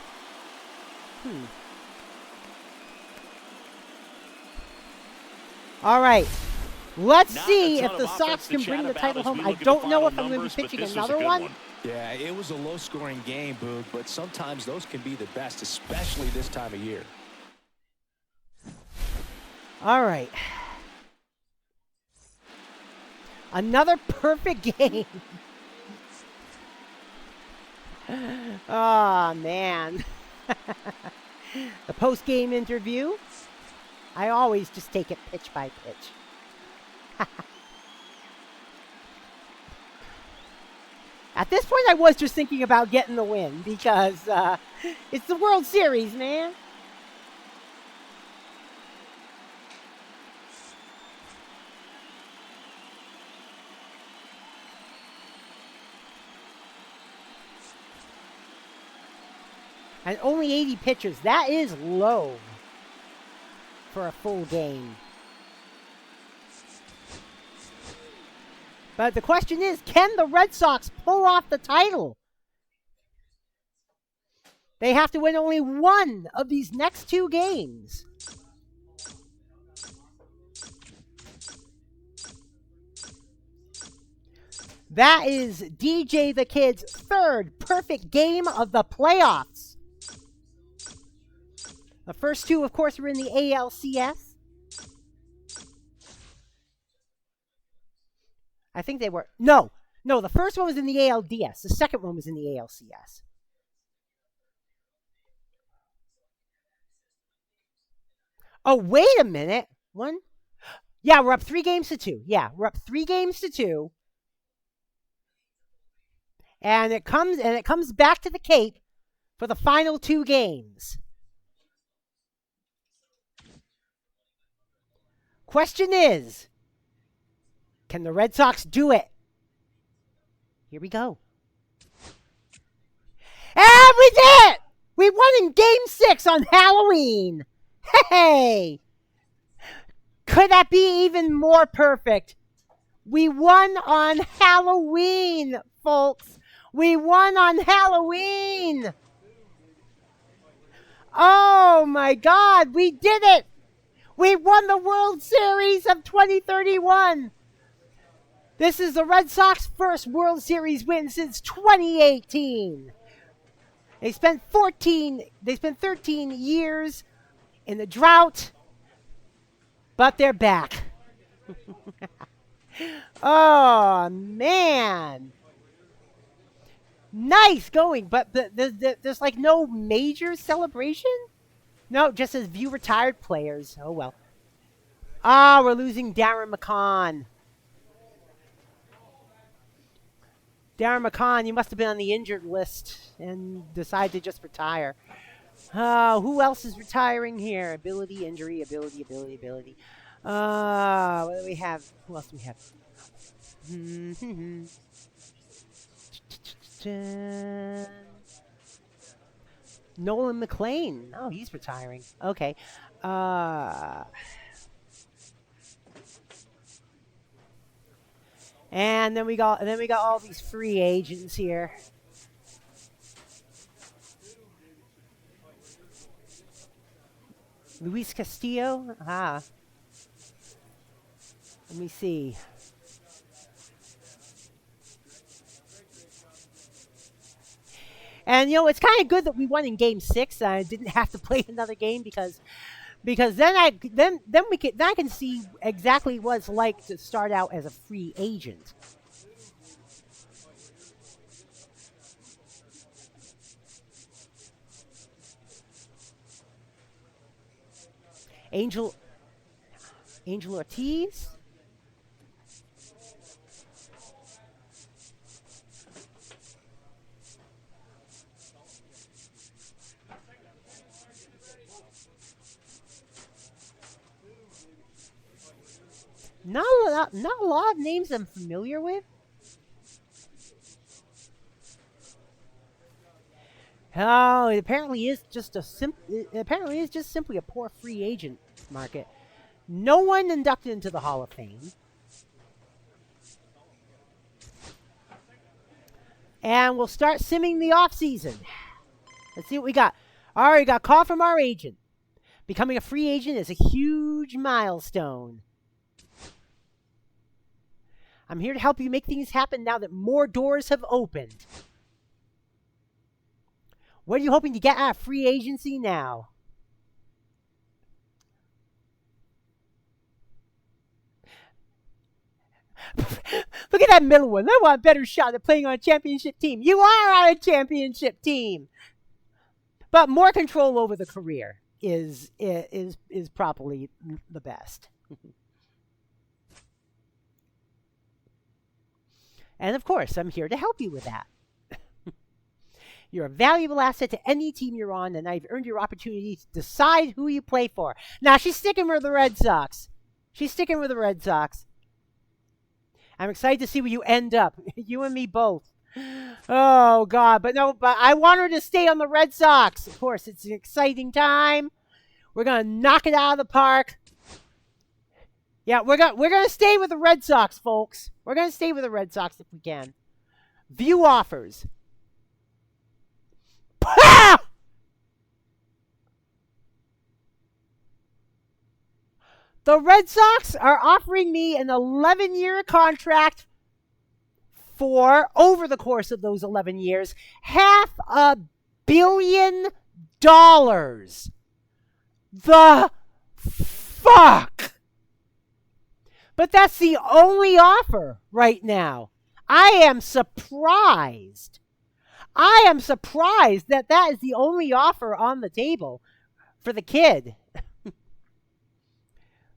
All right. Let's Not see a if ton the of Sox offense to can bring chat the about title as we home. I look at the don't know final if I'm going to numbers, be but pitching this was a another good one. Yeah, it was a low-scoring game, Boog, but sometimes those can be the best, especially this time of year. All right. Another perfect game. Oh, man. The post-game interview. I always just take it pitch by pitch. At this point, I was just thinking about getting the win because it's the World Series, man. And only 80 pitchers. That is low for a full game. But the question is, can the Red Sox pull off the title? They have to win only one of these next 2 games. That is DJ the Kid's 3rd perfect game of the playoffs. The first 2, of course, were in the ALCS. I think they were. No, the first one was in the ALDS. The second one was in the ALCS. Oh, wait a minute. One? Yeah, we're up 3 games to 2. Yeah, we're up 3 games to 2. And it comes back to the Cape for the final 2 games. Question is, can the Red Sox do it? Here we go. we did it! We won in Game 6 on Halloween. Hey! Could that be even more perfect? We won on Halloween, folks. We won on Halloween. Oh, my God. We did it. We won the World Series of 2031. This is the Red Sox first World Series win since 2018. They spent 13 years in the drought, but they're back. Oh, man. Nice going, but there's like no major celebration? No, just as few retired players. Oh, well. Ah, we're losing Darren McCann. Darren McCann, you must have been on the injured list and decided to just retire. Who else is retiring here? Ability, injury, ability. What do we have? Who else do we have? Nolan McLean. Oh, he's retiring. Okay. And then we got all these free agents here. Luis Castillo? Let me see. And it's kind of good that we won in Game 6. I didn't have to play another game because then I can see exactly what it's like to start out as a free agent. Angel Ortiz. Not a lot of names I'm familiar with. Oh, it apparently is just simply a poor free agent market. No one inducted into the Hall of Fame. And we'll start simming the off season. Let's see what we got. All right, got a call from our agent. Becoming a free agent is a huge milestone. I'm here to help you make things happen now that more doors have opened. What are you hoping to get out of free agency now? Look at that middle one. I want a better shot at playing on a championship team. You are on a championship team. But more control over the career is probably the best. And of course, I'm here to help you with that. You're a valuable asset to any team you're on, and I've earned your opportunity to decide who you play for. Now, she's sticking with the Red Sox. I'm excited to see where you end up. You and me both. Oh, God. But I want her to stay on the Red Sox. Of course, it's an exciting time. We're going to knock it out of the park. Yeah, we're gonna stay with the Red Sox, folks. We're going to stay with the Red Sox if we can. View offers. The Red Sox are offering me an 11-year contract for, over the course of those 11 years, $500 million. The fuck? But that's the only offer right now. I am surprised. That is the only offer on the table for the kid.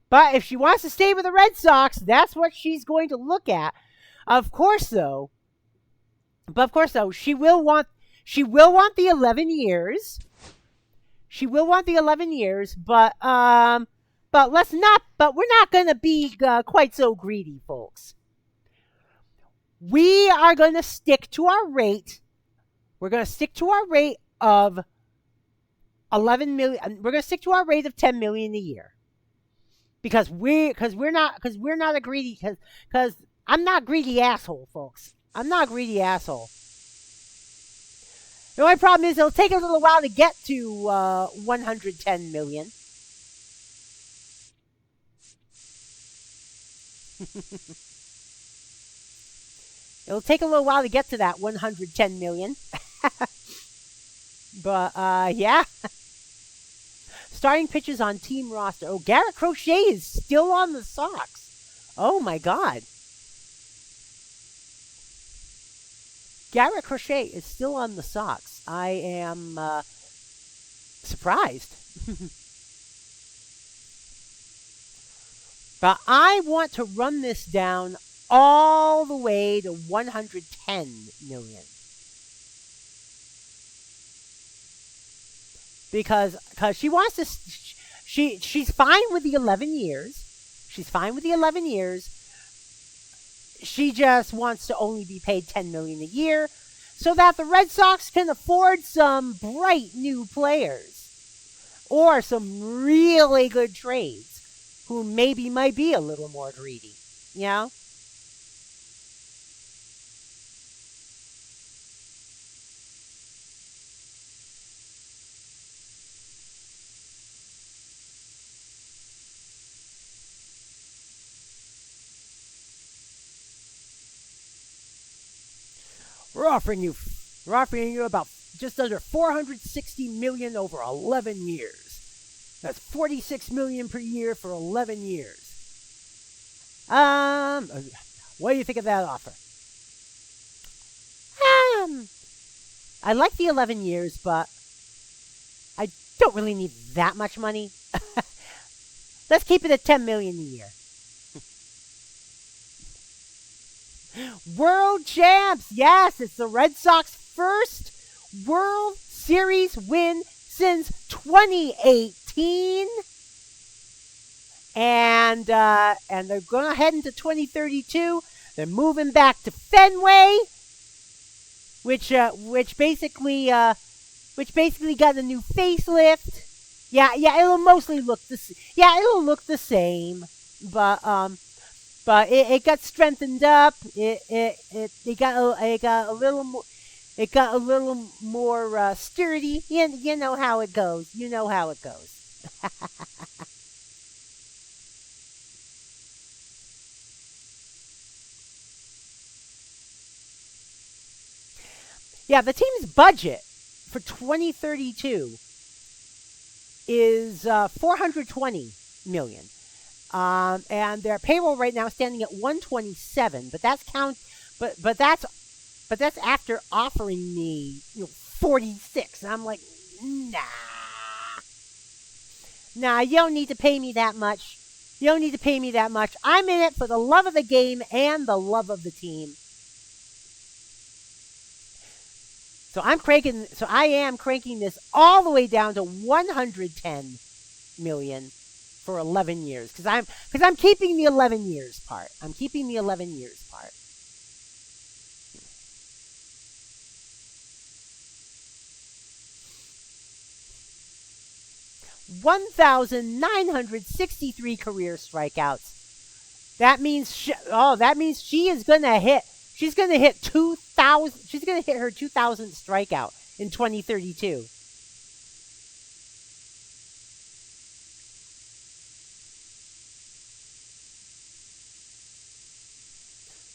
But if she wants to stay with the Red Sox, that's what she's going to look at. Of course, though, she will want the 11 years. But we're not going to be quite so greedy, folks. We are going to stick to our rate. We're going to stick to our rate of 11 million. We're going to stick to our rate of 10 million a year because we're not a greedy because I'm not a greedy asshole, folks. I'm not a greedy asshole. The only problem is it'll take a little while to get to 110 million. It'll take a little while to get to that 110 million. But, yeah. Starting pitchers on team roster. Oh, Garrett Crochet is still on the Sox. Oh, my God. Garrett Crochet is still on the Sox. I am surprised. But I want to run this down all the way to 110 million. Because she wants to, she's fine with the 11 years. She's fine with the 11 years. She just wants to only be paid 10 million a year so that the Red Sox can afford some bright new players or some really good trades who maybe might be a little more greedy, you know? We're offering you about just under 460 million over 11 years. That's 46 million per year for 11 years. What do you think of that offer? I like the 11 years, but I don't really need that much money. Let's keep it at 10 million a year. World champs! Yes, it's the Red Sox first World Series win since 2018. And they're going to head into 2032. They're moving back to Fenway, which basically got a new facelift. Yeah, it'll mostly look it'll look the same, but it got strengthened up. It got a little more. It got a little more sturdy. You know how it goes. You know how it goes. Yeah, the team's budget for 2032 is 420 million. And their payroll right now is standing at 127, but that's after offering me 46. And I'm like, nah, you don't need to pay me that much. You don't need to pay me that much. I'm in it for the love of the game and the love of the team. So I am cranking this all the way down to 110 million for 11 years because I'm keeping the 11 years part. I'm keeping the 11 years part. (1,963 career strikeouts). That means she is gonna hit. She's gonna hit 2,000. She's gonna hit her 2,000th strikeout in 2032.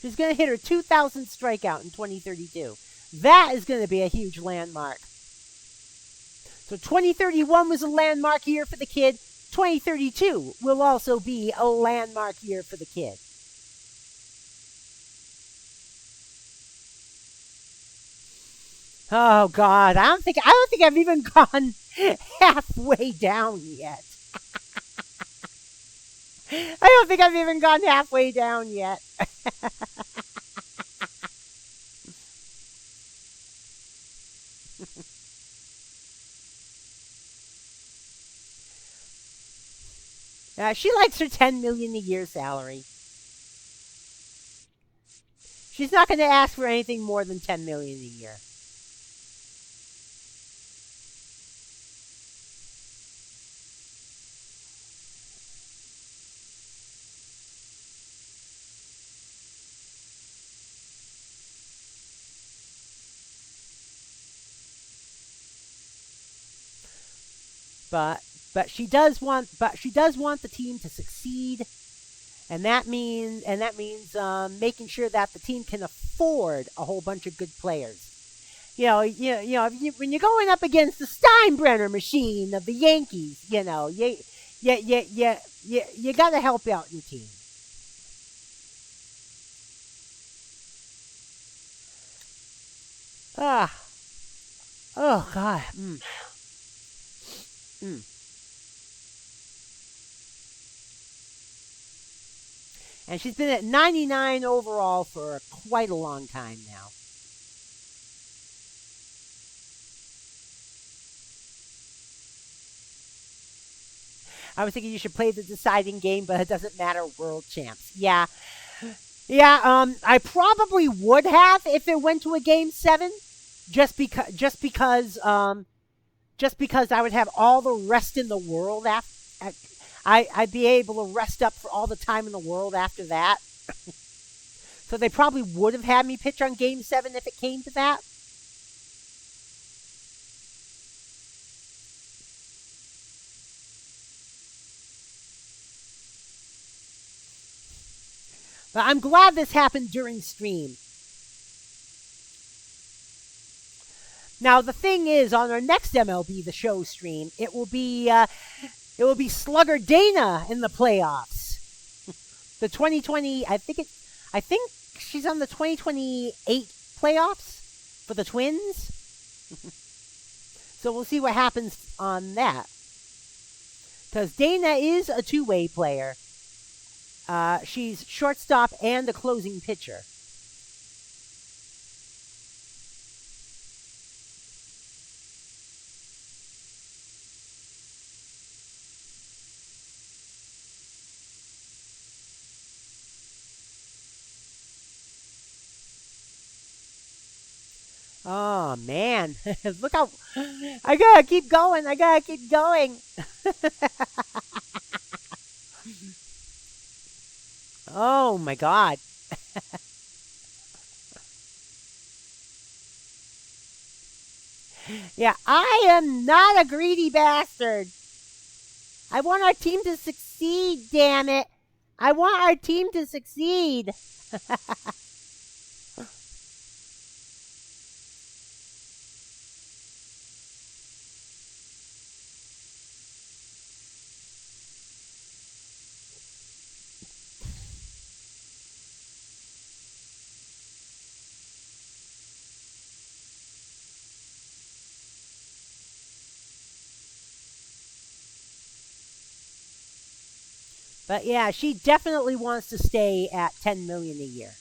She's going to hit her 2,000th strikeout in 2032. That is going to be a huge landmark. So 2031 was a landmark year for the kid. 2032 will also be a landmark year for the kid. Oh God, I don't think I've even gone halfway down yet. I don't think I've even gone halfway down yet. She likes her 10 million a year salary. She's not going to ask for anything more than 10 million a year. but she does want the team to succeed, and that means making sure that the team can afford a whole bunch of good players. When you're going up against the Steinbrenner machine of the Yankees, you got to help out your team. Oh God. And she's been at 99 overall for quite a long time now. I was thinking you should play the deciding game, but it doesn't matter. World champs. Yeah. I probably would have if it went to a game 7, just because I would have all the rest in the world I'd be able to rest up for all the time in the world after that. So they probably would have had me pitch on game 7 if it came to that. But I'm glad this happened during stream. Now the thing is, on our next MLB The Show stream, it will be Slugger Dana in the playoffs. The 2020, I think she's on the 2028 playoffs for the Twins. So we'll see what happens on that. Because Dana is a two-way player. She's shortstop and a closing pitcher. Oh, man. Look how... I gotta keep going. Oh, my God. Yeah, I am not a greedy bastard. I want our team to succeed, damn it. I want our team to succeed. But yeah, she definitely wants to stay at $10 million a year.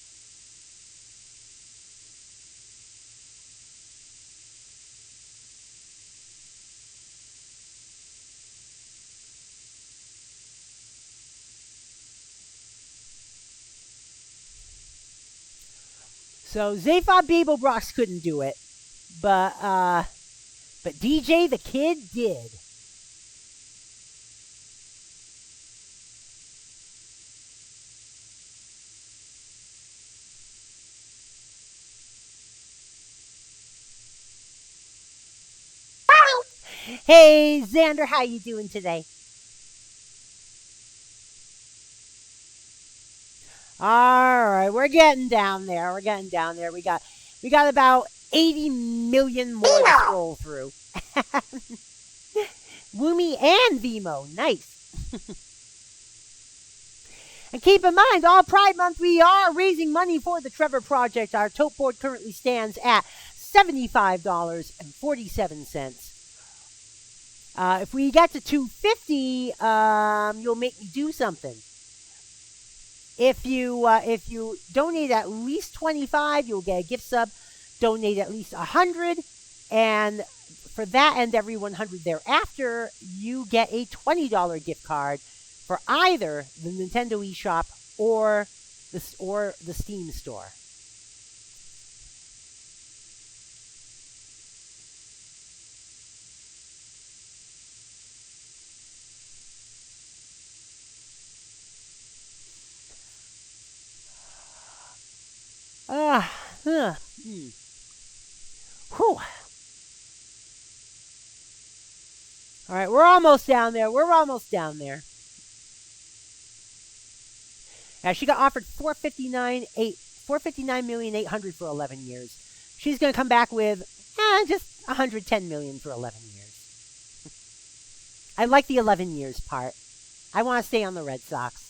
So Zaphod Beeblebrox couldn't do it, but DJ the Kid did. Hey, Xander, how you doing today? All right, we're getting down there. We got about 80 million more to scroll through. Woomy and Vimo, nice. And keep in mind, all Pride Month, we are raising money for the Trevor Project. Our tote board currently stands at $75.47. If we get to $250, you'll make me do something. If you donate at least $25, you'll get a gift sub. Donate at least $100, and for that and every $100 thereafter, you get a $20 gift card for either the Nintendo eShop or the Steam store. Whew. All right, we're almost down there. We're almost down there. Now she got offered $459,800,000 for 11 years. She's going to come back with just $110 million for 11 years. I like the 11 years part. I want to stay on the Red Sox.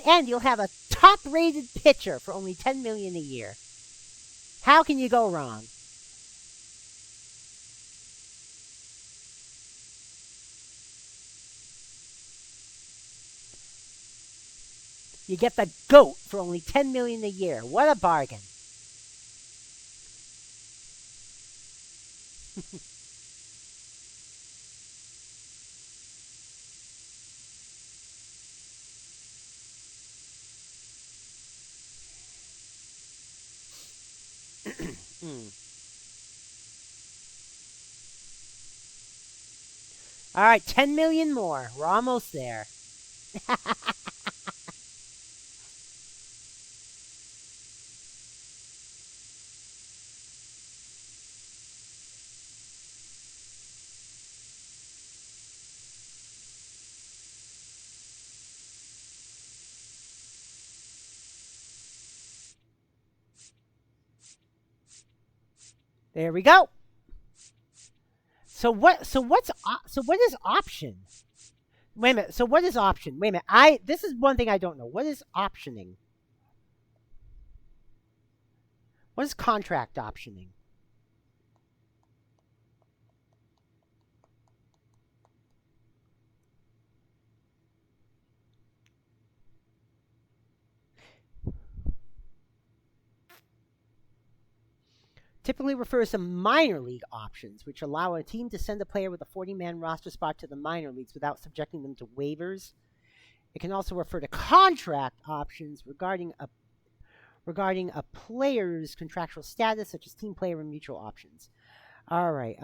And you'll have a top-rated pitcher for only $10 million a year. How can you go wrong? You get the GOAT for only $10 million a year. What a bargain. All right, 10 million more. We're almost there. There we go. So what is option? Wait a minute. So what is option? Wait a minute. This is one thing I don't know. What is optioning? What is contract optioning? Typically refers to minor league options, which allow a team to send a player with a 40-man roster spot to the minor leagues without subjecting them to waivers. It can also refer to contract options regarding a player's contractual status, such as team player and mutual options. All right.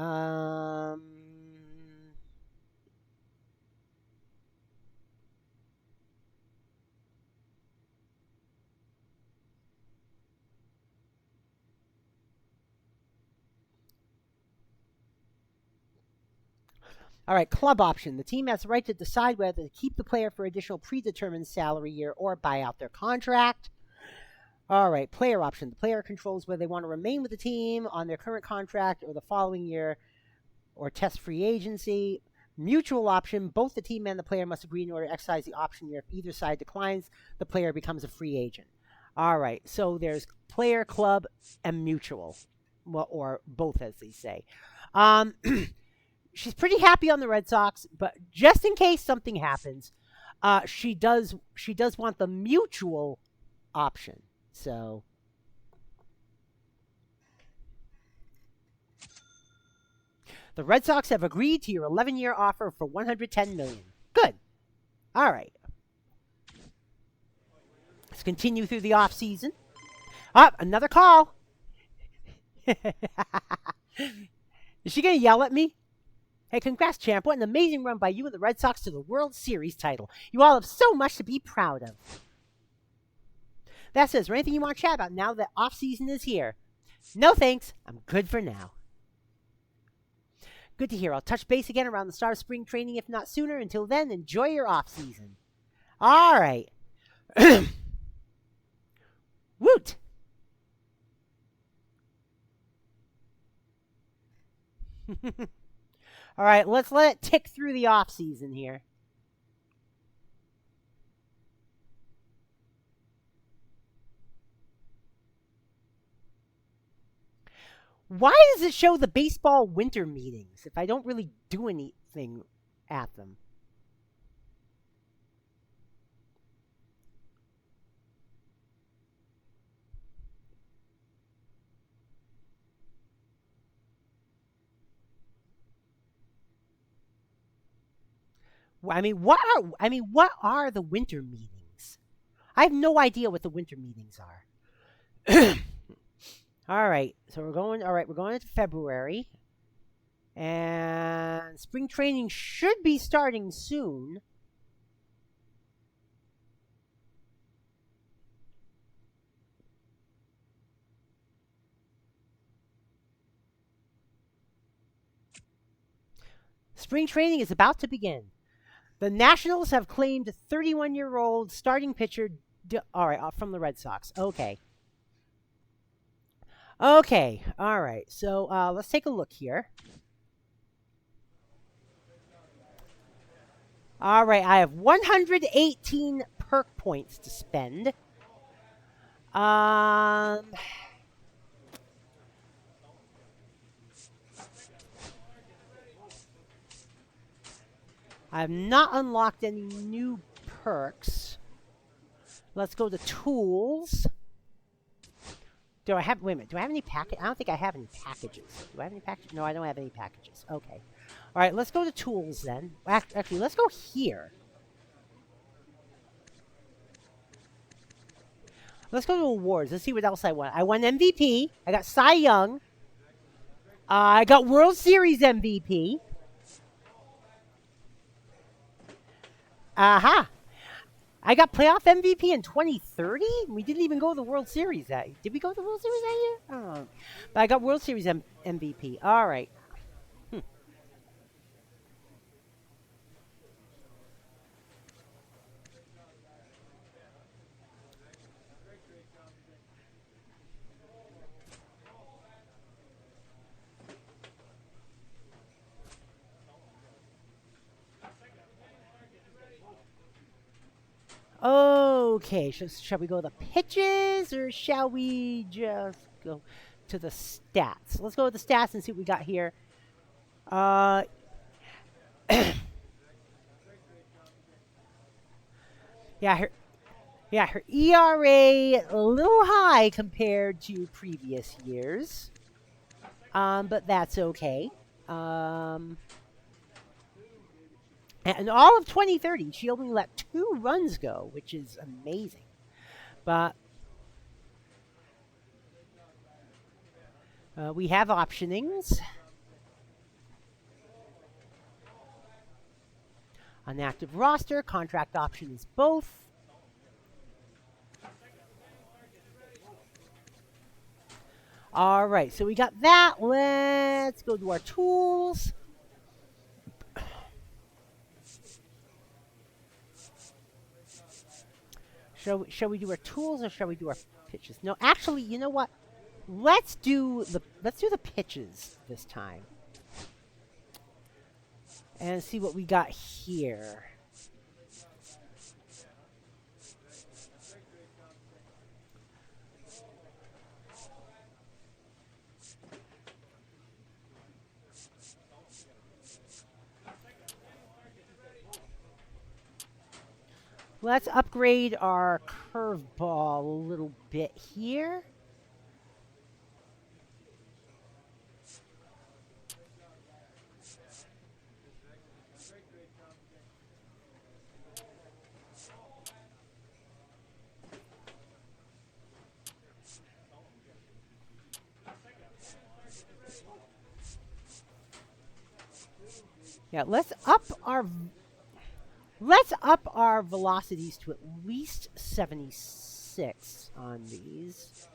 All right, club option. The team has the right to decide whether to keep the player for additional predetermined salary year or buy out their contract. All right, player option. The player controls whether they want to remain with the team on their current contract or the following year or test free agency. Mutual option. Both the team and the player must agree in order to exercise the option year. If either side declines, the player becomes a free agent. All right, so there's player, club, and mutual. Well, or both, as they say. She's pretty happy on the Red Sox, but just in case something happens, she does want the mutual option. So the Red Sox have agreed to your 11-year offer for $110 million. Good. All right. Let's continue through the off season. Another call. Is she gonna yell at me? Hey, congrats, champ. What an amazing run by you and the Red Sox to the World Series title. You all have so much to be proud of. That says, is there anything you want to chat about now that off-season is here? No thanks. I'm good for now. Good to hear. I'll touch base again around the start of spring training, if not sooner. Until then, enjoy your off-season. All right. Woot! All right, let's let it tick through the off season here. Why does it show the baseball winter meetings if I don't really do anything at them? I mean, what are the winter meetings? I have no idea what the winter meetings are. All right, so we're going into February. And spring training should be starting soon. Spring training is about to begin. The Nationals have claimed 31-year-old starting pitcher. All right, from the Red Sox. Okay. Okay. All right. So let's take a look here. All right. I have 118 perk points to spend. I have not unlocked any new perks. Let's go to tools. Do I have, wait a minute, do I have any package? I don't think I have any packages. Do I have any packages? No, I don't have any packages. Okay. All right, let's go to tools then. Actually, let's go here. Let's go to awards. Let's see what else I won. I won MVP. I got Cy Young. I got World Series MVP. Aha. I got playoff MVP in 2030? We didn't even go to the World Series that year. Did we go to the World Series that year? I don't know. But I got World Series MVP. All right. Okay, shall we go to the pitches or shall we just go to the stats? Let's go to the stats and see what we got here. Yeah, her ERA a little high compared to previous years. But that's okay. And all of 2030, she only let 2 runs go, which is amazing. But we have optionings. An active roster, contract options both. All right, so we got that. Let's go to our tools. Shall we do our tools or shall we do our pitches? No, actually, you know what? Let's do the pitches this time. And see what we got here. Let's upgrade our curveball a little bit here. Yeah, let's up our velocities to at least 76 on these.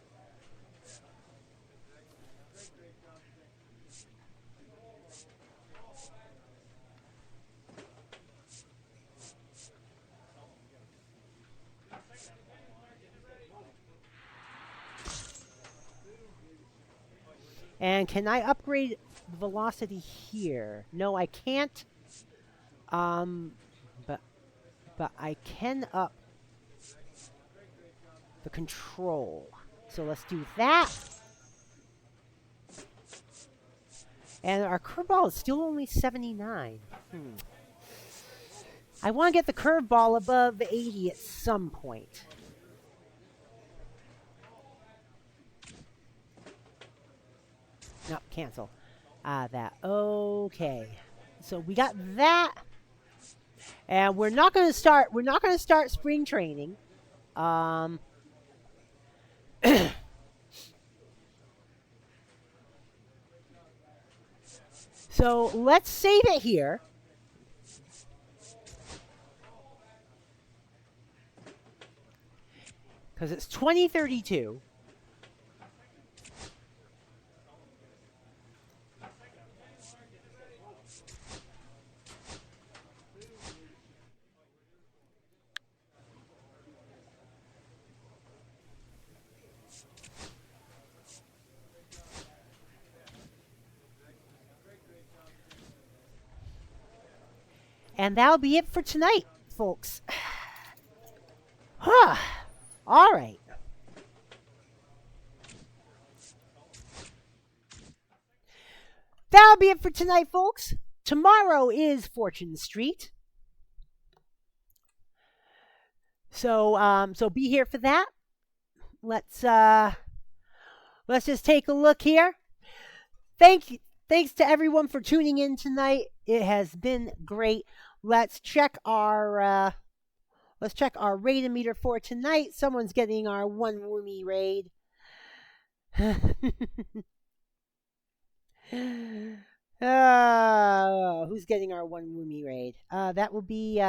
And can I upgrade the velocity here? No, I can't. But I can up the control. So let's do that. And our curveball is still only 79. I want to get the curveball above 80 at some point. No, cancel. That. Okay. So we got that. And we're not going to start spring training. So let's save it here. Because it's 2032. And that'll be it for tonight, folks. Huh. All right. That'll be it for tonight, folks. Tomorrow is Fortune Street. So be here for that. Let's just take a look here. Thanks to everyone for tuning in tonight. It has been great. Let's check our raid meter for tonight. Someone's getting our 1 Woomy raid. Who's getting our 1 Woomy raid? That will be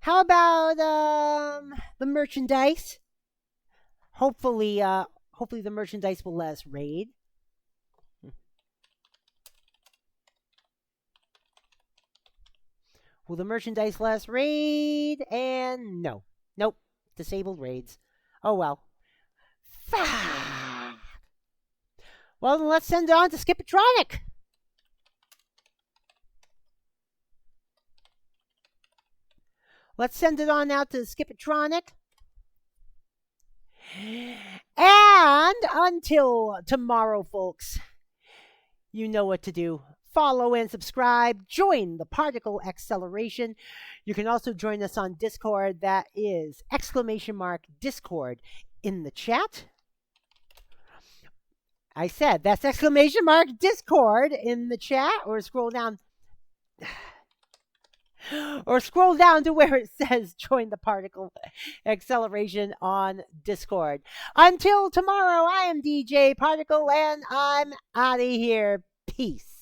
how about the merchandise? Hopefully the merchandise will let us raid. Will the merchandise let us raid? And no. Nope. Disabled raids. Oh well. Well, then let's send it on to Skipatronic. Let's send it on out to Skipatronic. And until tomorrow, folks, you know what to do. Follow and subscribe. Join the Particle Acceleration. You can also join us on Discord. That is !Discord in the chat. I said that's !Discord in the chat, or scroll down. Or scroll down to where it says join the Particle Acceleration on Discord. Until tomorrow, I am DJ Particle, and I'm out of here. Peace.